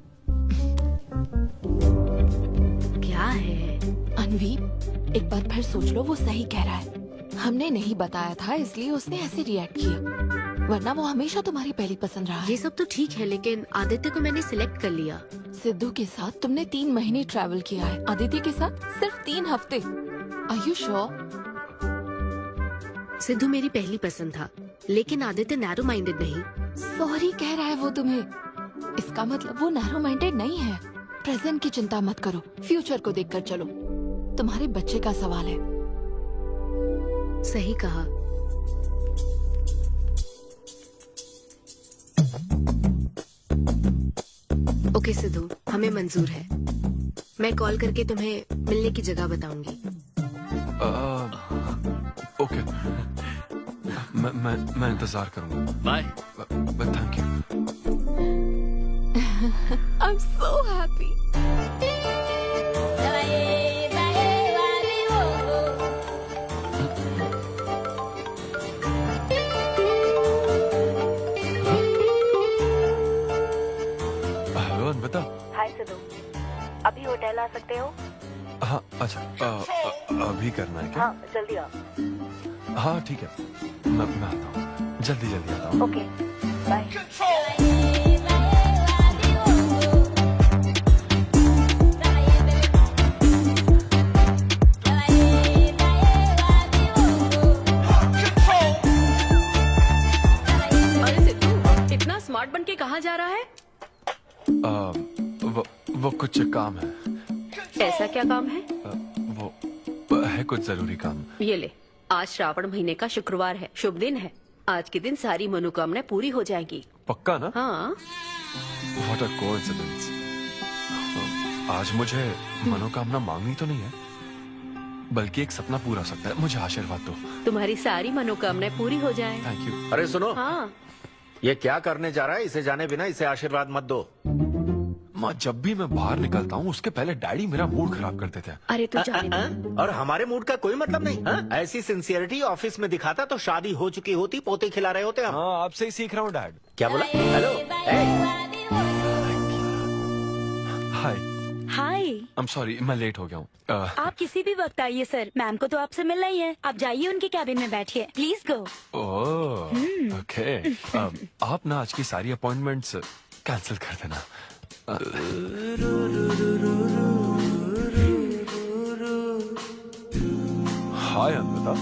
[SPEAKER 19] क्या है
[SPEAKER 8] अनवी, एक बार फिर सोच लो, वो सही कह रहा है। हमने नहीं बताया था इसलिए उसने ऐसे रिएक्ट किया, वरना वो हमेशा तुम्हारी पहली पसंद रहा है।
[SPEAKER 19] ये सब तो ठीक है, लेकिन आदित्य को मैंने सिलेक्ट कर लिया।
[SPEAKER 8] सिद्धू के साथ तुमने 3 महीने ट्रैवल किया है, आदित्य के साथ सिर्फ 3 हफ्ते। Are you sure?
[SPEAKER 19] सिद्धू मेरी पहली पसंद था, लेकिन आदित्य नैरो माइंडेड नहीं।
[SPEAKER 8] सॉरी कह रहा है वो तुम्हें, इसका मतलब वो नैरो माइंडेड नहीं है। प्रेजेंट की चिंता मत करो, फ्यूचर को देखकर चलो। तुम्हारे बच्चे का सवाल है।
[SPEAKER 19] सही कहा। ओके सिद्धू, हमें मंजूर है। मैं कॉल करके तुम्हें मिलने की जगह बताऊंगी।
[SPEAKER 10] ओके, मैं इंतजार करूंगा।
[SPEAKER 12] Bye.
[SPEAKER 10] Thank you.
[SPEAKER 8] I am so happy.
[SPEAKER 10] बता।
[SPEAKER 3] हाय सिद्धू, अभी होटल आ सकते हो?
[SPEAKER 10] हाँ अच्छा, अभी करना है क्या?
[SPEAKER 3] हाँ जल्दी आओ।
[SPEAKER 10] हाँ ठीक है, मैं आता हूँ, जल्दी आता हूँ।
[SPEAKER 3] Okay bye.
[SPEAKER 14] अरे सिद्धू, इतना स्मार्ट बन के कहाँ जा रहा है?
[SPEAKER 10] वो कुछ काम है।
[SPEAKER 14] ऐसा क्या काम है?
[SPEAKER 10] वो है कुछ जरूरी काम।
[SPEAKER 14] ये ले, आज श्रावण महीने का शुक्रवार है, शुभ दिन है। आज के दिन सारी मनोकामनाएं पूरी हो जाएंगी।
[SPEAKER 10] पक्का ना?
[SPEAKER 14] हाँ।
[SPEAKER 10] What a coincidence। आज मुझे मनोकामना मांगनी तो नहीं है? बल्कि एक सपना पूरा हो सकता है। मुझे आशीर्वाद दो।
[SPEAKER 14] तुम्हारी सारी मनोकामनाएं पूरी हो जाएं।
[SPEAKER 10] Thank you.
[SPEAKER 15] अरे सुनो,
[SPEAKER 14] हाँ,
[SPEAKER 15] ये क्या करने जा रहा है? इसे जाने बिना इसे आशीर्वाद मत दो।
[SPEAKER 10] माँ, जब भी मैं बाहर निकलता हूँ उसके पहले डैडी मेरा मूड खराब कर देते हैं।
[SPEAKER 14] अरे तू जाने दे।
[SPEAKER 15] और हमारे मूड का कोई मतलब नहीं। हाँ? ऐसी सिंसियरिटी ऑफिस में दिखाता तो शादी हो चुकी होती, पोते खिला रहे होते हम।
[SPEAKER 10] हाँ, आपसे ही सीख रहा हूँ डैड।
[SPEAKER 15] क्या बोला? Hello,
[SPEAKER 10] hi.
[SPEAKER 6] Hi.
[SPEAKER 10] I am sorry, मैं लेट हो गया हूँ।
[SPEAKER 6] आप किसी भी वक्त आइए सर, मैम को तो आपसे मिलना ही है। आप जाइए उनके कैबिन में बैठिए, प्लीज गो।
[SPEAKER 10] Oh, okay. आप ना आज की सारी अपॉइंटमेंट्स कैंसिल कर देना। हाय अन्विता।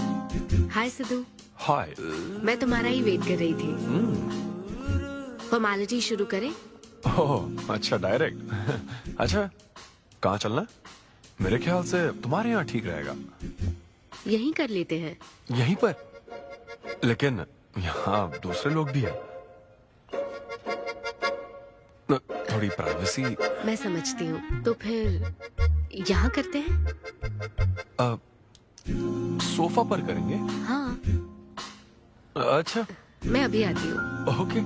[SPEAKER 19] हाय सिद्धू।
[SPEAKER 10] हाय।
[SPEAKER 19] मैं तुम्हारा ही वेट कर रही थी। फॉर्मेलिटी शुरू करें?
[SPEAKER 10] ओह, अच्छा, डायरेक्ट। अच्छा, कहाँ चलना है? मेरे ख्याल से तुम्हारे यहाँ ठीक रहेगा।
[SPEAKER 19] यहीं कर लेते हैं।
[SPEAKER 10] यहीं पर? लेकिन यहाँ दूसरे लोग भी हैं। थोड़ी प्राइवेसी।
[SPEAKER 19] मैं समझती हूँ, तो फिर यहाँ करते हैं?
[SPEAKER 10] सोफा पर करेंगे?
[SPEAKER 19] हाँ।
[SPEAKER 10] अच्छा,
[SPEAKER 19] मैं अभी आती हूँ।
[SPEAKER 10] ओके।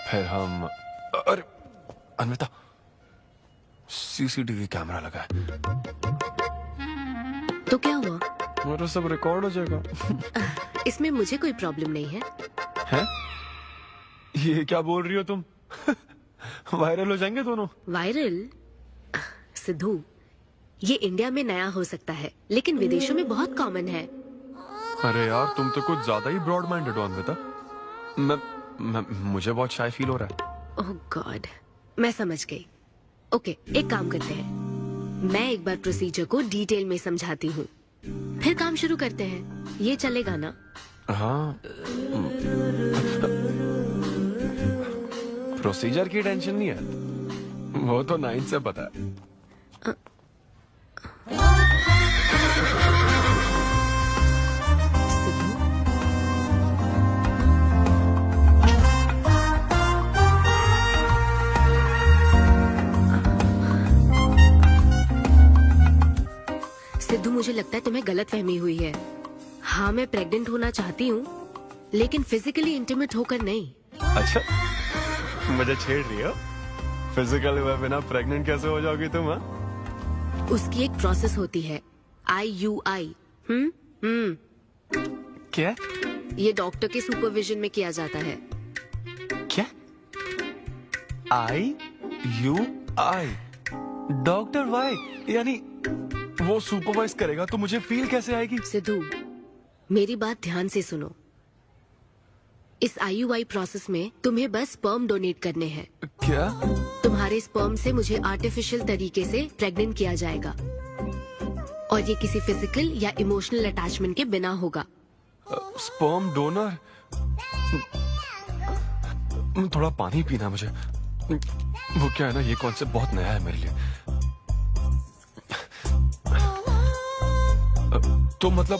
[SPEAKER 10] फिर हम, अरे अन्विता, सीसीटीवी कैमरा लगा है।
[SPEAKER 19] तो क्या हुआ?
[SPEAKER 10] मेरा सब रिकॉर्ड हो जाएगा।
[SPEAKER 19] इसमें मुझे कोई प्रॉब्लम नहीं है।
[SPEAKER 10] हैं? ये क्या बोल रही हो तुम? वायरल हो जाएंगे दोनों।
[SPEAKER 19] वायरल? सिद्धू, ये इंडिया में नया हो सकता है, लेकिन विदेशों में बहुत कॉमन है।
[SPEAKER 10] अरे यार, तुम तो कुछ ज्यादा ही ब्रॉड माइंडेड हो अन्विता। मुझे बहुत शाय फील हो रहा है।
[SPEAKER 19] ओह गॉड, मैं समझ गई। ओके, एक काम करते हैं, मैं एक बार प्रोसीजर को डिटेल में समझाती हूँ, फिर काम शुरू करते हैं। ये चलेगा ना?
[SPEAKER 10] हाँ। प्रोसीजर की टेंशन नहीं है, वो तो 9 से पता है।
[SPEAKER 19] सिद्धू, मुझे लगता है तुम्हें गलतफहमी हुई है। हाँ, मैं प्रेग्नेंट होना चाहती हूँ, लेकिन फिजिकली इंटीमेट होकर नहीं।
[SPEAKER 10] अच्छा, मुझे छेड़ रही हो? फिजिकली हुए बिना प्रेग्नेंट कैसे हो जाओगी तुम? हाँ,
[SPEAKER 19] उसकी एक प्रोसेस होती है, IUI।
[SPEAKER 10] क्या?
[SPEAKER 19] ये डॉक्टर के सुपरविजन में किया जाता है।
[SPEAKER 10] क्या? IUI? Doctor why? यानी वो सुपरवाइज करेगा तो मुझे फील कैसे आएगी?
[SPEAKER 19] सिद्धू, मेरी बात ध्यान से सुनो। इस IUI प्रोसेस में तुम्हें बस स्पर्म डोनेट करने हैं।
[SPEAKER 10] क्या?
[SPEAKER 19] तुम्हारे स्पर्म से मुझे आर्टिफिशियल तरीके से प्रेग्नेंट किया जाएगा, और ये किसी फिजिकल या इमोशनल अटैचमेंट के बिना होगा।
[SPEAKER 10] Sperm donor? थोड़ा पानी पीना है मुझे। वो क्या है ना, ये कॉन्सेप्ट बहुत नया है मेरे लिए। तो मतलब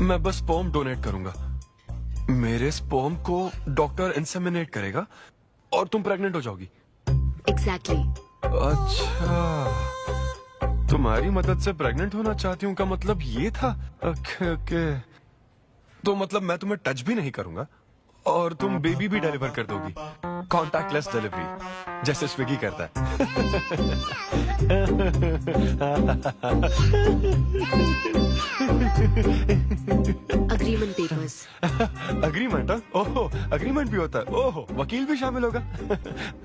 [SPEAKER 10] मैं बस स्पर्म डोनेट करूंगा, मेरे स्पर्म को डॉक्टर इंसेमिनेट करेगा और तुम प्रेग्नेंट हो जाओगी?
[SPEAKER 19] एग्जैक्टली।
[SPEAKER 10] अच्छा, तुम्हारी मदद से प्रेग्नेंट होना चाहती हूँ का मतलब ये था? ओके। तो मतलब मैं तुम्हें टच भी नहीं करूंगा और तुम बेबी भी डिलीवर कर दोगी, कॉन्टैक्टलेस डिलीवरी, जैसे स्विगी करता है।
[SPEAKER 19] Agreement papers.
[SPEAKER 10] अग्रीमेंट? ओहो, अग्रीमेंट भी होता है? ओहो, वकील भी शामिल होगा।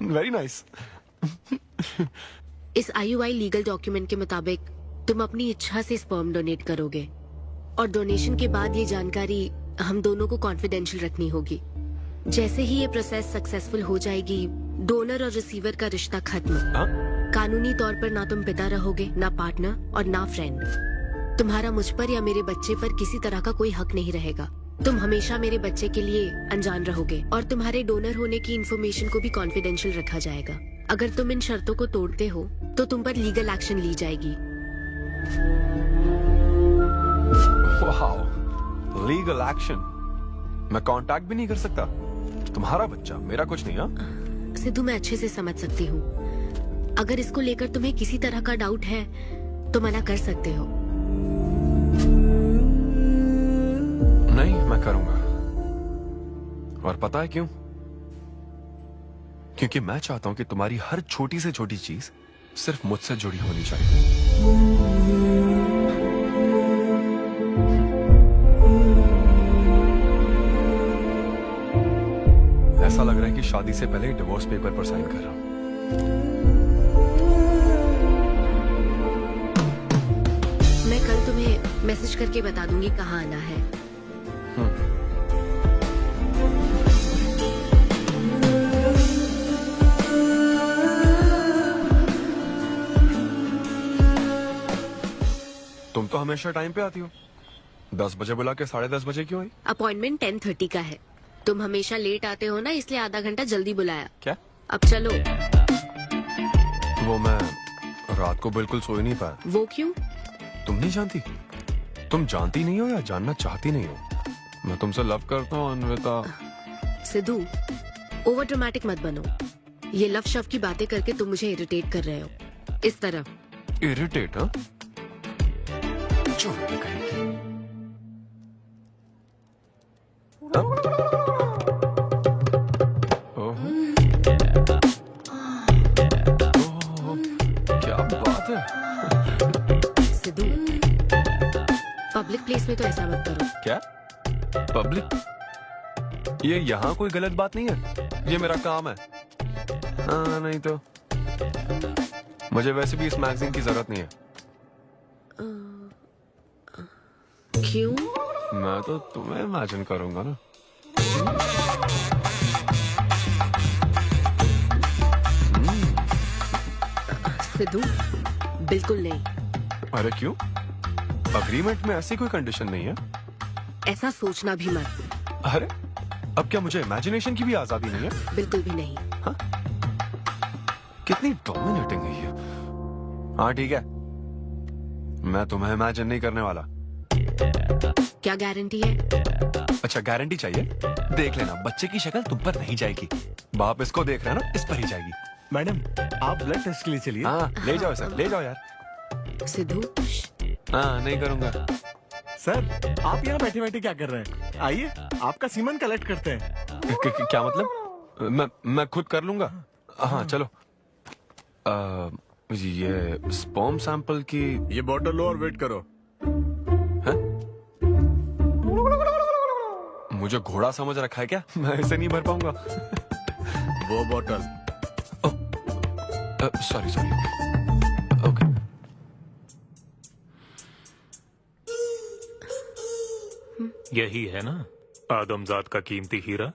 [SPEAKER 10] Very nice.
[SPEAKER 19] इस IUI लीगल डॉक्यूमेंट के मुताबिक तुम अपनी इच्छा से स्पर्म डोनेट करोगे, और डोनेशन के बाद ये जानकारी हम दोनों को कॉन्फिडेंशियल रखनी होगी। जैसे ही ये प्रोसेस सक्सेसफुल हो जाएगी, डोनर और रिसीवर का रिश्ता खत्म। कानूनी तौर पर ना तुम पिता रहोगे, ना पार्टनर और ना फ्रेंड। तुम्हारा मुझ पर या मेरे बच्चे पर किसी तरह का कोई हक नहीं रहेगा। तुम हमेशा मेरे बच्चे के लिए अनजान रहोगे और तुम्हारे डोनर होने की इन्फॉर्मेशन को भी कॉन्फिडेंशियल रखा जाएगा। अगर तुम इन शर्तों को तोड़ते हो तो तुम पर लीगल एक्शन ली जाएगी।
[SPEAKER 10] Wow, legal action? मैं कांटेक्ट भी नहीं कर सकता? तुम्हारा बच्चा, मेरा कुछ नहीं। हाँ
[SPEAKER 19] सिद्धू, मैं अच्छे से समझ सकती हूँ। अगर इसको लेकर तुम्हें किसी तरह का डाउट है तो मना कर सकते हो।
[SPEAKER 10] नहीं, मैं करूंगा। और पता है क्यों? क्योंकि मैं चाहता हूं कि तुम्हारी हर छोटी से छोटी चीज सिर्फ मुझसे जुड़ी होनी चाहिए। ऐसा लग रहा है कि शादी से पहले डिवोर्स पेपर पर साइन कर रहा हूं।
[SPEAKER 19] मैं कल तुम्हें मैसेज करके बता दूंगी कहाँ आना है।
[SPEAKER 10] तुम तो हमेशा टाइम पे आती हो। 10 बजे बुला के 10:30 बजे क्यों आई?
[SPEAKER 19] अपॉइंटमेंट 10:30 का है। तुम हमेशा लेट आते हो ना, इसलिए आधा घंटा जल्दी बुलाया।
[SPEAKER 10] क्या?
[SPEAKER 19] अब चलो।
[SPEAKER 10] वो मैं रात को बिल्कुल सो ही नहीं पाया।
[SPEAKER 19] वो क्यों?
[SPEAKER 10] तुम नहीं जानती? तुम जानती नहीं हो या जानना चाहती नहीं हो? मैं तुमसे लव करता हूँ अन्विता।
[SPEAKER 19] सिद्धू, ओवर ड्रामेटिक मत बनो। ये लव शव की बातें करके तुम मुझे इरिटेट कर रहे हो। इस तरह।
[SPEAKER 10] इरिटेट? हाँ, क्या बात है।
[SPEAKER 19] सिद्धू, पब्लिक प्लेस में तो ऐसा मत करो।
[SPEAKER 10] क्या? पब्लिक? ये यहाँ कोई गलत बात नहीं है, ये मेरा काम है। हाँ, नहीं तो मुझे वैसे भी इस मैगजीन की जरूरत नहीं है।
[SPEAKER 19] क्यों?
[SPEAKER 10] मैं तो तुम्हें इमेजिन करूंगा ना।
[SPEAKER 19] सिद्धू, बिल्कुल नहीं।
[SPEAKER 10] अरे क्यों? अग्रीमेंट में ऐसी कोई कंडीशन नहीं है।
[SPEAKER 19] ऐसा सोचना भी मत।
[SPEAKER 10] अरे अब क्या मुझे इमेजिनेशन की भी आजादी नहीं है?
[SPEAKER 19] बिल्कुल भी नहीं।
[SPEAKER 10] हाँ? कितनी डोमिनेटिंग है ये। हाँ ठीक है, मैं तुम्हें इमेजिन नहीं करने वाला।
[SPEAKER 19] क्या गारंटी है?
[SPEAKER 10] अच्छा, गारंटी चाहिए? देख लेना, बच्चे की शक्ल तुम पर नहीं जाएगी। बाप इसको देख रहा है ना, इस पर ही जाएगी।
[SPEAKER 18] मैडम, आप ब्लड टेस्ट के लिए चलिए।
[SPEAKER 10] हाँ, ले जाओ सर, ले जाओ यार।
[SPEAKER 19] सिद्धू।
[SPEAKER 10] हाँ, नहीं करूंगा।
[SPEAKER 18] सर, आप यहाँ बैठे बैठे क्या कर रहे हैं? आइए, आपका सीमन कलेक्ट करते हैं।
[SPEAKER 10] क्या मतलब? मैं खुद कर लूंगा। हाँ चलो। ये स्पर्म सैंपल की
[SPEAKER 18] ये बोतल लो और वेट करो।
[SPEAKER 10] है? मुझे घोड़ा समझ रखा है क्या? मैं इसे नहीं भर पाऊंगा।
[SPEAKER 18] वो बोतल।
[SPEAKER 10] Sorry sorry. ओके।
[SPEAKER 9] यही है ना आदमजात का कीमती हीरा?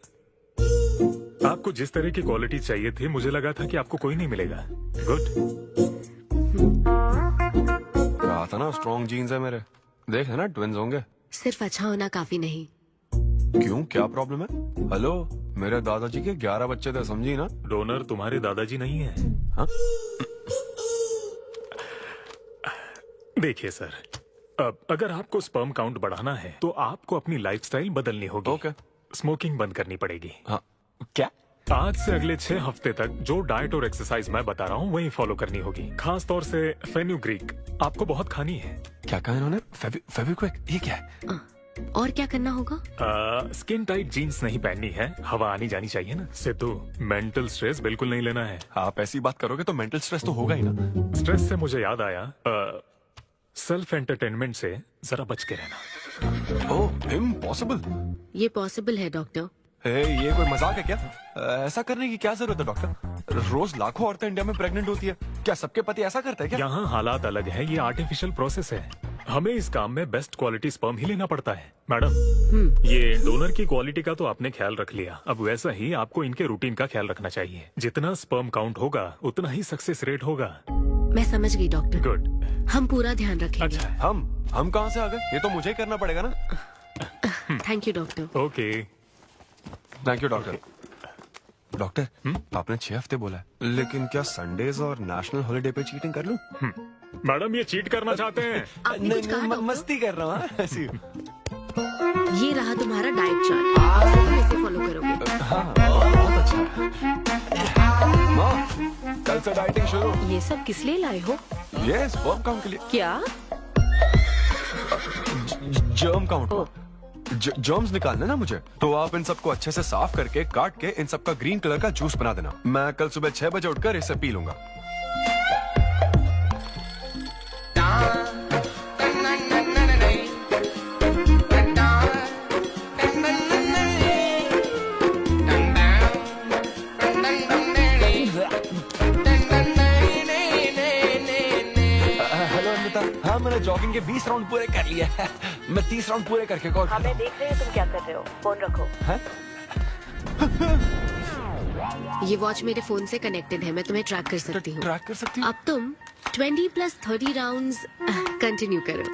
[SPEAKER 9] आपको जिस तरह की क्वालिटी चाहिए थी, मुझे लगा था कि आपको कोई नहीं मिलेगा। गुड।
[SPEAKER 10] कहा था ना, स्ट्रॉन्ग जीन्स है मेरे। देख है ना, ट्विंस होंगे।
[SPEAKER 19] सिर्फ अच्छा होना काफी नहीं।
[SPEAKER 10] क्यों, क्या प्रॉब्लम है? हेलो, मेरे दादाजी के 11 बच्चे थे, समझी ना?
[SPEAKER 9] डोनर तुम्हारे दादाजी नहीं है।
[SPEAKER 10] हाँ?
[SPEAKER 9] देखिए सर, अब अगर आपको स्पर्म काउंट बढ़ाना है तो आपको अपनी लाइफस्टाइल बदलनी होगी।
[SPEAKER 10] ओके।
[SPEAKER 9] स्मोकिंग बंद करनी पड़ेगी।
[SPEAKER 10] हाँ। क्या?
[SPEAKER 9] आज से अगले 6 हफ्ते तक जो डाइट और एक्सरसाइज मैं बता रहा हूँ वही फॉलो करनी होगी। खास तौर से फेन्यूग्रीक आपको बहुत खानी है।
[SPEAKER 10] क्या कहा इन्होंने? फेविक्विक? ये क्या है?
[SPEAKER 19] और क्या करना होगा?
[SPEAKER 9] स्किन टाइट जीन्स नहीं पहननी है, हवा आनी जानी चाहिए ना। सिद्धू, मेंटल स्ट्रेस बिल्कुल नहीं लेना है।
[SPEAKER 10] आप ऐसी बात करोगे तो मेंटल स्ट्रेस तो होगा ही ना।
[SPEAKER 9] स्ट्रेस से मुझे याद आया, सेल्फ एंटरटेनमेंट से जरा बच के रहना।
[SPEAKER 10] ओह, इम्पॉसिबल।
[SPEAKER 19] ये पॉसिबल है डॉक्टर।
[SPEAKER 10] ये कोई मजाक है क्या? ऐसा करने की क्या जरूरत है डॉक्टर? रोज लाखों औरतें इंडिया में प्रेग्नेंट होती है, क्या सबके पति ऐसा करते हैं क्या?
[SPEAKER 9] यहाँ हालात अलग है, ये आर्टिफिशियल प्रोसेस है। हमें इस काम में बेस्ट क्वालिटी स्पर्म ही लेना पड़ता है। मैडम, ये डोनर की क्वालिटी का तो आपने ख्याल रख लिया, अब वैसा ही आपको इनके रूटीन का ख्याल रखना चाहिए। जितना स्पर्म काउंट होगा उतना ही सक्सेस रेट होगा।
[SPEAKER 19] मैं समझ गई डॉक्टर।
[SPEAKER 9] गुड।
[SPEAKER 19] हम पूरा ध्यान रखेंगे।
[SPEAKER 10] अच्छा, हम कहाँ से आ गए? ये तो मुझे ही करना पड़ेगा ना।
[SPEAKER 19] Thank you doctor.
[SPEAKER 9] Okay
[SPEAKER 10] thank you doctor. Doctor आपने 6 हफ्ते बोला है, लेकिन क्या संडेज और नेशनल हॉलिडे पे चीटिंग कर लूं?
[SPEAKER 9] मैडम ये चीट करना चाहते हैं?
[SPEAKER 10] नहीं, मस्ती कर रहा हूँ। ऐसी।
[SPEAKER 19] ये रहा तुम्हारा डाइट चार्ट, अब से तुम इसे फॉलो करोगे।
[SPEAKER 10] हाँ, बहुत अच्छा है। माँ, कल से डाइटिंग शुरू।
[SPEAKER 7] ये सब किस लिए लाए हो?
[SPEAKER 10] ये स्पर्म काउंट के लिए।
[SPEAKER 7] क्या?
[SPEAKER 10] Germ count. जर्म्स निकालने ना मुझे, तो आप इन सबको अच्छे से साफ करके काट के इन सबका ग्रीन कलर का जूस बना देना। मैं कल सुबह 6 बजे उठकर इसे पी लूंगा। हेलो अमृता, हाँ मैंने जॉगिंग के 20 राउंड पूरे कर लिए। मैं 30 राउंड पूरे करके कॉल।
[SPEAKER 3] हमें देख रहे हैं तुम क्या कर रहे हो, फोन रखो।
[SPEAKER 19] ये वॉच मेरे फोन से कनेक्टेड है, मैं तुम्हें ट्रैक कर सकती हूँ।
[SPEAKER 10] ट्रैक कर सकती हूँ?
[SPEAKER 19] अब तुम 20+30 राउंड्स कंटिन्यू करो।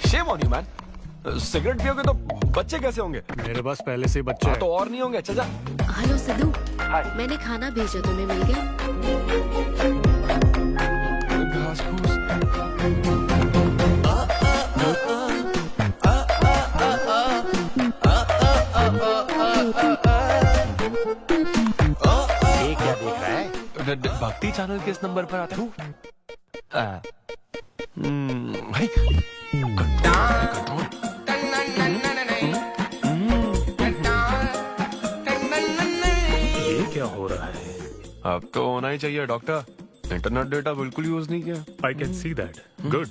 [SPEAKER 10] Shame on you, man. Cigarette पियोगे तो बच्चे कैसे होंगे?
[SPEAKER 9] मेरे पास पहले से ही बच्चे हैं।
[SPEAKER 10] तो और नहीं होंगे। अच्छा
[SPEAKER 19] हेलो सिद्धू, मैंने खाना भेजा, तुम्हें मिल गया?
[SPEAKER 10] घास फूस।
[SPEAKER 15] ये क्या देख रहा है?
[SPEAKER 10] भक्ति चैनल के इस नंबर पर आता हूँ। भाई
[SPEAKER 9] ये क्या हो रहा है?
[SPEAKER 10] अब तो होना ही चाहिए डॉक्टर। इंटरनेट डेटा बिल्कुल यूज नहीं किया।
[SPEAKER 9] I can see that. Good.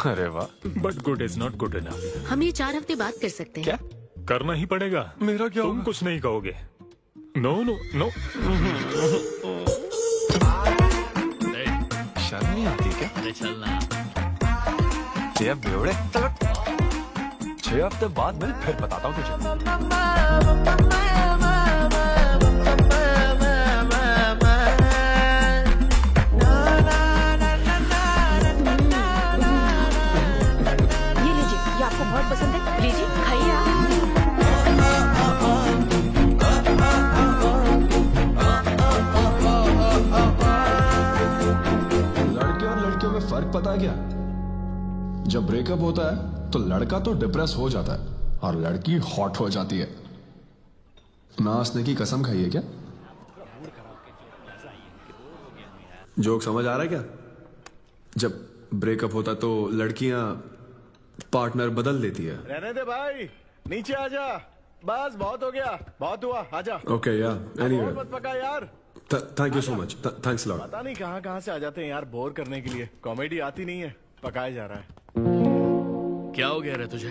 [SPEAKER 10] अरे वाह।
[SPEAKER 9] But good is not good enough.
[SPEAKER 19] हम ये 4 हफ्ते बाद कर सकते हैं।
[SPEAKER 10] क्या
[SPEAKER 9] करना ही पड़ेगा?
[SPEAKER 10] मेरा क्या
[SPEAKER 9] तुम कुछ नहीं कहोगे। No no no.
[SPEAKER 10] शर्म नहीं आती क्या?
[SPEAKER 12] अरे चलना।
[SPEAKER 10] ये बेवड़े, 6 हफ्ते बाद मैं फिर बताता हूँ तुझे।
[SPEAKER 6] ये लीजिए, ये आपको बहुत पसंद है, लीजिए खाइए आप।
[SPEAKER 11] लड़के और लड़कियों में फर्क पता है क्या? जब ब्रेकअप होता है तो लड़का तो डिप्रेस हो जाता है और लड़की हॉट हो जाती है। ना हंसने की कसम खाई है क्या? जोक समझ आ रहा है क्या? जब ब्रेकअप होता तो लड़कियां पार्टनर बदल देती है।
[SPEAKER 18] रहने दे भाई, नीचे आ जा। बस बहुत हो गया, बहुत हुआ, आजा।
[SPEAKER 11] ओके या एनीवे,
[SPEAKER 18] मत पका यार।
[SPEAKER 11] Thank you so much, thanks lot.
[SPEAKER 18] पता नहीं कहाँ से आ जाते हैं यार, बोर करने के लिए। कॉमेडी आती नहीं है, पकाया जा रहा है।
[SPEAKER 12] क्या हो गया रे तुझे?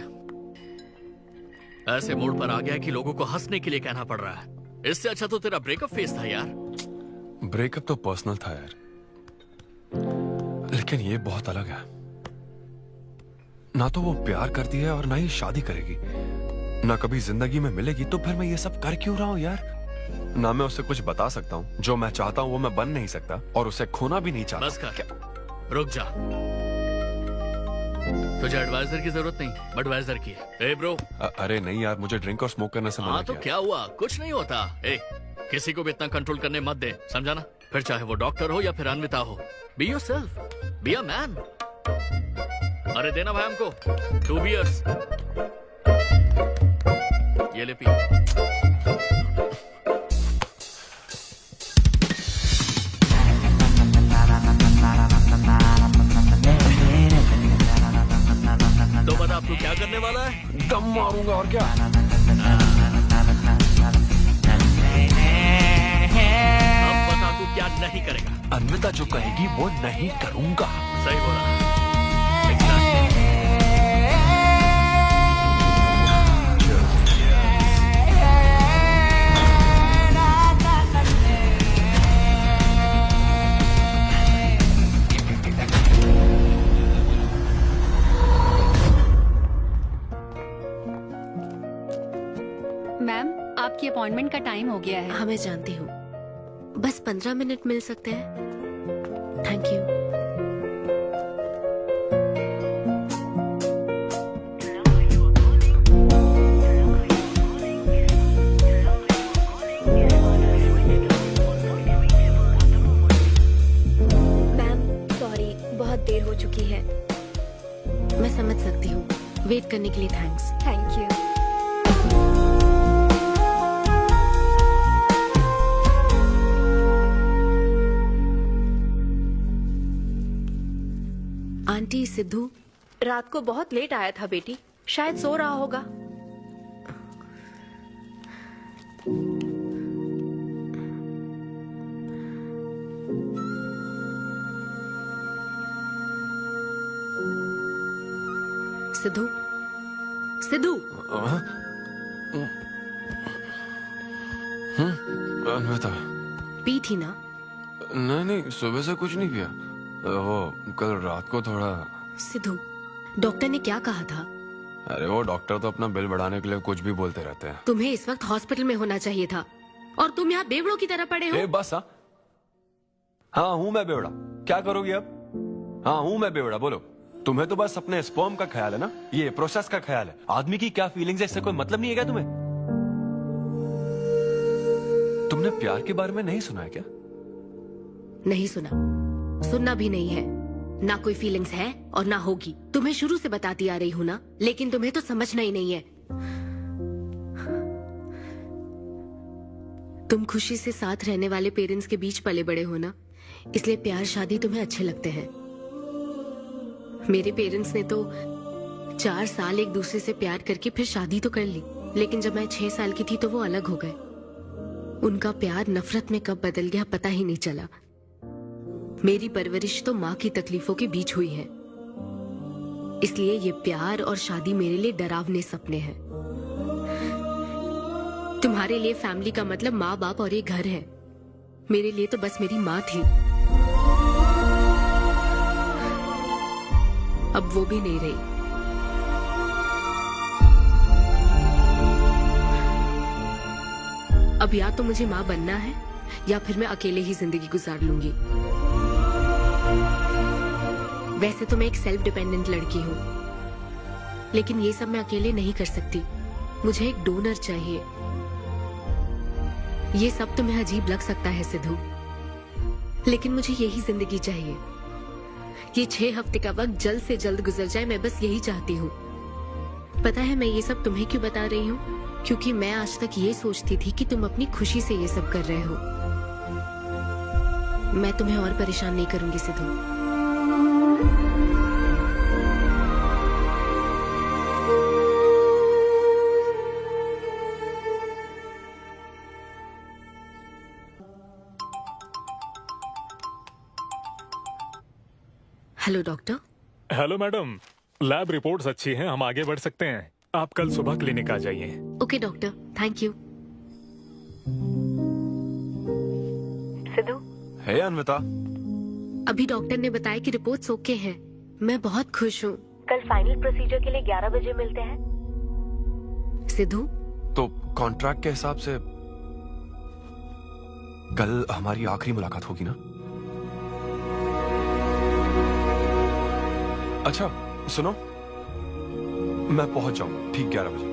[SPEAKER 12] ऐसे मूड पर आ गया कि लोगों को हंसने के लिए कहना पड़ रहा है। इससे अच्छा तो तेरा ब्रेकअप फेस था यार।
[SPEAKER 10] ब्रेकअप तो पर्सनल था यार, लेकिन ये बहुत अलग है। ना तो वो प्यार करती है और ना ही शादी करेगी, ना कभी जिंदगी में मिलेगी, तो फिर मैं ये सब कर क्यों रहा हूँ यार? ना मैं उससे कुछ बता सकता हूँ, जो मैं चाहता हूँ वो मैं बन नहीं सकता, और उसे खोना भी नहीं चाहता।
[SPEAKER 12] बस कर, रुक जा। तुझे एडवाइजर की जरूरत नहीं, बडवाइजर की है। ए ब्रो।
[SPEAKER 10] अरे नहीं यार, मुझे ड्रिंक और स्मोक करने से मना
[SPEAKER 12] हाँ तो
[SPEAKER 10] किया।
[SPEAKER 12] क्या हुआ? कुछ नहीं होता। ए, किसी को भी इतना कंट्रोल करने मत दे, समझा ना? फिर चाहे वो डॉक्टर हो या फिर अन्विता हो। Be yourself, be a man. अरे देना भाई हमको 2 बियर्स। ये ले पी। तो बता तू क्या करने वाला है?
[SPEAKER 10] दम मारूंगा और क्या।
[SPEAKER 12] अब बता तू क्या नहीं करेगा?
[SPEAKER 10] अन्विता जो कहेगी वो नहीं करूंगा।
[SPEAKER 12] सही बोला।
[SPEAKER 2] आपकी अपॉइंटमेंट का टाइम हो गया है।
[SPEAKER 19] हाँ मैं जानती हूँ, बस 15 मिनट मिल सकते हैं? Thank you.
[SPEAKER 16] बहुत देर हो चुकी है।
[SPEAKER 19] मैं समझ सकती हूँ। वेट करने के लिए thanks.
[SPEAKER 16] Thank you.
[SPEAKER 19] Aunty, Sidhu
[SPEAKER 7] रात को बहुत लेट आया था बेटी, शायद सो रहा होगा।
[SPEAKER 19] सिद्धू, सिद्धू।
[SPEAKER 10] बता।
[SPEAKER 19] पी थी ना?
[SPEAKER 10] नहीं, सुबह से कुछ नहीं पिया। वो कल रात को थोड़ा।
[SPEAKER 19] सिद्धू, डॉक्टर ने क्या कहा था?
[SPEAKER 10] अरे वो डॉक्टर तो अपना बिल बढ़ाने के लिए कुछ भी बोलते रहते हैं।
[SPEAKER 19] तुम्हें इस वक्त हॉस्पिटल में होना चाहिए था और तुम यहाँ बेवड़ों की तरह पड़े हो।
[SPEAKER 10] बस हाँ हूँ मैं बेवड़ा। क्या करोगी अब? हाँ हूँ मैं बेवड़ा, बोलो। तुम्हें तो बस अपने स्पर्म का ख्याल है ना, ये प्रोसेस का ख्याल है। आदमी की क्या फीलिंग्स है इससे कोई मतलब नहीं है क्या तुम्हें? तुमने प्यार के बारे में नहीं सुना है क्या?
[SPEAKER 19] नहीं सुना, सुनना भी नहीं है। ना कोई फीलिंग्स है और ना होगी। तुम्हें शुरू से बताती आ रही हूँ ना, लेकिन तुम्हें तो समझना ही नहीं है। तुम खुशी से साथ रहने वाले पेरेंट्स के बीच पले बड़े हो ना, इसलिए प्यार शादी तुम्हें अच्छे लगते हैं। मेरे पेरेंट्स ने तो 4 साल एक दूसरे से प्यार करके फिर शादी तो कर ली, लेकिन जब मैं 6 साल की थी तो वो अलग हो गए। उनका प्यार नफरत में कब बदल गया पता ही नहीं चला। मेरी परवरिश तो माँ की तकलीफों के बीच हुई है, इसलिए ये प्यार और शादी मेरे लिए डरावने सपने हैं। तुम्हारे लिए फैमिली का मतलब माँ बाप और ये घर है। मेरे लिए तो बस मेरी माँ थी, अब वो भी नहीं रही। अब या तो मुझे माँ बनना है या फिर मैं अकेले ही जिंदगी गुजार लूंगी। वैसे तो मैं एक सेल्फ डिपेंडेंट लड़की हूँ, लेकिन ये सब मैं अकेले नहीं कर सकती। मुझे एक डोनर चाहिए। ये सब तुम्हें अजीब लग सकता है सिद्धू, लेकिन मुझे यही जिंदगी चाहिए। ये 6 हफ्ते का वक्त जल्द से जल्द गुजर जाए, मैं बस यही चाहती हूँ। पता है मैं ये सब तुम्हें क्यों बता रही हूँ? क्योंकि मैं आज तक ये सोचती थी कि तुम अपनी खुशी से ये सब कर रहे हो। मैं तुम्हें और परेशान नहीं करूंगी Sidhu. Hello doctor.
[SPEAKER 9] Hello madam, lab reports अच्छी हैं, हम आगे बढ़ सकते हैं। आप कल सुबह क्लिनिक आ जाइए।
[SPEAKER 19] Okay doctor, thank you.
[SPEAKER 3] Siddhu.
[SPEAKER 10] Hey Anvita.
[SPEAKER 19] अभी डॉक्टर ने बताया कि रिपोर्ट्स ओके हैं। मैं बहुत खुश हूँ।
[SPEAKER 3] कल फाइनल प्रोसीजर के लिए 11 बजे मिलते हैं।
[SPEAKER 19] सिद्धू।
[SPEAKER 10] तो कॉन्ट्रैक्ट के हिसाब से कल हमारी आखिरी मुलाकात होगी ना? अच्छा सुनो, मैं पहुंच जाऊंगा ठीक 11 बजे।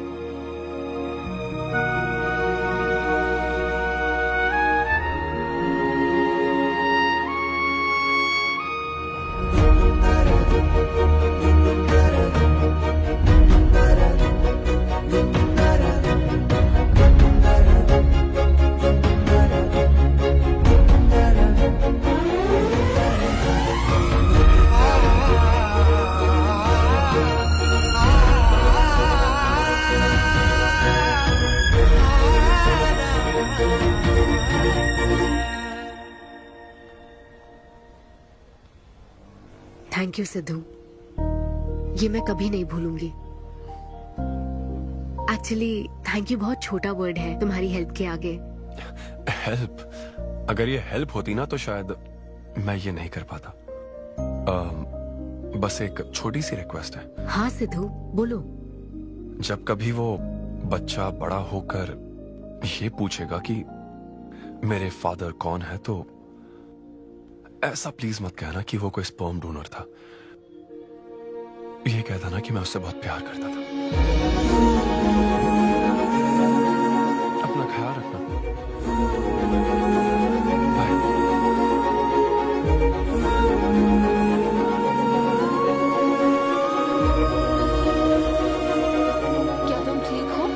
[SPEAKER 19] थैंक यू सिद्धू, ये मैं कभी नहीं भूलूंगी। एक्चुअली थैंक यू बहुत छोटा वर्ड है तुम्हारी हेल्प के आगे।
[SPEAKER 10] हेल्प? अगर ये हेल्प होती ना तो शायद मैं ये नहीं कर पाता। बस एक छोटी सी रिक्वेस्ट है।
[SPEAKER 19] हाँ सिद्धू बोलो।
[SPEAKER 10] जब कभी वो बच्चा बड़ा होकर ये पूछेगा कि मेरे फादर कौन है, तो ऐसा प्लीज मत कहना कि वो कोई स्पर्म डोनर था। ये कहता ना कि मैं उससे बहुत प्यार करता था। अपना ख्याल रखना।
[SPEAKER 8] क्या तुम ठीक हो?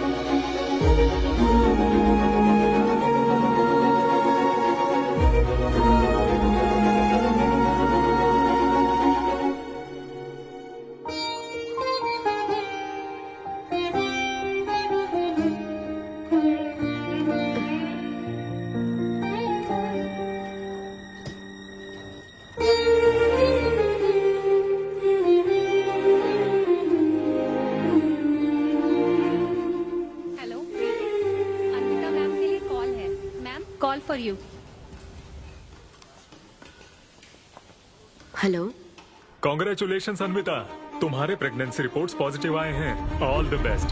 [SPEAKER 2] हेलो, अन्विता मैम के लिए कॉल है। Ma'am, call for you.
[SPEAKER 19] Hello.
[SPEAKER 9] Congratulation Anvita, तुम्हारे प्रेगनेंसी रिपोर्ट्स पॉजिटिव आए हैं। All the best.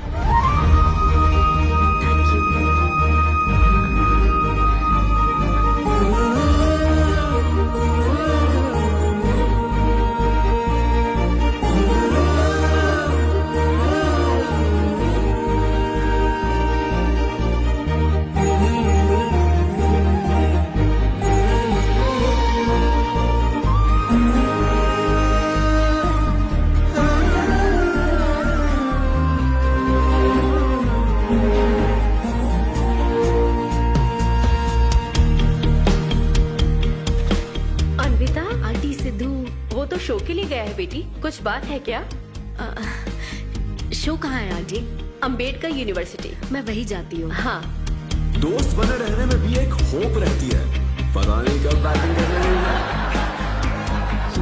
[SPEAKER 14] Anvita,
[SPEAKER 19] aunty Sidhu.
[SPEAKER 14] वो तो शो के लिए गया है बेटी, कुछ बात है क्या?
[SPEAKER 19] शो कहाँ है आंटी?
[SPEAKER 14] अंबेडकर यूनिवर्सिटी।
[SPEAKER 19] मैं वही जाती हूँ।
[SPEAKER 14] हाँ।
[SPEAKER 11] दोस्त बने रहने में भी एक होप रहती है, पता नहीं कब बैटिंग करने लगेगा।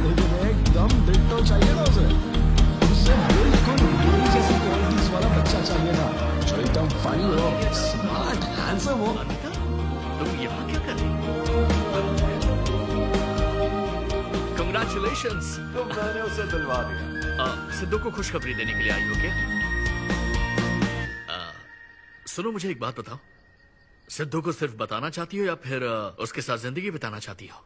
[SPEAKER 11] लेकिन एकदम डिट्टो चाहिए था उसे। उससे बिल्कुल मेरी जैसी क्वालिटीज वाला बच्चा चाहिए था, जो एकदम फनी हो, स्मार्ट, हैंडसम हो।
[SPEAKER 12] तुम यहाँ क्या कर रही हो? Congratulations!
[SPEAKER 10] तो मैंने उसे दिलवा दिया।
[SPEAKER 12] सिद्धू को खुशखबरी देने के लिए आई हो क्या? सुनो, मुझे एक बात बताओ, सिद्धू को सिर्फ बताना चाहती हो या फिर उसके साथ जिंदगी बिताना चाहती हो?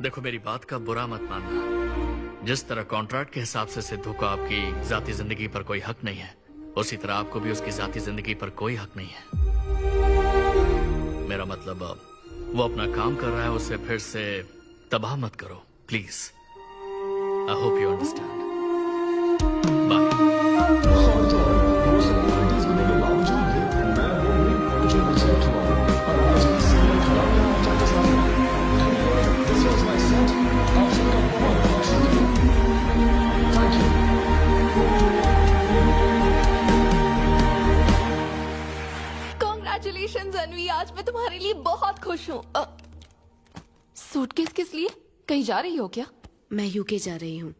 [SPEAKER 12] देखो, मेरी बात का बुरा मत मानना। जिस तरह कॉन्ट्रैक्ट के हिसाब से सिद्धू को आपकी जाती जिंदगी पर कोई हक नहीं है, उसी तरह आपको भी उसकी जाती जिंदगी पर कोई हक नहीं है। मेरा मतलब, वो अपना काम कर रहा है, उसे फिर से तबाह मत करो, please. I hope you understand.
[SPEAKER 8] Congratulations Anvi, आज मैं तुम्हारे लिए बहुत खुश हूँ। सूटकेस किस लिए? कहीं जा रही हो क्या?
[SPEAKER 19] मैं यूके जा रही हूँ।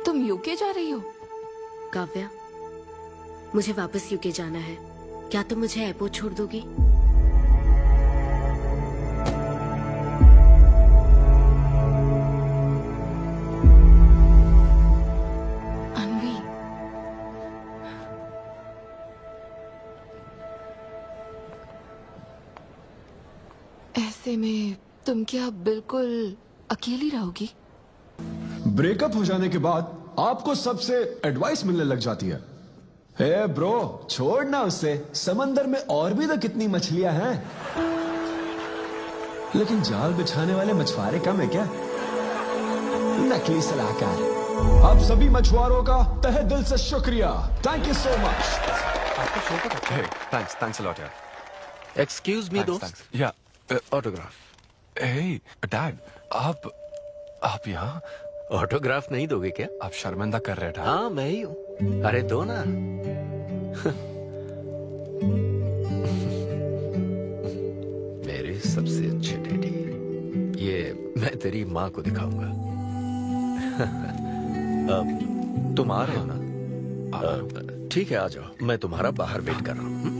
[SPEAKER 8] तुम यूके जा रही हो?
[SPEAKER 19] काव्या, मुझे वापस यूके जाना है। क्या तुम मुझे एयरपोर्ट छोड़ दोगी?
[SPEAKER 8] अन्वी, ऐसे में तुम क्या बिल्कुल अकेली रहोगी?
[SPEAKER 11] ब्रेकअप हो जाने के बाद आपको सबसे एडवाइस मिलने लग जाती है। हे ब्रो, छोड़ना उससे, समंदर में और भी तो कितनी मछलियां हैं। लेकिन जाल बिछाने वाले मछुआरे कम है क्या? नकली सलाहकार। आप सभी मछुआरों का तहे दिल से शुक्रिया। Thank you so much.
[SPEAKER 10] Thanks a lot यार।
[SPEAKER 13] एक्सक्यूज मी दोस्त।
[SPEAKER 10] या
[SPEAKER 13] ऑटोग्राफ।
[SPEAKER 10] हे डैड, आप यहाँ?
[SPEAKER 13] ऑटोग्राफ नहीं दोगे क्या?
[SPEAKER 10] आप शर्मिंदा कर रहे हैं।
[SPEAKER 13] हाँ, मैं ही हूँ। अरे दो ना। मेरे सबसे अच्छे डैडी, ये मैं तेरी माँ को दिखाऊंगा। तुम आ रहे हो ना? ठीक है, आ जाओ, मैं तुम्हारा बाहर वेट कर रहा हूँ।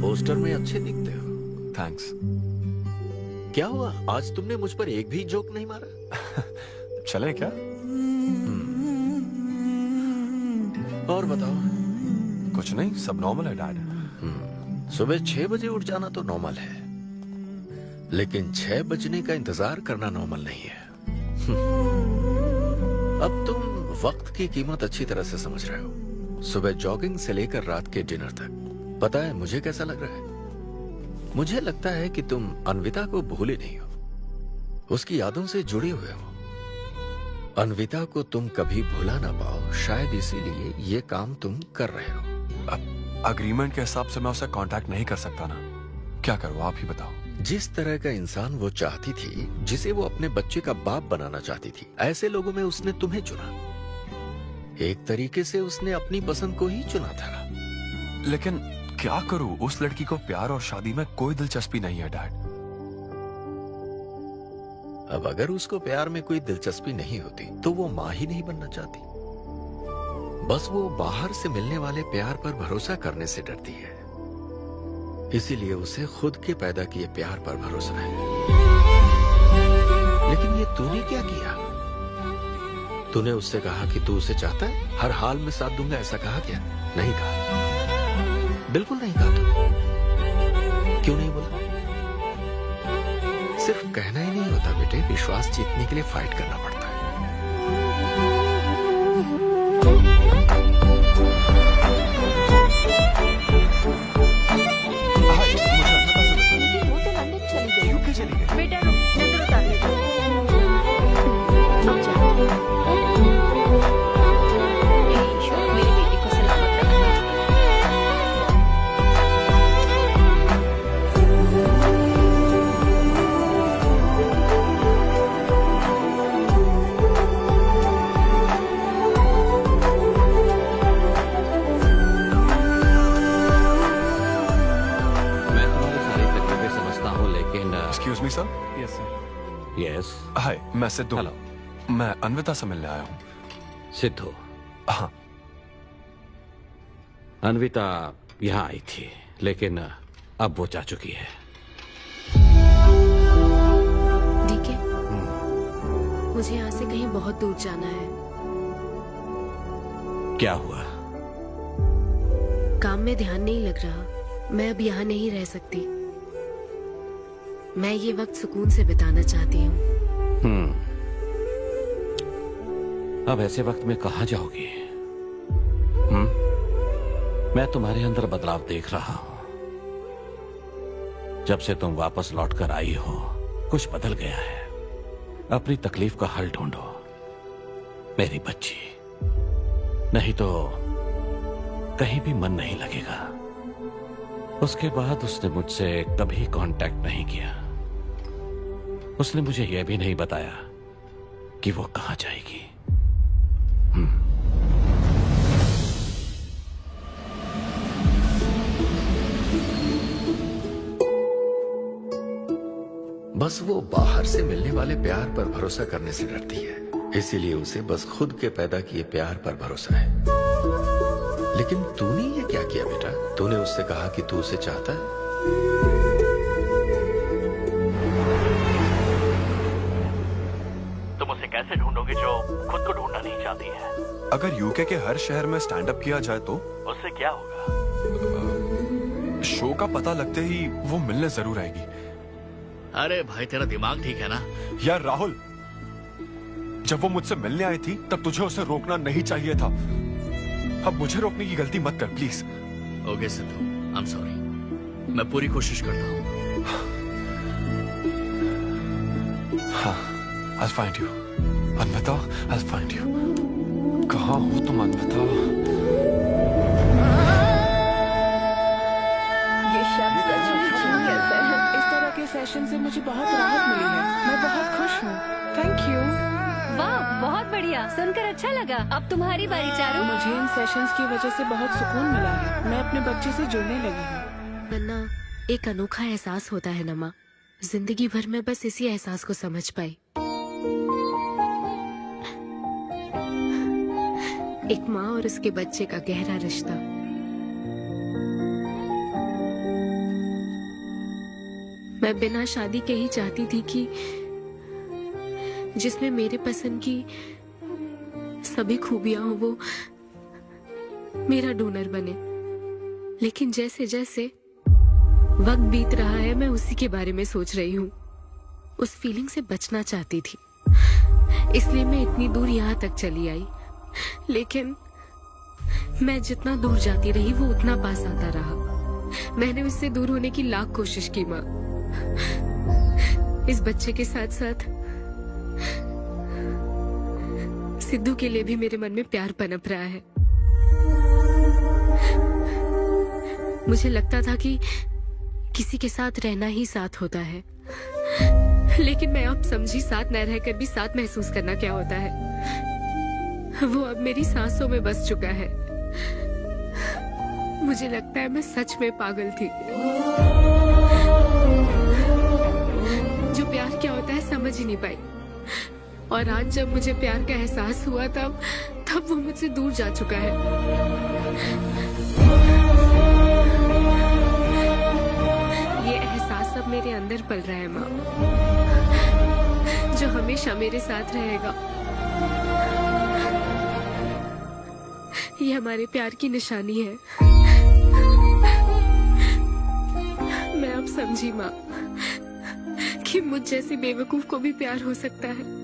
[SPEAKER 13] पोस्टर में अच्छे दिखते हो।
[SPEAKER 10] थैंक्स।
[SPEAKER 13] क्या हुआ, आज तुमने मुझ पर एक भी जोक नहीं मारा?
[SPEAKER 10] चले क्या?
[SPEAKER 13] और बताओ,
[SPEAKER 10] कुछ नहीं, सब नॉर्मल है डैड।
[SPEAKER 13] सुबह 6 बजे उठ जाना तो नॉर्मल है, लेकिन 6 बजने का इंतजार करना नॉर्मल नहीं है। अब तुम वक्त की कीमत अच्छी तरह से समझ रहे हो। सुबह जॉगिंग से लेकर रात के डिनर तक। पता है मुझे कैसा लग रहा है? मुझे लगता है कि तुम अन्विता को भूले नहीं हो, उसकी यादों से जुड़े हुए हो। अन्विता को तुम कभी भुला ना पाओ, शायद इसीलिए ये काम तुम कर रहे हो।
[SPEAKER 10] अब अग्रीमेंट के हिसाब से मैं उसे कांटेक्ट नहीं कर सकता ना, क्या करूँ आप ही बताओ।
[SPEAKER 13] जिस तरह का इंसान वो चाहती थी, जिसे वो अपने बच्चे का बाप बनाना चाहती थी, ऐसे लोगों में उसने तुम्हें चुना। एक तरीके से उसने अपनी पसंद को ही चुना था।
[SPEAKER 10] लेकिन क्या करूं, उस लड़की को प्यार और शादी में कोई दिलचस्पी नहीं है डैड।
[SPEAKER 13] अब अगर उसको प्यार में कोई दिलचस्पी नहीं होती तो वो माँ ही नहीं बनना चाहती। बस वो बाहर से मिलने वाले प्यार पर भरोसा करने से डरती है, इसीलिए उसे खुद के पैदा किए प्यार पर भरोसा है। लेकिन ये तूने क्या किया? तूने उससे कहा कि तू उसे चाहता है, हर हाल में साथ दूंगा, ऐसा कहा क्या? नहीं कहा, बिल्कुल नहीं कहा। तू क्यों नहीं बोला? सिर्फ कहना ही नहीं होता बेटे, विश्वास जीतने के लिए फाइट करना पड़ता है।
[SPEAKER 8] लेकिन वो तो लंदन चली गई।
[SPEAKER 10] यूके चली गई?
[SPEAKER 14] बेटा रुक, नजर उतारने दो।
[SPEAKER 8] हे ईश्वर, मेरी बेटी को सलामत रखना।
[SPEAKER 4] मैं तुम्हारी सारी तकलीफें समझता हूँ, लेकिन
[SPEAKER 10] excuse me sir.
[SPEAKER 18] Yes sir.
[SPEAKER 4] Yes.
[SPEAKER 10] Hi, मैं सिद्धू।
[SPEAKER 4] हेलो।
[SPEAKER 10] मैं अन्विता से मिलने आया हूँ।
[SPEAKER 4] सिद्धू?
[SPEAKER 10] हाँ।
[SPEAKER 4] अन्विता यहाँ आई थी, लेकिन अब वो जा चुकी है।
[SPEAKER 19] ठीक है, मुझे यहाँ से कहीं बहुत दूर जाना है।
[SPEAKER 4] क्या हुआ?
[SPEAKER 19] काम में ध्यान नहीं लग रहा, मैं अब यहाँ नहीं रह सकती। मैं ये वक्त सुकून से बिताना चाहती हूँ।
[SPEAKER 4] अब ऐसे वक्त में कहाँ जाओगी? मैं तुम्हारे अंदर बदलाव देख रहा हूँ। जब से तुम वापस लौट कर आई हो, कुछ बदल गया है। अपनी तकलीफ का हल ढूंढो मेरी बच्ची, नहीं तो कहीं भी मन नहीं लगेगा। उसके बाद उसने मुझसे कभी कांटेक्ट नहीं किया। उसने मुझे यह भी नहीं बताया कि वो कहाँ जाएगी।
[SPEAKER 13] बस वो बाहर से मिलने वाले प्यार पर भरोसा करने से डरती है, इसीलिए उसे बस खुद के पैदा किए प्यार पर भरोसा है। लेकिन तूने ये क्या किया बेटा? तूने उससे कहा कि तू उसे चाहता है।
[SPEAKER 12] तुम उसे कैसे ढूंढोगे जो खुद को ढूंढना नहीं चाहती है?
[SPEAKER 10] अगर यूके के हर शहर में स्टैंड अप किया जाए तो
[SPEAKER 12] उससे क्या होगा?
[SPEAKER 10] शो का पता लगते ही वो मिलने जरूर आएगी।
[SPEAKER 12] अरे भाई, तेरा दिमाग ठीक है ना?
[SPEAKER 10] यार राहुल, जब वो मुझसे मिलने आई थी तब तुझे उसे रोकना नहीं चाहिए था। अब मुझे रोकने की गलती मत कर please.
[SPEAKER 12] Okay Sidhu, I am sorry. मैं पूरी कोशिश करता हूँ।
[SPEAKER 10] हाँ, I'll find you. Anvita, I'll find you. कहाँ हो तुम अन्विता?
[SPEAKER 14] ये शब्द सच में genius है। इस तरह के सेशन से मुझे बहुत राहत मिली है। मैं बहुत खुश हूँ। Thank you.
[SPEAKER 2] वाह, बहुत बढ़िया, सुनकर अच्छा लगा। अब तुम्हारी बारी चारू।
[SPEAKER 14] मुझे इन सेशंस की वजह से बहुत सुकून मिला है। मैं अपने बच्चे से जुड़ने लगी हूँ।
[SPEAKER 19] नन्ना, एक अनोखा एहसास होता है नमा। जिंदगी भर में बस इसी एहसास को समझ पाई। एक माँ और उसके बच्चे का गहरा रिश्ता। मैं बिना शादी के ही चाहती थी कि जिसमें मेरे पसंद की सभी खूबियां हो वो मेरा डोनर बने। लेकिन जैसे जैसे वक्त बीत रहा है मैं उसी के बारे में सोच रही हूँ। उस फीलिंग से बचना चाहती थी, इसलिए मैं इतनी दूर यहाँ तक चली आई। लेकिन मैं जितना दूर जाती रही वो उतना पास आता रहा। मैंने उससे दूर होने की लाख कोशिश की माँ। इस बच्चे के साथ साथ सिद्धू के लिए भी मेरे मन में प्यार पनप रहा है। मुझे लगता था कि किसी के साथ रहना ही साथ होता है, लेकिन मैं अब समझी साथ न रहकर भी साथ महसूस करना क्या होता है। वो अब मेरी सांसों में बस चुका है। मुझे लगता है मैं सच में पागल थी। जो प्यार क्या होता है समझ ही नहीं पाई, और आज जब मुझे प्यार का एहसास हुआ तब वो मुझसे दूर जा चुका है। ये एहसास अब मेरे अंदर पल रहा है माँ, जो हमेशा मेरे साथ रहेगा। ये हमारे प्यार की निशानी है। मैं अब समझी माँ कि मुझ जैसे बेवकूफ को भी प्यार हो सकता है।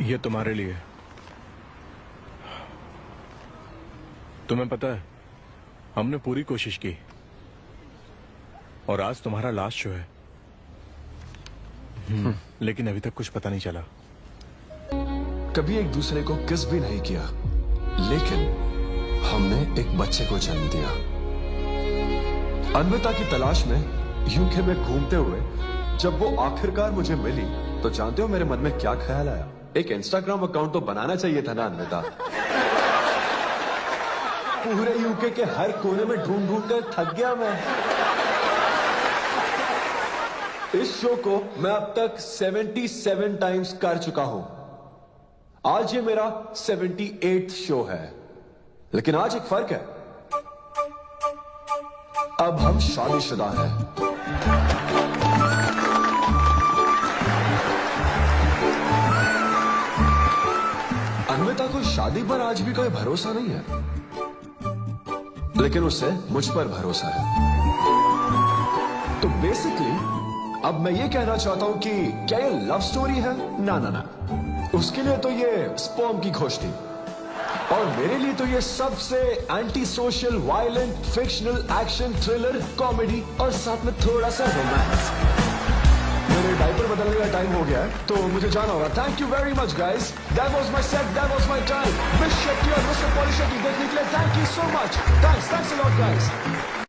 [SPEAKER 18] ये तुम्हारे लिए। तुम्हें पता है हमने पूरी कोशिश की और आज तुम्हारा लास्ट शो है, लेकिन अभी तक कुछ पता नहीं चला।
[SPEAKER 11] कभी एक दूसरे को किस भी नहीं किया, लेकिन हमने एक बच्चे को जन्म दिया। अन्विता की तलाश में यूके में घूमते हुए जब वो आखिरकार मुझे मिली तो जानते हो मेरे मन में क्या ख्याल आया? एक इंस्टाग्राम अकाउंट तो बनाना चाहिए था ना अन्विता। पूरे यूके के हर कोने में ढूंढ ढूंढ कर थक गया मैं। इस शो को मैं अब तक 77 टाइम्स कर चुका हूं। आज ये मेरा 78th शो है, लेकिन आज एक फर्क है, अब हम शादीशुदा हैं। अन्विता को शादी पर आज भी कोई भरोसा नहीं है, लेकिन उससे मुझ पर भरोसा है। तो बेसिकली अब मैं ये कहना चाहता हूं कि क्या ये लव स्टोरी है? ना ना ना, उसके लिए तो ये स्पर्म की खोज थी, और मेरे लिए तो ये सबसे anti social, violent, fictional, action, thriller, comedy और साथ में थोड़ा सा रोमांस। मेरे डायपर बदलने का टाइम हो गया है, तो मुझे जाना होगा। Thank you very much guys, that was my set, that was my time. Miss Shetty और मिस्टर पॉली शेट्टी देखने के लिए thank you so much. Thanks a lot guys.